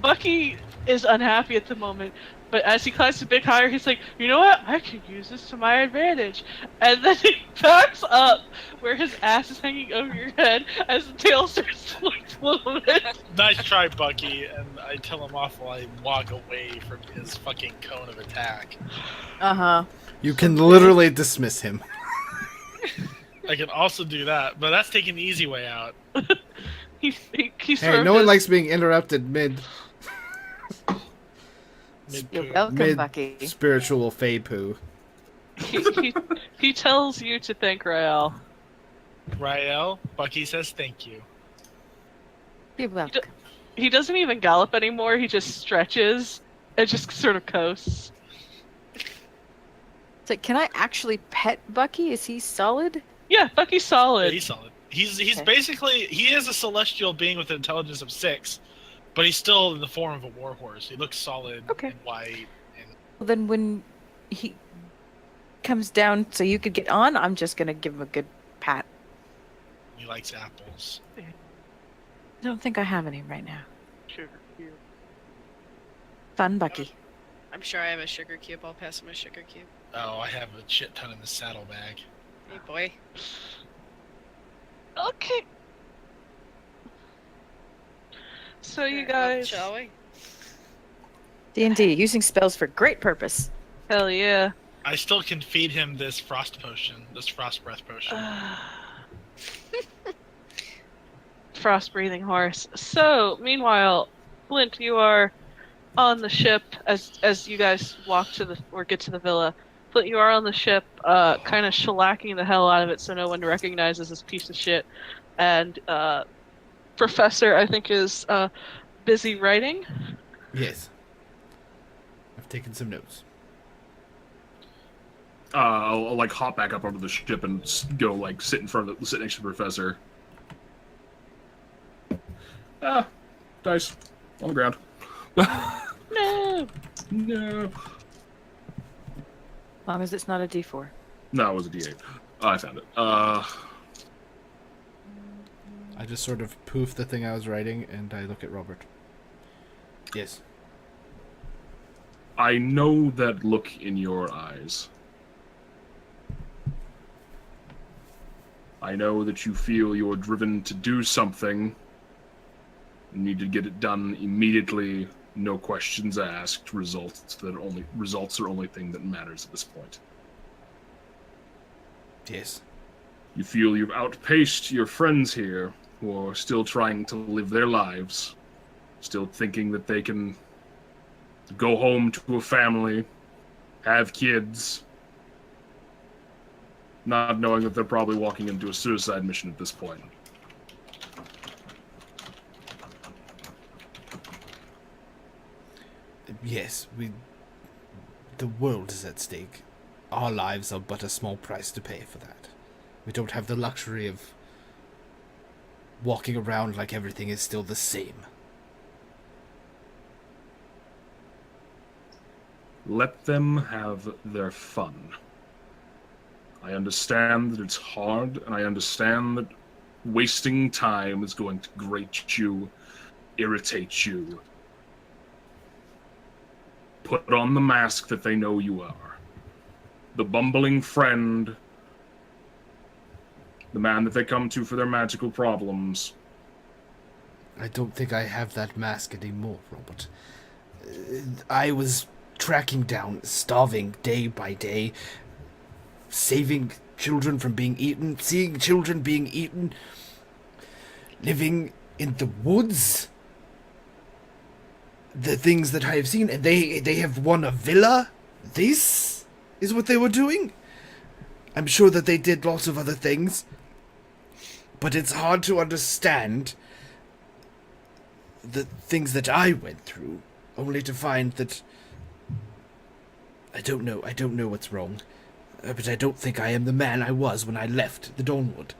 Bucky is unhappy at the moment, but as he climbs a bit higher, he's like, you know what? I could use this to my advantage. And then he backs up where his ass is hanging over your head as the tail starts to like float. Nice try, Bucky. And I tell him off while I walk away from his fucking cone of attack. Uh-huh. You can literally dismiss him. I can also do that, but that's taking the easy way out. He Hey, sort of no one does- likes being interrupted mid You're Mid-poo. welcome, Mid- Bucky. spiritual fey poo. he tells you to thank Rael. Rael, Bucky says thank you. You're welcome. He doesn't even gallop anymore. He just stretches and just sort of coasts. So can I actually pet Bucky? Is he solid? Yeah, Bucky's Yeah, solid. he's solid. He's Okay. basically he is a celestial being with an intelligence of 6, but he's still in the form of a warhorse. He looks solid Okay. and white. And Well, then when he comes down so you could get on, I'm just going to give him a good pat. he likes apples. I don't think I have any right now. Sugar cube. Fun, Bucky. I'm sure I have a sugar cube. I'll pass him a sugar cube. Oh, I have a shit ton in the saddlebag. Hey, boy. Okay. So you Well, guys, shall we? D&D, using spells for great purpose. hell yeah. I still can feed him this frost potion, this frost breath potion. Frost breathing horse. So, meanwhile, Flint, you are on the ship as you guys walk to the or get to the villa. Flint, you are on the ship, kind of shellacking the hell out of it so no one recognizes this piece of shit. And Professor, I think, is busy writing. Yes. I've taken some notes. I'll like hop back up onto the ship and go like sit next to the professor. Dice on the ground. No. No. As long as it's not a D4. No, it was a D8. Oh, I found it. I just sort of poof the thing I was writing, and I look at Robert. Yes. I know that look in your eyes. I know that you feel you're driven to do something. You need to get it done immediately, no questions asked. Results are the only thing that matters at this point. Yes. You feel you've outpaced your friends here, who are still trying to live their lives, still thinking that they can go home to a family, have kids, not knowing that they're probably walking into a suicide mission at this point. Yes, the world is at stake. Our lives are but a small price to pay for that. We don't have the luxury of walking around like everything is still the same. Let them have their fun. I understand that it's hard, and I understand that wasting time is going to grate you, irritate you. Put on the mask that they know you are. The bumbling friend, the man that they come to for their magical problems. I don't think I have that mask anymore, Robert. I was tracking down, starving day by day, saving children from being eaten, seeing children being eaten, living in the woods. The things that I have seen, and they have won a villa? This is what they were doing? I'm sure that they did lots of other things, but it's hard to understand the things that I went through, only to find that I don't know what's wrong. But I don't think I am the man I was when I left the Dawnwood.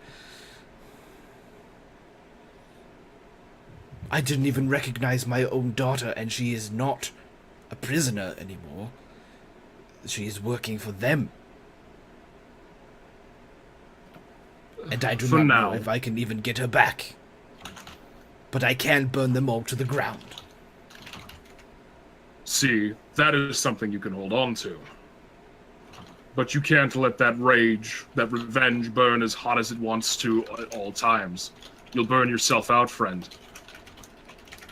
I didn't even recognize my own daughter, and she is not a prisoner anymore. She is working for them. And I do not know if I can even get her back. But I can burn them all to the ground. See, that is something you can hold on to. But you can't let that rage, that revenge burn as hot as it wants to at all times. You'll burn yourself out, friend.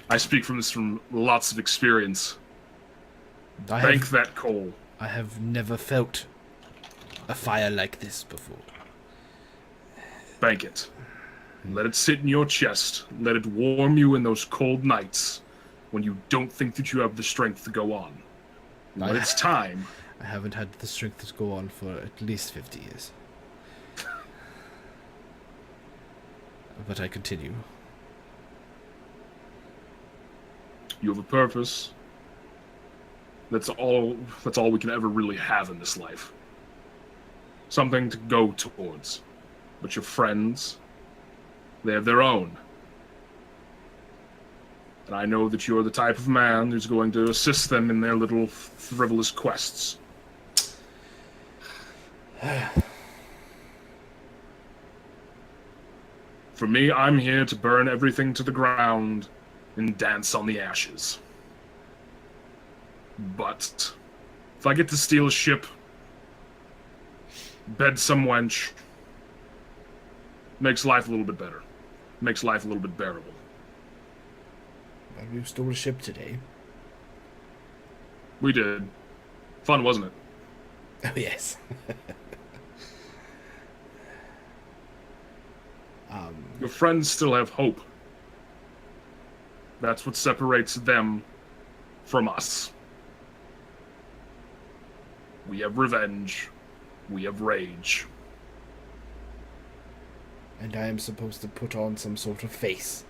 I speak from lots of experience. Bank that coal. I have never felt a fire like this before. Bank it. Let it sit in your chest. Let it warm you in those cold nights when you don't think that you have the strength to go on. When it's time. I haven't had the strength to go on for at least 50 years. But I continue. You have a purpose. That's all we can ever really have in this life. Something to go towards. But your friends, they have their own. And I know that you're the type of man who's going to assist them in their little frivolous quests. For me, I'm here to burn everything to the ground and dance on the ashes. But if I get to steal a ship, bed some wench, makes life a little bit better. Makes life a little bit bearable. Well, you stole a ship today. We did. Fun, wasn't it? Oh, yes. Your friends still have hope. That's what separates them from us. We have revenge. We have rage. And I am supposed to put on some sort of face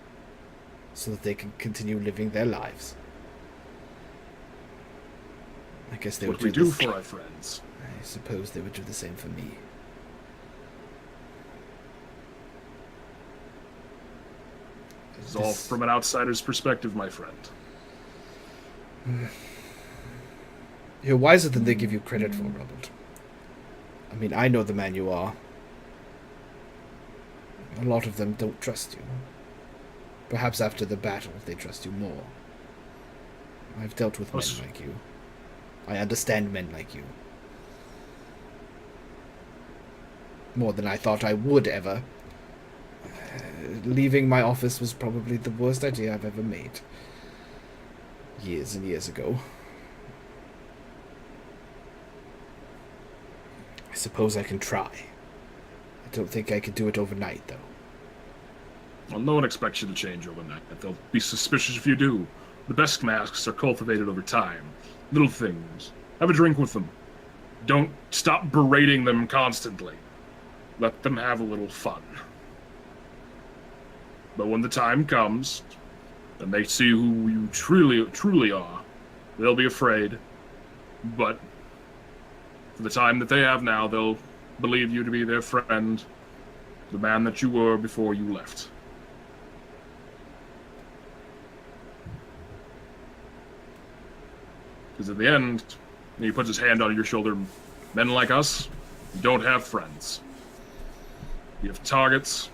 so that they can continue living their lives. I guess they would What we do do this. for our friends. I suppose they would do the same for me. This is all from an outsider's perspective, my friend. You're wiser than they give you credit for, Robert. I mean, I know the man you are. A lot of them don't trust you. Perhaps after the battle, they trust you more. I've dealt with men like you. I understand men like you. More than I thought I would ever. Leaving my office was probably the worst idea I've ever made. Years and years ago. I suppose I can try. I don't think I could do it overnight, though. Well, no one expects you to change overnight. They'll be suspicious if you do. The best masks are cultivated over time. Little things. Have a drink with them. Don't stop berating them constantly. Let them have a little fun. But when the time comes, and they see who you truly are, they'll be afraid. But for the time that they have now, they'll believe you to be their friend, the man that you were before you left. Because at the end, he puts his hand on your shoulder, men like us, don't have friends. You have targets.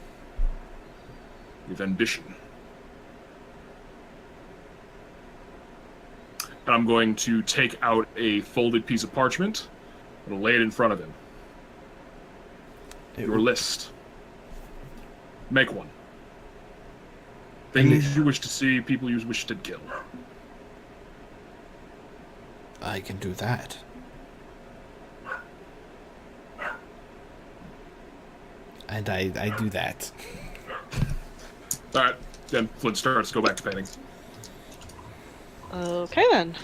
You have ambition. And I'm going to take out a folded piece of parchment and lay it in front of him. Your list. Make one. Things you wish to see, people you wish to kill. I can do that. And I do that. Alright, then Flint starts. Go back to painting. Okay then.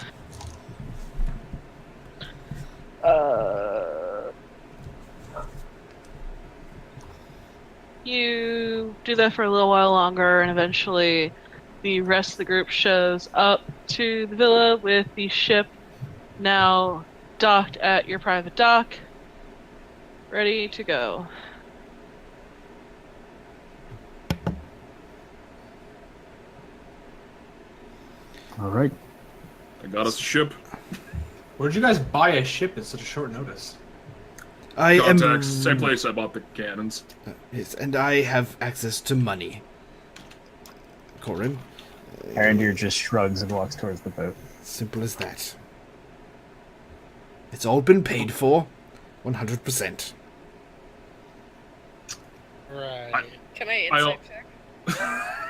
You do that for a little while longer, and eventually the rest of the group shows up to the villa with the ship now docked at your private dock, ready to go. All right. I got us a ship. Where'd you guys buy a ship at such a short notice? I am... Contacts, same place I bought the cannons. Yes, and I have access to money. Corin. Arandir just shrugs and walks towards the boat. Simple as that. It's all been paid for. 100%. Right. Can I insight check?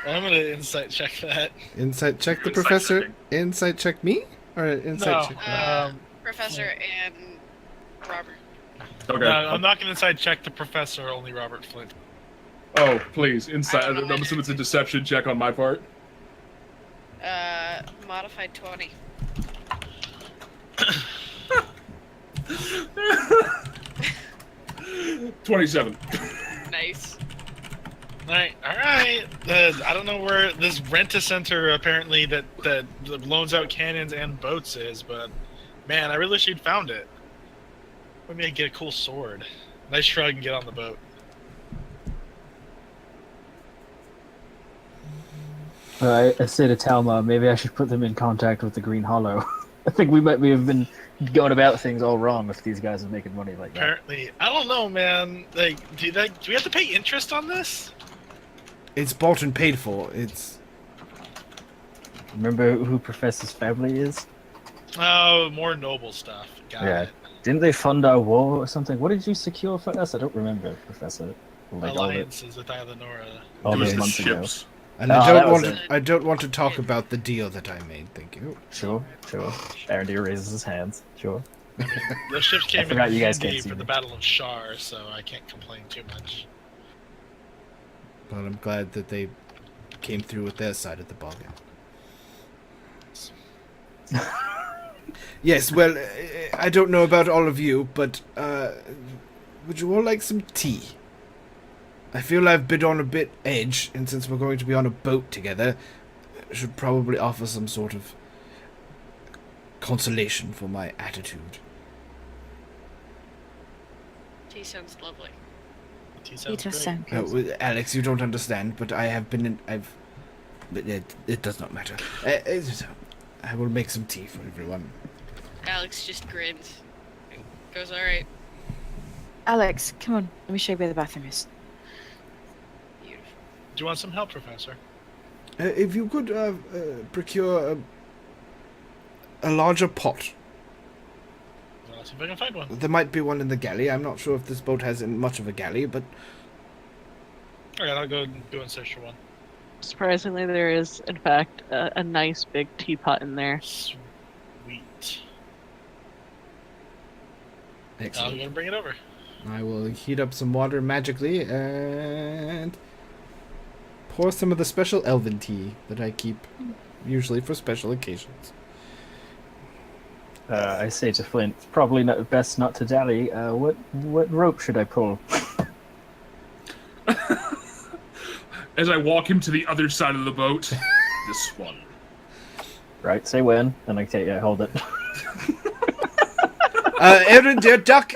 I'm gonna insight check that. Insight check the Insight professor. checking. Insight check me? Or insight check? Professor and Robert. Okay. No, I'm not gonna inside check the professor, only Robert Flint. Oh, please. Inside. I don't know I'm assuming it's a deception check on my part. Modified 20. 27. Nice. Alright. I don't know where this rent-a-center apparently that loans out cannons and boats is, but man, I really wish you'd found it. Maybe I'd get a cool sword. Nice shrug and get on the boat. I say to Talma, maybe I should put them in contact with the Green Hollow. I think we might have been going about things all wrong if these guys are making money like that. Apparently, I don't know, man. Like, do we have to pay interest on this? It's bought and paid for. It's... Remember who Professor's family is? Oh, more noble stuff. Got it. Didn't they fund our war or something? What did you secure for us? I don't remember, Professor. Like Alliances with Islanora. all It was those the months ago. ships. And Oh, I that don't was want it. to, I don't want to talk about the deal that I made, thank you. Sure. Arandir raises his hands. Sure. The ships came in forgot you guys handy can't see for the me. Battle of Shar, so I can't complain too much. But I'm glad that they came through with their side of the bargain. Yes, well, I don't know about all of you, but would you all like some tea? I feel I've been on a bit edge, and since we're going to be on a boat together, I should probably offer some sort of consolation for my attitude. Tea sounds lovely. Tea He sounds does great. sound good. Well, Alex, you don't understand, but I have been in... But it does not matter. I will make some tea for everyone. Alex just grins. And goes, alright. Alex, come on. Let me show you where the bathroom is. Beautiful. Do you want some help, Professor? If you could procure a larger pot. I'll see if I can find one. There might be one in the galley. I'm not sure if this boat has much of a galley, but... Alright, I'll go and search for one. Surprisingly, there is, in fact, a nice big teapot in there. Sweet. I'm Excellent. gonna bring it over. I will heat up some water magically and pour some of the special elven tea that I keep usually for special occasions. I say to Flint, probably best not to dally. What rope should I pull? As I walk him to the other side of the boat, this one. Right, say when, and I take hold it. Aaron, dear duck!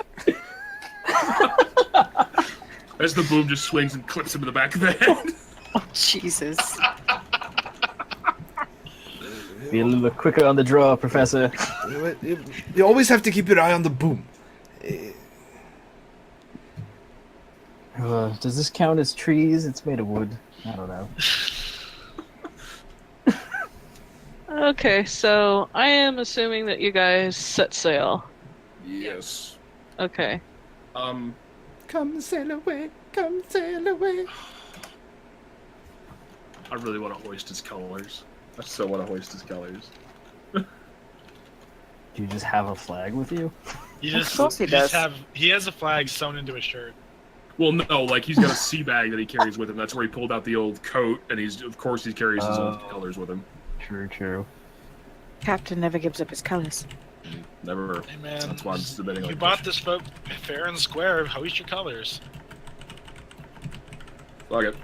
As the boom just swings and clips him in the back of the head. Oh, Jesus. Be a little quicker on the draw, Professor. You always have to keep your eye on the boom. Does this count as trees? It's made of wood. I don't know. Okay, so I am assuming that you guys set sail. Yes. Okay. Come sail away, come sail away. I really want to hoist his colors. I so want to hoist his colors. Do you just have a flag with you? You Of course he does. He has a flag sewn into his shirt. Well, no, like he's got a sea bag that he carries with him. That's where he pulled out the old coat, and of course he carries his old colors with him. True. Captain never gives up his colors. Never. Hey man, That's why I'm submitting. you like bought this boat fair and square. Hoist your colors. Fuck it.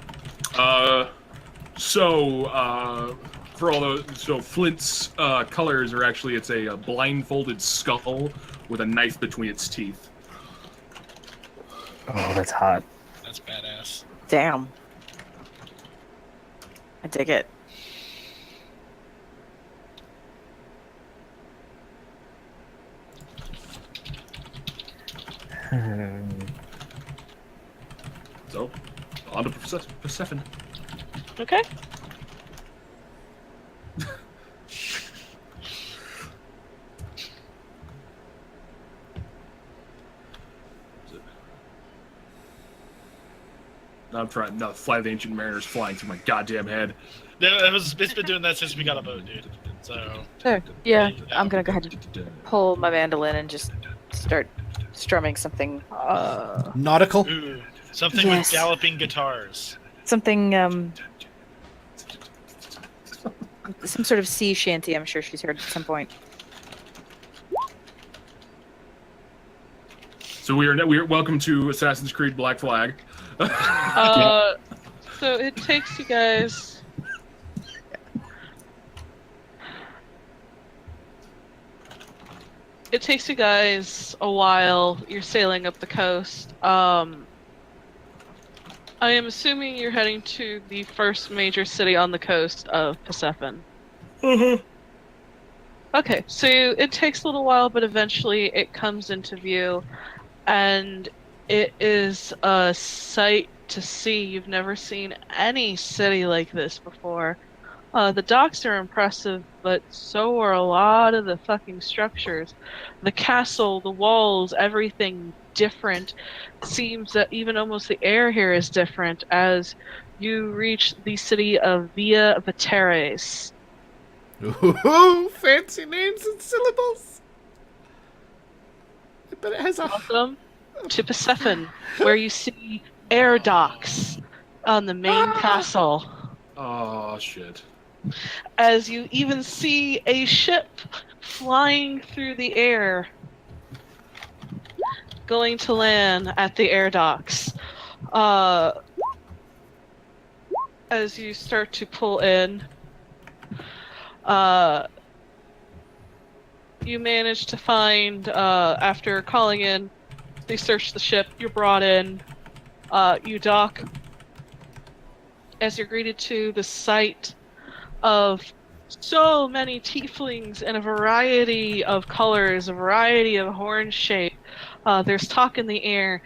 For all those, so Flint's colors are actually it's a blindfolded skull with a knife between its teeth. Oh, that's hot. That's badass. Damn. I dig it. So, on to Persephone. Okay. Now I'm trying. Now the Flight of the Ancient Mariners flying through my goddamn head. It's been doing that since we got a boat, dude. So Sure. Yeah, I'm gonna go ahead and pull my mandolin and just start strumming something. Nautical? ooh, something Yes. with galloping guitars. Something, some sort of sea shanty, I'm sure she's heard at some point. So we are welcome to Assassin's Creed Black Flag. So it takes you guys. It takes you guys a while. You're sailing up the coast. I am assuming you're heading to the first major city on the coast of Persephone. Okay, so it takes a little while, but eventually it comes into view, and it is a sight to see. You've never seen any city like this before. The docks are impressive, but so are a lot of the fucking structures. The castle, the walls, everything different. Seems that even almost the air here is different as you reach the city of Via Vateres. Ooh, fancy names and syllables. But it has a... Welcome to Persephone, where you see air docks on the main castle. Oh shit. as you even see a ship flying through the air, going to land at the air docks. As you start to pull in, you manage to find, after calling in, they search the ship, you're brought in, you dock. As you're greeted to the sight of so many tieflings in a variety of colors, a variety of horn shape, there's talk in the air,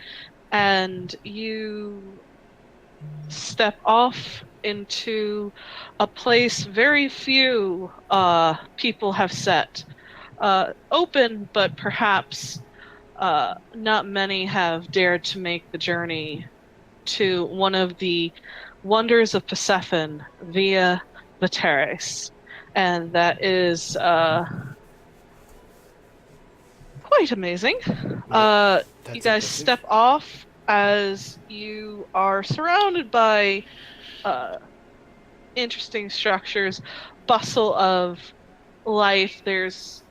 and you step off into a place very few people have set. Open, but perhaps not many have dared to make the journey to one of the wonders of Persephone via Viteris. And that is quite amazing. That's You guys impressive. step off as you are surrounded by interesting structures, bustle of life. There's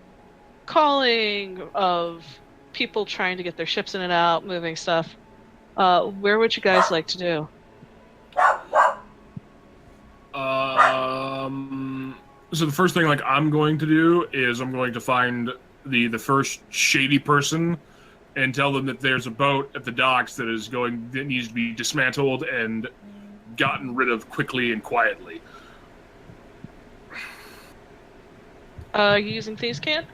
calling of people trying to get their ships in and out, moving stuff. Where would you guys like to do? So the first thing I'm going to do is I'm going to find the first shady person and tell them that there's a boat at the docks that needs to be dismantled and gotten rid of quickly and quietly. You using Thieves' Cant?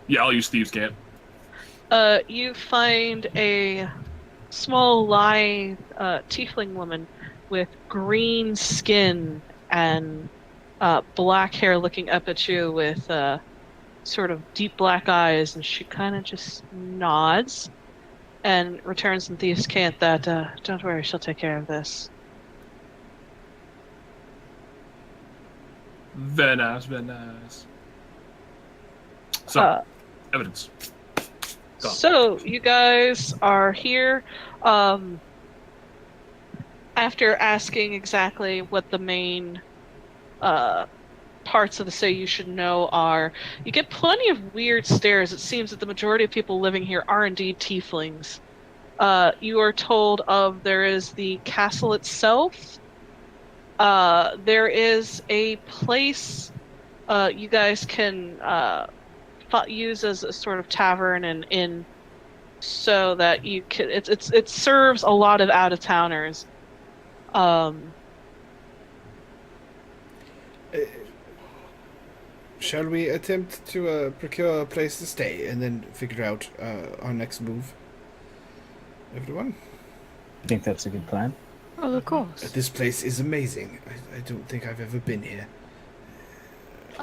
Yeah, I'll use Thieves' Cant. You find a small, lithe tiefling woman with green skin and black hair looking up at you with sort of deep black eyes, and she kind of just nods and returns in Thieves' Cant that, don't worry, she'll take care of this. Very nice, very nice. So, evidence. Go on. So, you guys are here. After asking exactly what the main parts of the city you should know are, you get plenty of weird stares. It seems that the majority of people living here are indeed tieflings. You are told there is the castle itself. There is a place you guys can use as a sort of tavern and inn, so that you can. It serves a lot of out of towners. Shall we attempt to procure a place to stay and then figure out our next move? Everyone? I think that's a good plan. Oh, of course. This place is amazing. I don't think I've ever been here.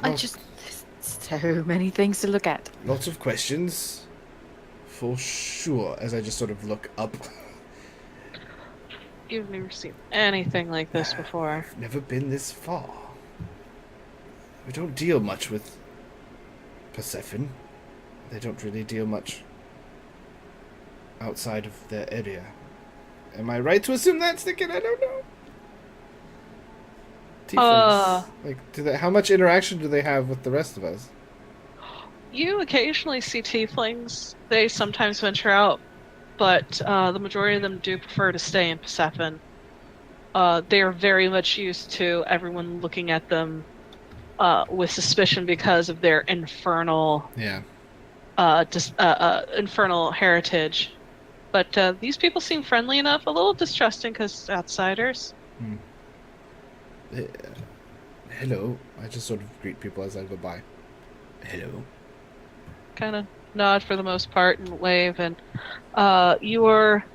There's so many things to look at. Lots of questions, for sure, as I just sort of look up. You've never seen anything like this before. I've never been this far. We don't deal much with Persephone. They don't really deal much outside of their area. Am I right to assume that, Snicket? I don't know. Tieflings. How much interaction do they have with the rest of us? You occasionally see tieflings. They sometimes venture out, but the majority of them do prefer to stay in Persephone. They are very much used to everyone looking at them with suspicion because of their infernal, infernal heritage. But these people seem friendly enough, a little distrusting because outsiders. Hello. I just sort of greet people as I go by. Hello. Kind of nod for the most part and wave, and you are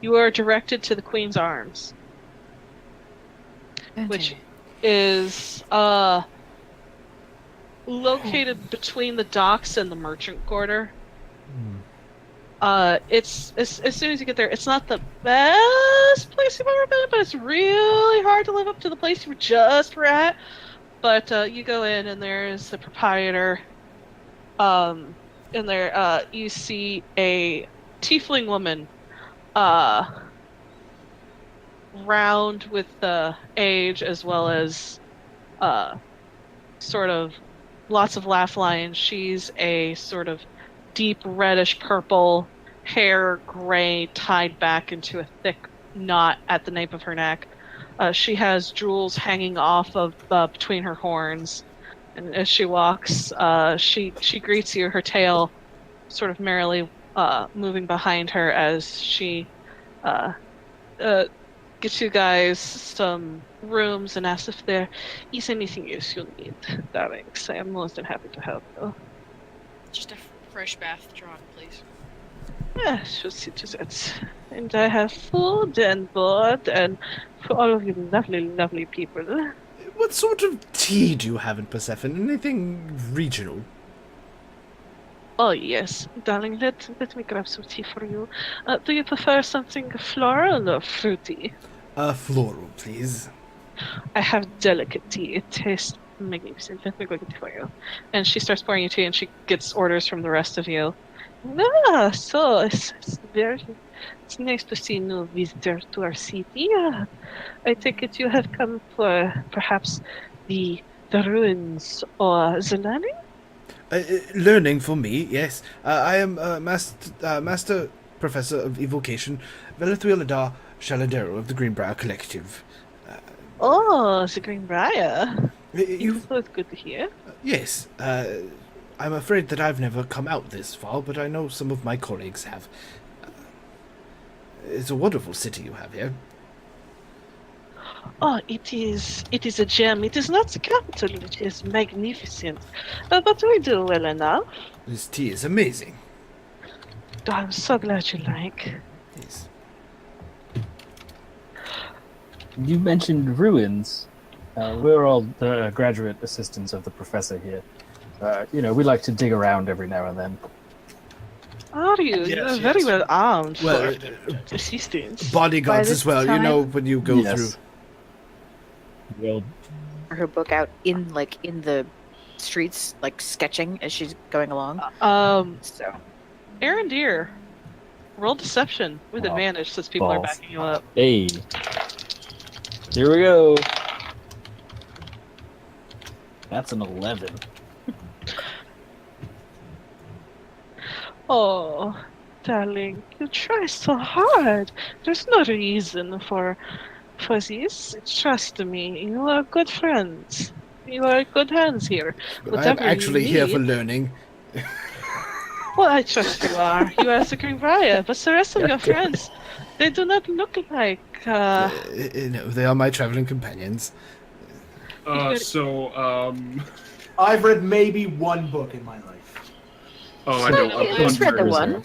you are directed to the Queen's Arms, which is located between the docks and the merchant quarter. It's as soon as you get there, it's not the best place you've ever been, but it's really hard to live up to the place you just were at. But you go in, and there's the proprietor. In there, you see a tiefling woman, round with age as well as sort of lots of laugh lines. She's a sort of deep reddish purple, hair gray, tied back into a thick knot at the nape of her neck. She has jewels hanging off of between her horns, and as she walks, she greets you, her tail sort of merrily moving behind her as she gets you guys some rooms and asks if there is anything else you need, darlings. I am more than happy to help you. Just a fresh bath drawn, please. Yes, you'll see to that. And I have food and board and for all of you lovely, lovely people. What sort of tea do you have in Persephone? Anything regional? Oh yes, darling, let me grab some tea for you. Do you prefer something floral or fruity? Floral, please. I have delicate tea. It tastes magnificent. Let me go get it for you. And she starts pouring you tea, and she gets orders from the rest of you. Ah, so it's nice to see new visitors to our city. I take it you have come for perhaps the ruins or the learning? Learning for me, yes. I am Master Professor of Evocation, Velethuel Adar Shaladero of the Greenbrier Collective. Oh, the Greenbrier. You've... It's good to hear. Yes. I'm afraid that I've never come out this far, but I know some of my colleagues have. It's a wonderful city you have here. Oh, it is a gem. It is not the capital, it is magnificent. But we do well enough. This tea is amazing. Oh, I'm so glad you like. Yes. You mentioned ruins. We're all the graduate assistants of the professor here. We like to dig around every now and then. Are you? Yes, You're yes. very well armed Well, for assistance. bodyguards By as this well, time- when you go Yes. through. Well, Her book out in the streets, like sketching as she's going along. So Aaron Deer, roll deception with Oh, advantage since people are balls. backing you up. hey. Here we go. That's an 11. Oh, darling, you try so hard. There's no reason for this. Trust me, you are good friends. You are good hands here. But I'm Whatever you actually here for need- learning. Well, I trust you are. You are the Greenbrier, but the rest of your friends, they do not look like. No, they are my traveling companions. I've read maybe one book in my life. Oh, I know. No, a I just read the hundred. one.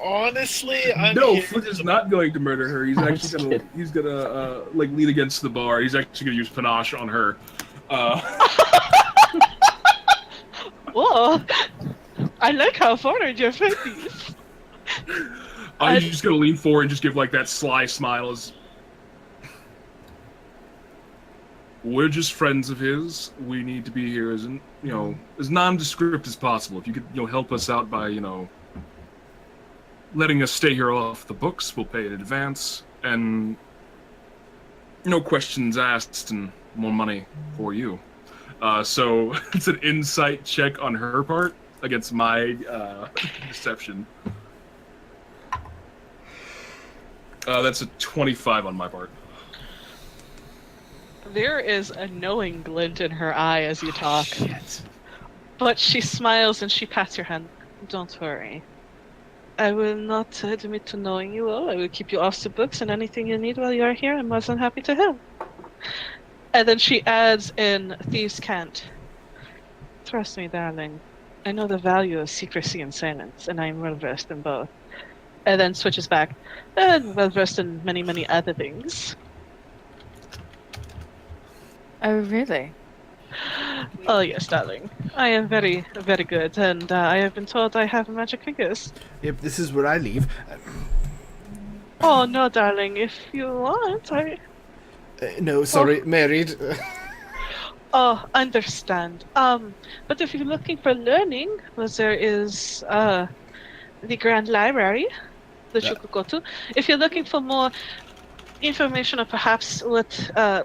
Honestly, I'm No, here Flint to- is not going to murder her. He's I'm actually just gonna kidding. lean against the bar. He's actually gonna use panache on her. Whoa! I like how forward your face is. I'm just gonna lean forward and just give like that sly smile as we're just friends of his. We need to be here as as nondescript as possible. If you could help us out by letting us stay here off the books, we'll pay in advance and no questions asked and more money for you. So it's an insight check on her part against my deception. That's a 25 on my part. There is a knowing glint in her eye as you talk. Shit. But she smiles and she pats your hand. Don't worry. I will not admit to knowing you all. I will keep you off the books, and anything you need while you are here, I'm more than happy to help. And then she adds in Thieves' Cant. Trust me, darling. I know the value of secrecy and silence, and I am well versed in both. And then switches back. And well versed in many, many other things. Oh, really? Oh yes, darling. I am very, very good, and I have been told I have magic fingers. Yep, this is where I leave. Oh no, darling. If you want, No, sorry, married. Oh, understand. But if you're looking for learning, well, there is the Grand Library. that Yeah. you could go to. If you're looking for more information, or perhaps what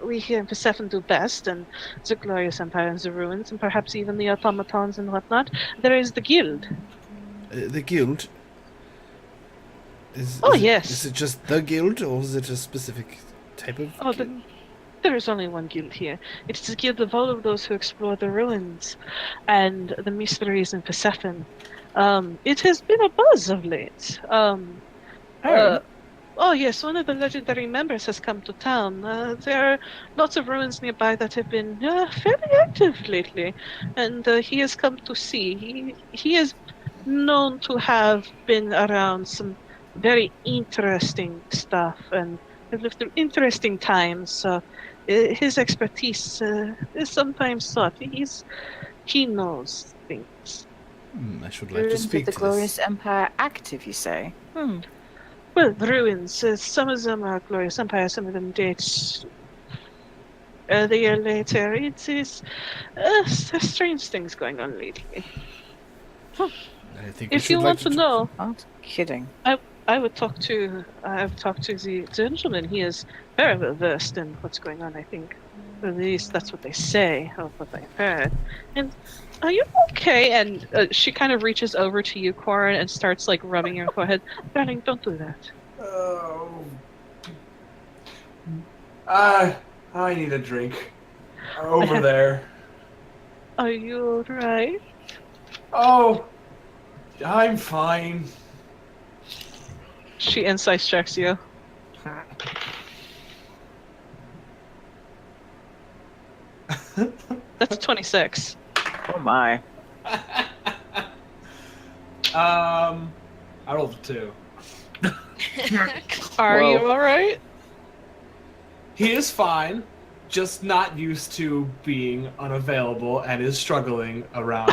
we here in Persephone do best, and the Glorious Empire and the Ruins, and perhaps even the automatons and whatnot, there is the Guild. The guild. Is, Oh, is it- yes. Is it just the guild, or is it a specific type of? Oh, guild? there is only one guild here. It is the guild of all of those who explore the ruins and the mysteries in Persephone. It has been a buzz of late. Oh yes, one of the legendary members has come to town. There are lots of ruins nearby that have been fairly active lately, and he has come to see. He is known to have been around some very interesting stuff and have lived through interesting times. So his expertise is sometimes sought. He knows things. I should like to Ruins speak of the to Glorious this. Empire active, you say? Well, ruins. Some of them are Glorious Empire, some of them date a year later. It is strange things going on lately. I think we If should you like want to know, Not kidding. I would talk to the gentleman. He is very well versed in what's going on. I think, at least that's what they say, of what I've heard. And are you okay? And she kind of reaches over to you, Corin, and starts like rubbing your forehead. Darling, don't do that. Oh. I need a drink. Over there. Are you alright? Oh, I'm fine. She insight checks you. That's 26. Oh my. I rolled a 2. Are Whoa. you alright? He is fine, just not used to being unavailable and is struggling around.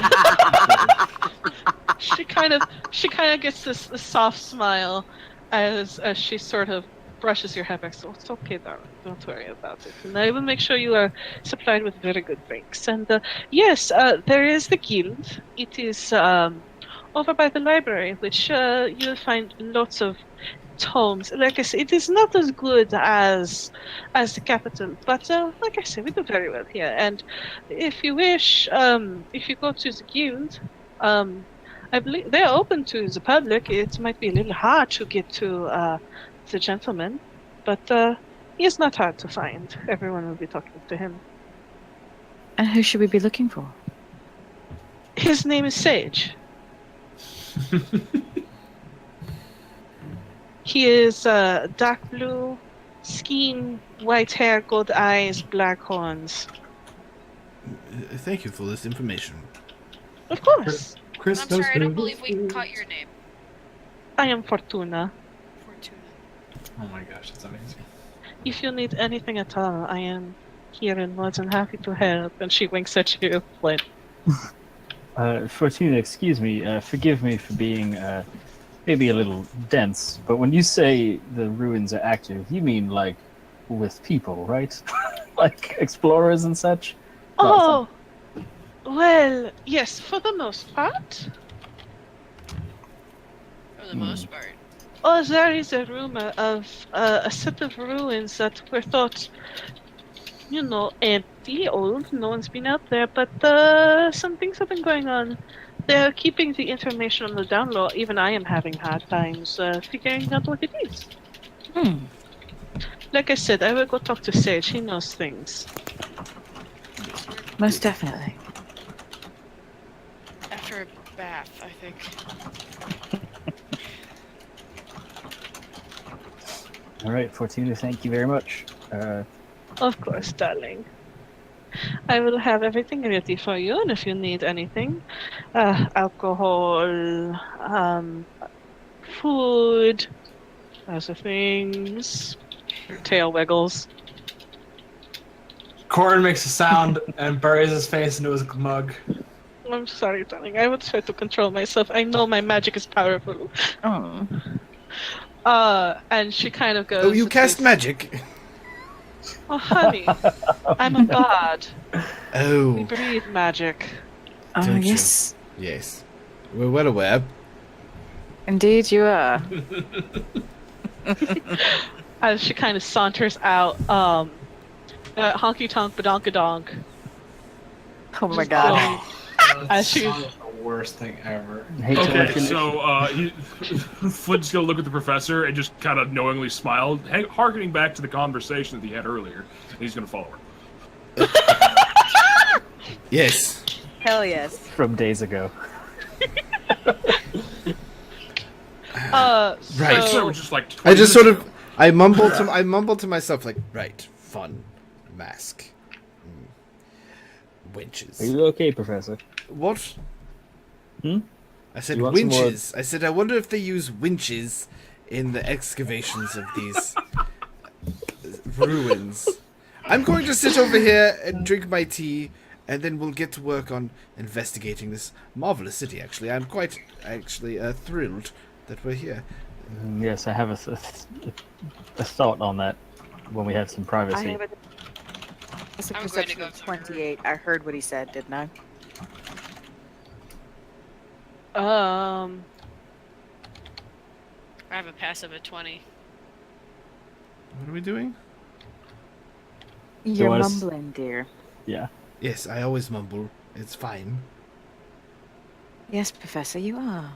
She kind of gets this soft smile as she sort of brushes your hair back. So it's okay, darling. Don't worry about it. And I will make sure you are supplied with very good drinks. And yes, there is the guild. It is over by the library, which you'll find lots of tomes. Like I said, it is not as good as the capital, but like I said, we do very well here. And if you wish, if you go to the guild, I believe they're open to the public. It might be a little hard to get to the gentleman, but he is not hard to find. Everyone will be talking to him. And who should we be looking for? His name is Sage. He is dark blue skin, white hair, gold eyes, black horns. Thank you for this information. Of course. Chris I'm knows sorry, I don't who believe this we is. caught your name. I am Fortuna. Fortuna. Oh my gosh, that's amazing. If you need anything at all, I am here and more than happy to help. And she winks at you, Flint. Fortuna, excuse me, forgive me for being maybe a little dense, but when you say the ruins are active, you mean like with people, right? Like explorers and such? Oh, well, yes, for the most part. For the most part. Oh, there is a rumor of a set of ruins that were thought, empty, old. No one's been out there, but some things have been going on. They're keeping the information on the down low. Even I am having hard times figuring out what it is. Like I said, I will go talk to Sage. He knows things. Most definitely. After a bath, I think. All right, Fortuna, thank you very much. Of course, darling. I will have everything ready for you, and if you need anything, alcohol, food, other things. Your tail wiggles. Corin makes a sound and buries his face into his mug. I'm sorry, darling. I will try to control myself. I know my magic is powerful. Oh. And she kind of goes. Oh, you to cast this- magic? Oh, honey, I'm a bard. We Oh, breathe magic. Oh, Don't you? yes. yes. We're well aware. Indeed, you are. As she kind of saunters out, honky tonk badonkadonk. Oh my god. As she's That's the worst thing ever. I hate to let Okay, you so Flint's gonna look at the professor and just kind of knowingly smile, harkening back to the conversation that he had earlier. And he's gonna follow her. Yes. Hell yes. from days ago. Right. So So, we're just like I just 20 sort of I mumbled to myself like, right, fun, mask, Are winches. you okay, Professor? What? Hmm? I said You want some more- winches. I said I wonder if they use winches in the excavations of these ruins. I'm going to sit over here and drink my tea, and then we'll get to work on investigating this marvelous city. Actually, I'm quite thrilled that we're here. Yes, I have a thought on that when we have some I privacy. have it's a I'm going to perception go of talk to her. 28. I heard what he said, didn't I? I have a passive at 20. What are we doing? You're wanna s- mumbling, dear. Yeah. Yes, I always mumble. It's fine. Yes, Professor, you are.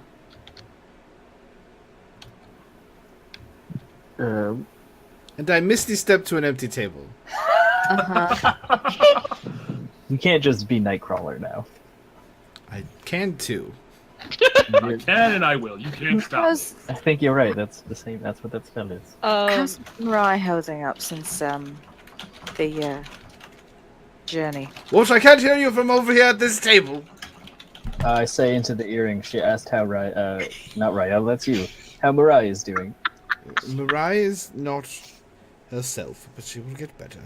And I misty step to an empty table. Uh-huh. You can't just be Nightcrawler now. I can too. I can and I will. You can't stop. me. How's, I think you're right. That's the same. That's what that spell is. how's Mirai holding up since the journey? What? I can't hear you from over here at this table. I say into the earring. She asked how not Raya, that's you. How Mirai is doing. Mirai is not herself, but she will get better.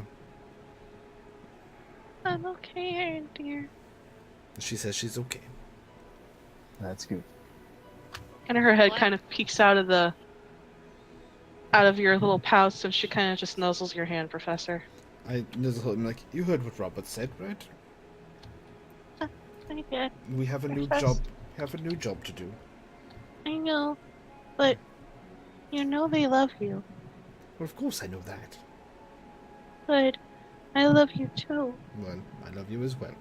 I'm okay, dear. She says she's okay. That's good. And her head What? kind of peeks out of your little pouch, and she kind of just nuzzles your hand, Professor. I nuzzle him like, you heard what Robert said, right? I did. We have a new Professor. job. Have a new job to do. I know, but you know they love you. Well, of course I know that. But I love you too. Well, I love you as well.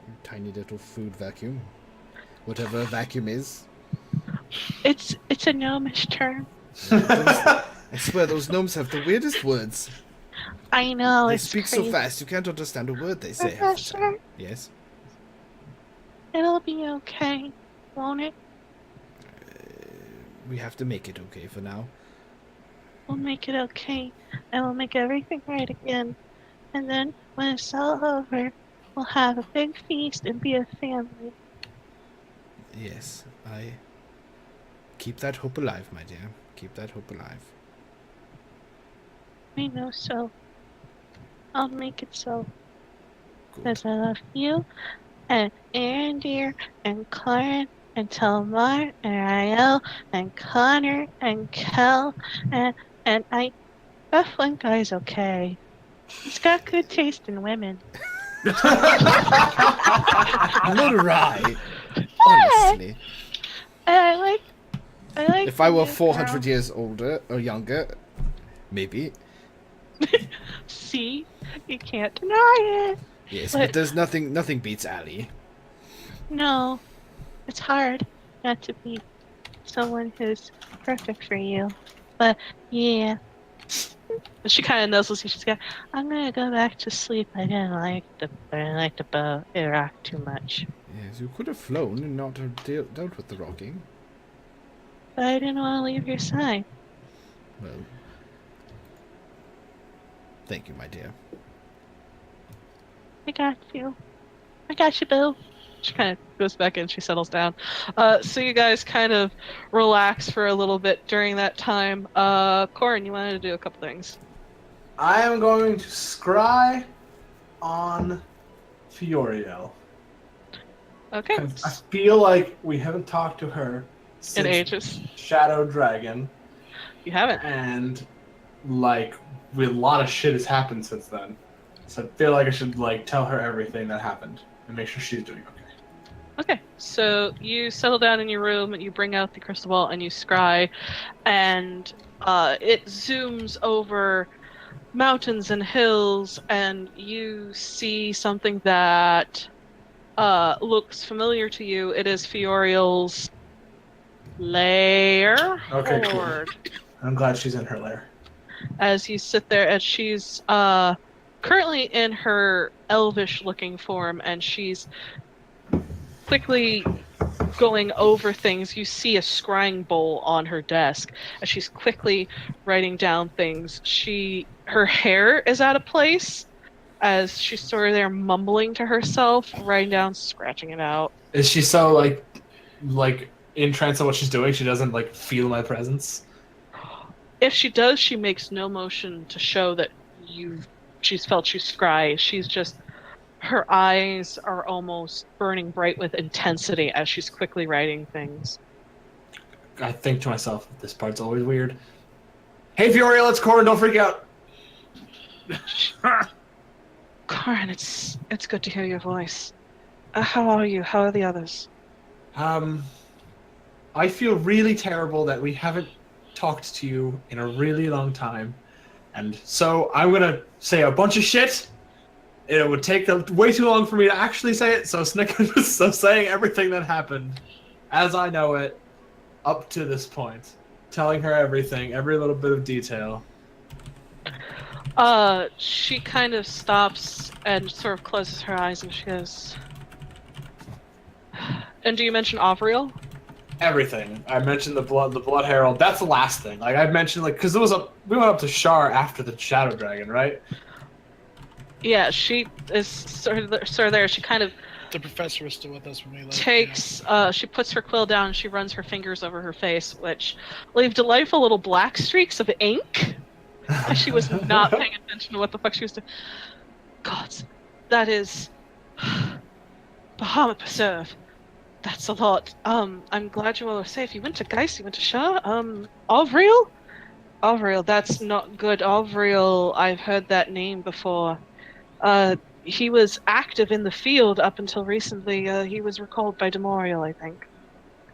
You tiny little food vacuum. Whatever a vacuum is. It's a gnomish term. I swear those gnomes have the weirdest words. I know. They it's speak crazy. so fast you can't understand a word they say half the time. Professor, Yes. it'll be okay, won't it? We have to make it okay for now. We'll make it okay, and we'll make everything right again. And then when it's all over, we'll have a big feast and be a family. Yes, I keep that hope alive, my dear. Keep that hope alive. I know so. I'll make it so. Good. Because I love you, and Aaron dear, and Clarence, and Telmar, and Rael, and Connor, and Kel, and that one guy's okay. He's got good taste in women. Mirai! Honestly. And I like If I were the 400 girl. years older or younger, maybe. See? You can't deny it. Yes, But- but there's nothing beats Ali. No. It's hard not to be someone who's perfect for you. But yeah. She kind of nuzzles you. She's got, I'm gonna go back to sleep. I didn't like the boat. It rocked too much. Yes, you could have flown and not have dealt with the rocking. But I didn't want to leave your side. Well, thank you, my dear. I got you. I got you, Bill. She kind of goes back in. She settles down. So you guys kind of relax for a little bit during that time. Corin, you wanted to do a couple things. I am going to scry on Fiorio. Okay. 'Cause I feel like we haven't talked to her In since ages. Shadow Dragon, You haven't. and like a lot of shit has happened since then. So I feel like I should like tell her everything that happened and make sure she's doing okay. Okay, so you settle down in your room, and you bring out the crystal ball, and you scry, and it zooms over mountains and hills, and you see something that looks familiar to you. It is Fioriel's lair. Okay, cool. Hoard. I'm glad she's in her lair. As you sit there, and she's currently in her elvish-looking form, and she's quickly going over things. You see a scrying bowl on her desk as she's quickly writing down things. Her hair is out of place as she's sort of there mumbling to herself, writing down, scratching it out. Is she so like in trance of what she's doing? She doesn't like feel my presence. If she does, she makes no motion to show that she's felt you scry. She's just, her eyes are almost burning bright with intensity as she's quickly writing things. I think to myself, this part's always weird. Hey, Fioriel, it's Corin. Don't freak out. Corin, it's good to hear your voice. How are you? How are the others? I feel really terrible that we haven't talked to you in a really long time, and so I'm gonna say a bunch of shit. It would take way too long for me to actually say it, so Snick is saying everything that happened, as I know it, up to this point, telling her everything, every little bit of detail. She kind of stops and sort of closes her eyes, and she goes, and do you mention Avriel? Everything. I mentioned the blood herald. That's the last thing. Like I mentioned, because we went up to Shar after the Shadow Dragon, right? Yeah, she is sort of there. She kind of The professor was still with us when we left. takes, she puts her quill down and she runs her fingers over her face, which leave delightful little black streaks of ink. She was not paying attention to what the fuck she was doing. God, that is Bahamut Preserve. That's a lot. I'm glad you all are safe. You went to Geist, you went to Shah. Avriel? Avriel, that's not good. Avriel, I've heard that name before. He was active in the field up until recently. He was recalled by Demorial, I think.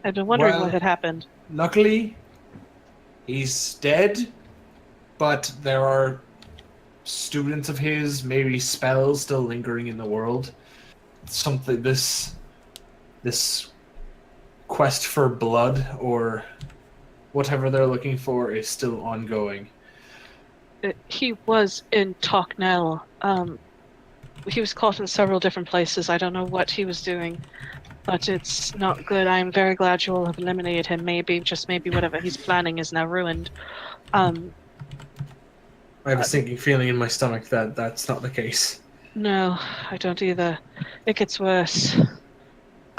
I've been wondering what had happened. Luckily, he's dead, but there are students of his, maybe spells still lingering in the world. Something, this quest for blood, or whatever they're looking for, is still ongoing. He was in Toknel. He was caught in several different places. I don't know what he was doing, but it's not good. I'm very glad you all have eliminated him. Maybe, just maybe, whatever he's planning is now ruined. I have a sinking feeling in my stomach that that's not the case. No, I don't either. It gets worse.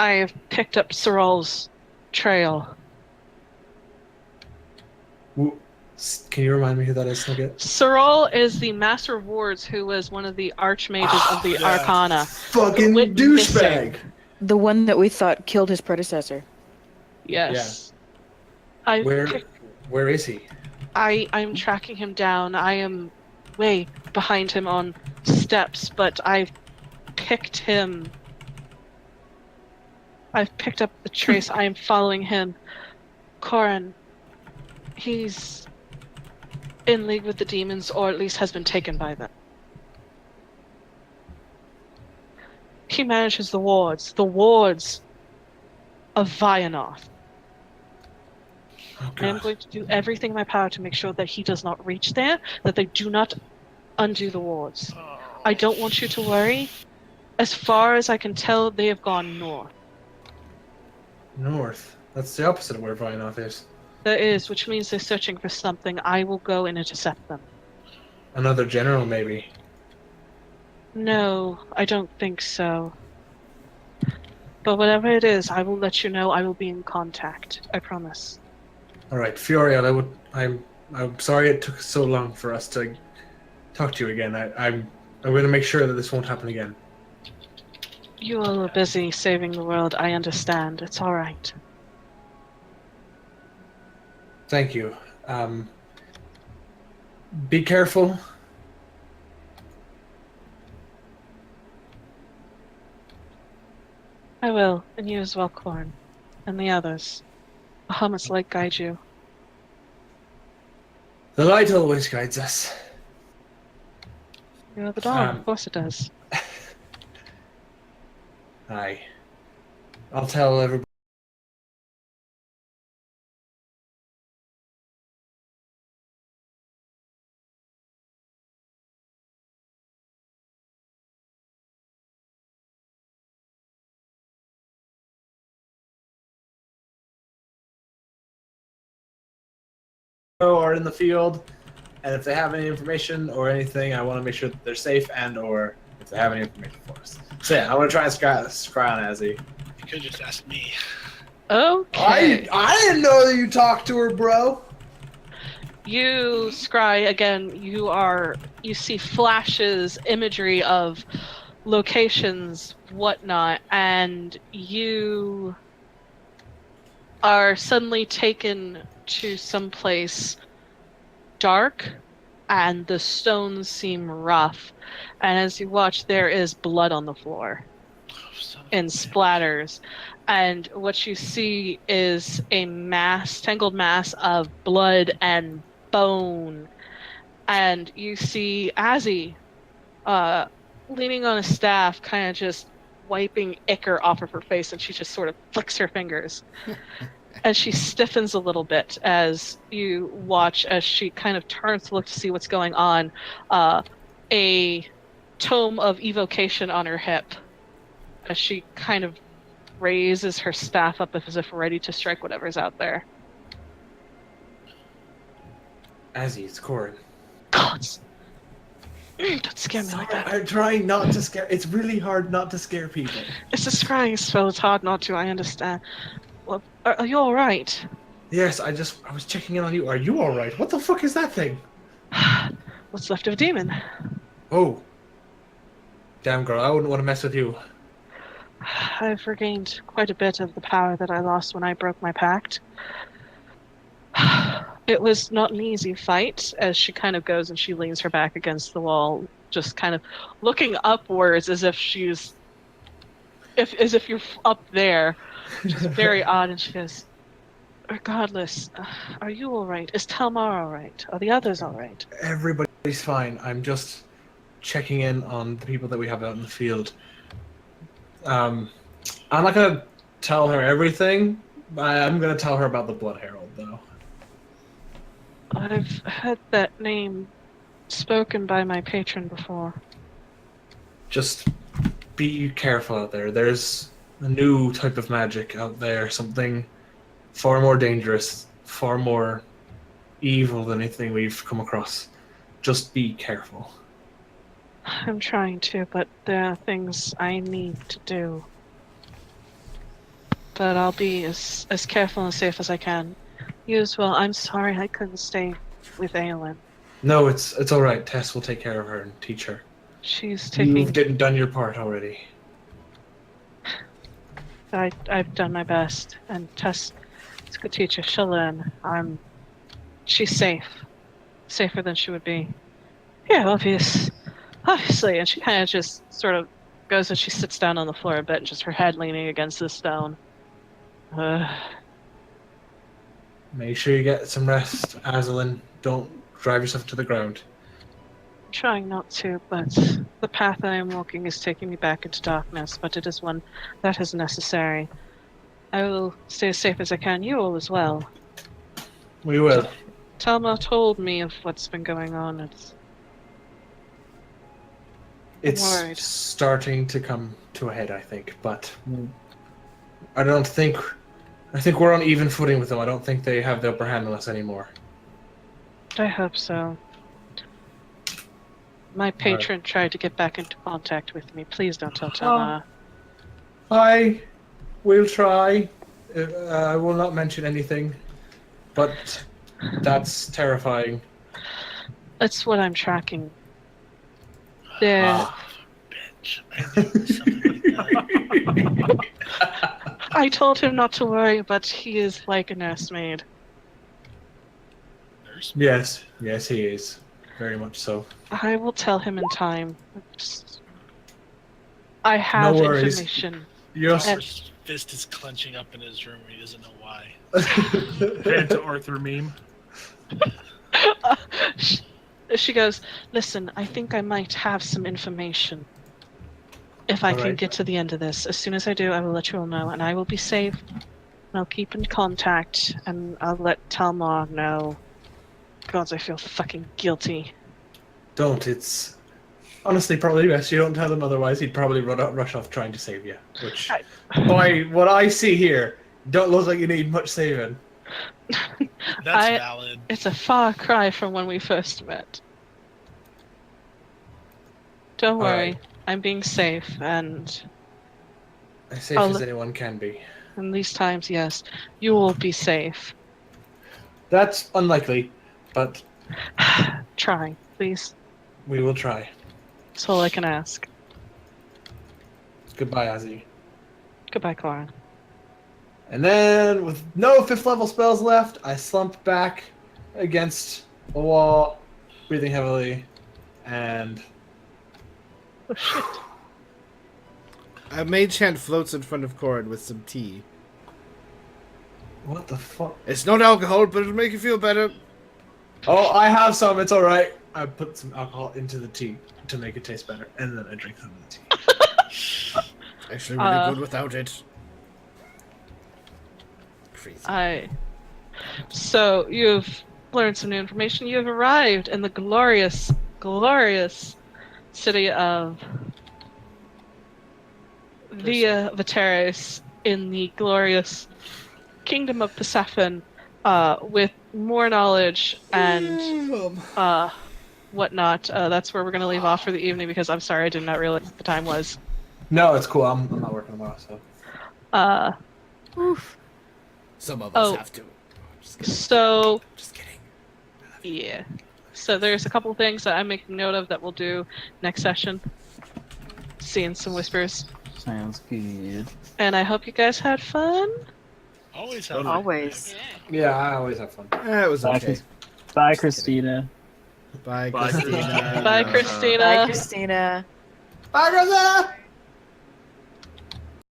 I have picked up Sorol's trail. Can you remind me who that is, Nugget? Sorol is the Master of Wards who was one of the Archmages of the Arcana. Fucking Went douchebag! missing. The one that we thought killed his predecessor. Yes. Where is he? I'm tracking him down. I am way behind him on steps, but I've picked him. I've picked up the trace. I am following him. Corin, he's in league with the demons, or at least has been taken by them. He manages the wards of Vianoth. Oh, I am going to do everything in my power to make sure that he does not reach there, that they do not undo the wards. I don't want you to worry. As far as I can tell, they have gone north. North. That's the opposite of where Vianoth is. There is, which means they're searching for something. I will go and intercept them. Another general, maybe. No, I don't think so. But whatever it is, I will let you know. I will be in contact. I promise. All right, Fioriel. I'm sorry it took so long for us to talk to you again. I'm going to make sure that this won't happen again. You all are busy saving the world. I understand. It's all right. Thank you. Be careful. I will, and you as well, Corn. And the others. Bahamut's light guide you. The light always guides us. You know the dawn, Um, of course it does. Aye. I'll tell everybody. Are in the field, and if they have any information or anything, I want to make sure that they're safe, and or if they have any information for us. So yeah, I want to try and scry on Azzy. You could just ask me. Okay. I didn't know that you talked to her, bro. You scry again. You see flashes, imagery of locations, whatnot, and you are suddenly taken to someplace dark, and the stones seem rough. And as you watch, there is blood on the floor in splatters. And what you see is a tangled mass of blood and bone. And you see Azzy leaning on a staff, kind of just wiping ichor off of her face, and she just sort of flicks her fingers. And she stiffens a little bit as you watch as she kind of turns to look to see what's going on. A tome of evocation on her hip as she kind of raises her staff up as if ready to strike whatever's out there. Azzy, it's Corin. God, don't scare me like that. I'm trying not to scare. It's really hard not to scare people. It's a scrying spell. It's hard not to. I understand. Well, are you all right? Yes, I was checking in on you. Are you all right? What the fuck is that thing? What's left of a demon? Oh. Damn, girl, I wouldn't want to mess with you. I've regained quite a bit of the power that I lost when I broke my pact. It was not an easy fight, as she kind of goes and she leans her back against the wall, just kind of looking upwards as if as if you're up there, which is very odd. And she goes, "Regardless, are you all right? Is Talmar all right? Are the others all right?" Everybody's fine. I'm just checking in on the people that we have out in the field. I'm not gonna tell her everything. I'm gonna tell her about the Blood Herald, though. I've heard that name spoken by my patron before. Just be careful out there. There's a new type of magic out there, something far more dangerous, far more evil than anything we've come across. Just be careful. I'm trying to, but there are things I need to do. But I'll be as careful and safe as I can. You as well. I'm sorry I couldn't stay with Aelin. No, it's all right. Tess will take care of her and teach her. She's taking... You've done your part already. I've done my best, and Tess is a good teacher. She'll learn. She's safe. Safer than she would be. Yeah, obviously. And she kind of just sort of goes and she sits down on the floor a bit, just her head leaning against the stone. Make sure you get some rest, Azalin. Don't drive yourself to the ground. I'm trying not to, but the path I am walking is taking me back into darkness, but it is one that is necessary. I will stay as safe as I can. You all as well. We will. Talma told me of what's been going on. It's worried. starting to come to a head, I think, but I think we're on even footing with them. I don't think they have the upper hand on us anymore. I hope so. My patron tried to get back into contact with me. Please don't tell Talma. I will try. I will not mention anything, but that's terrifying. That's what I'm tracking. There. Bitch. I knew something like that. I told him not to worry, but he is like a nursemaid. Yes, he is. Very much so. I will tell him in time. I have No worries. information. You're Arthur's fist is clenching up in his room and he doesn't know why. Head to Arthur meme. She goes, listen, I think I might have some information. If I can Alright. get to the end of this. As soon as I do, I will let you all know, and I will be safe. And I'll keep in contact, and I'll let Talmor know. God, I feel fucking guilty. Don't. It's honestly probably best you don't tell him. Otherwise, he'd probably rush off trying to save you. Which, by what I see here, don't look like you need much saving. That's valid. It's a far cry from when we first met. Don't worry, Alright. I'm being safe, and As safe I'll as look- anyone can be. in these times, yes, you will be safe. That's unlikely, but Try, please. we will try. That's all I can ask. Goodbye, Ozzy. Goodbye, Clara. And then, with no 5th level spells left, I slump back against a wall, breathing heavily, and Oh, shit. A mage hand floats in front of Corin with some tea. what the fuck? It's not alcohol, but it'll make you feel better. Oh, I have some. It's all right. I put some alcohol into the tea to make it taste better, and then I drink some of the tea. Actually, really Uh, good without it. Crazy. So, you've learned some new information. You've arrived in the glorious, glorious city of Via Viteris in the glorious kingdom of Persephone, with more knowledge and whatnot. That's where we're going to leave off for the evening because I'm sorry I did not realize what the time was. No, it's cool. I'm not working tomorrow, so. Some of us oh. have to. Just kidding. So, Just kidding. yeah. So there's a couple things that I'm making note of that we'll do next session. Seeing some whispers. Sounds good. And I hope you guys had fun. Always have Always. Yeah. Yeah, I always have fun. It was Bye, okay. Chris- Bye, Christina. Bye, Bye, Christina. Bye, Christina. Bye, Christina. Bye, Rosetta!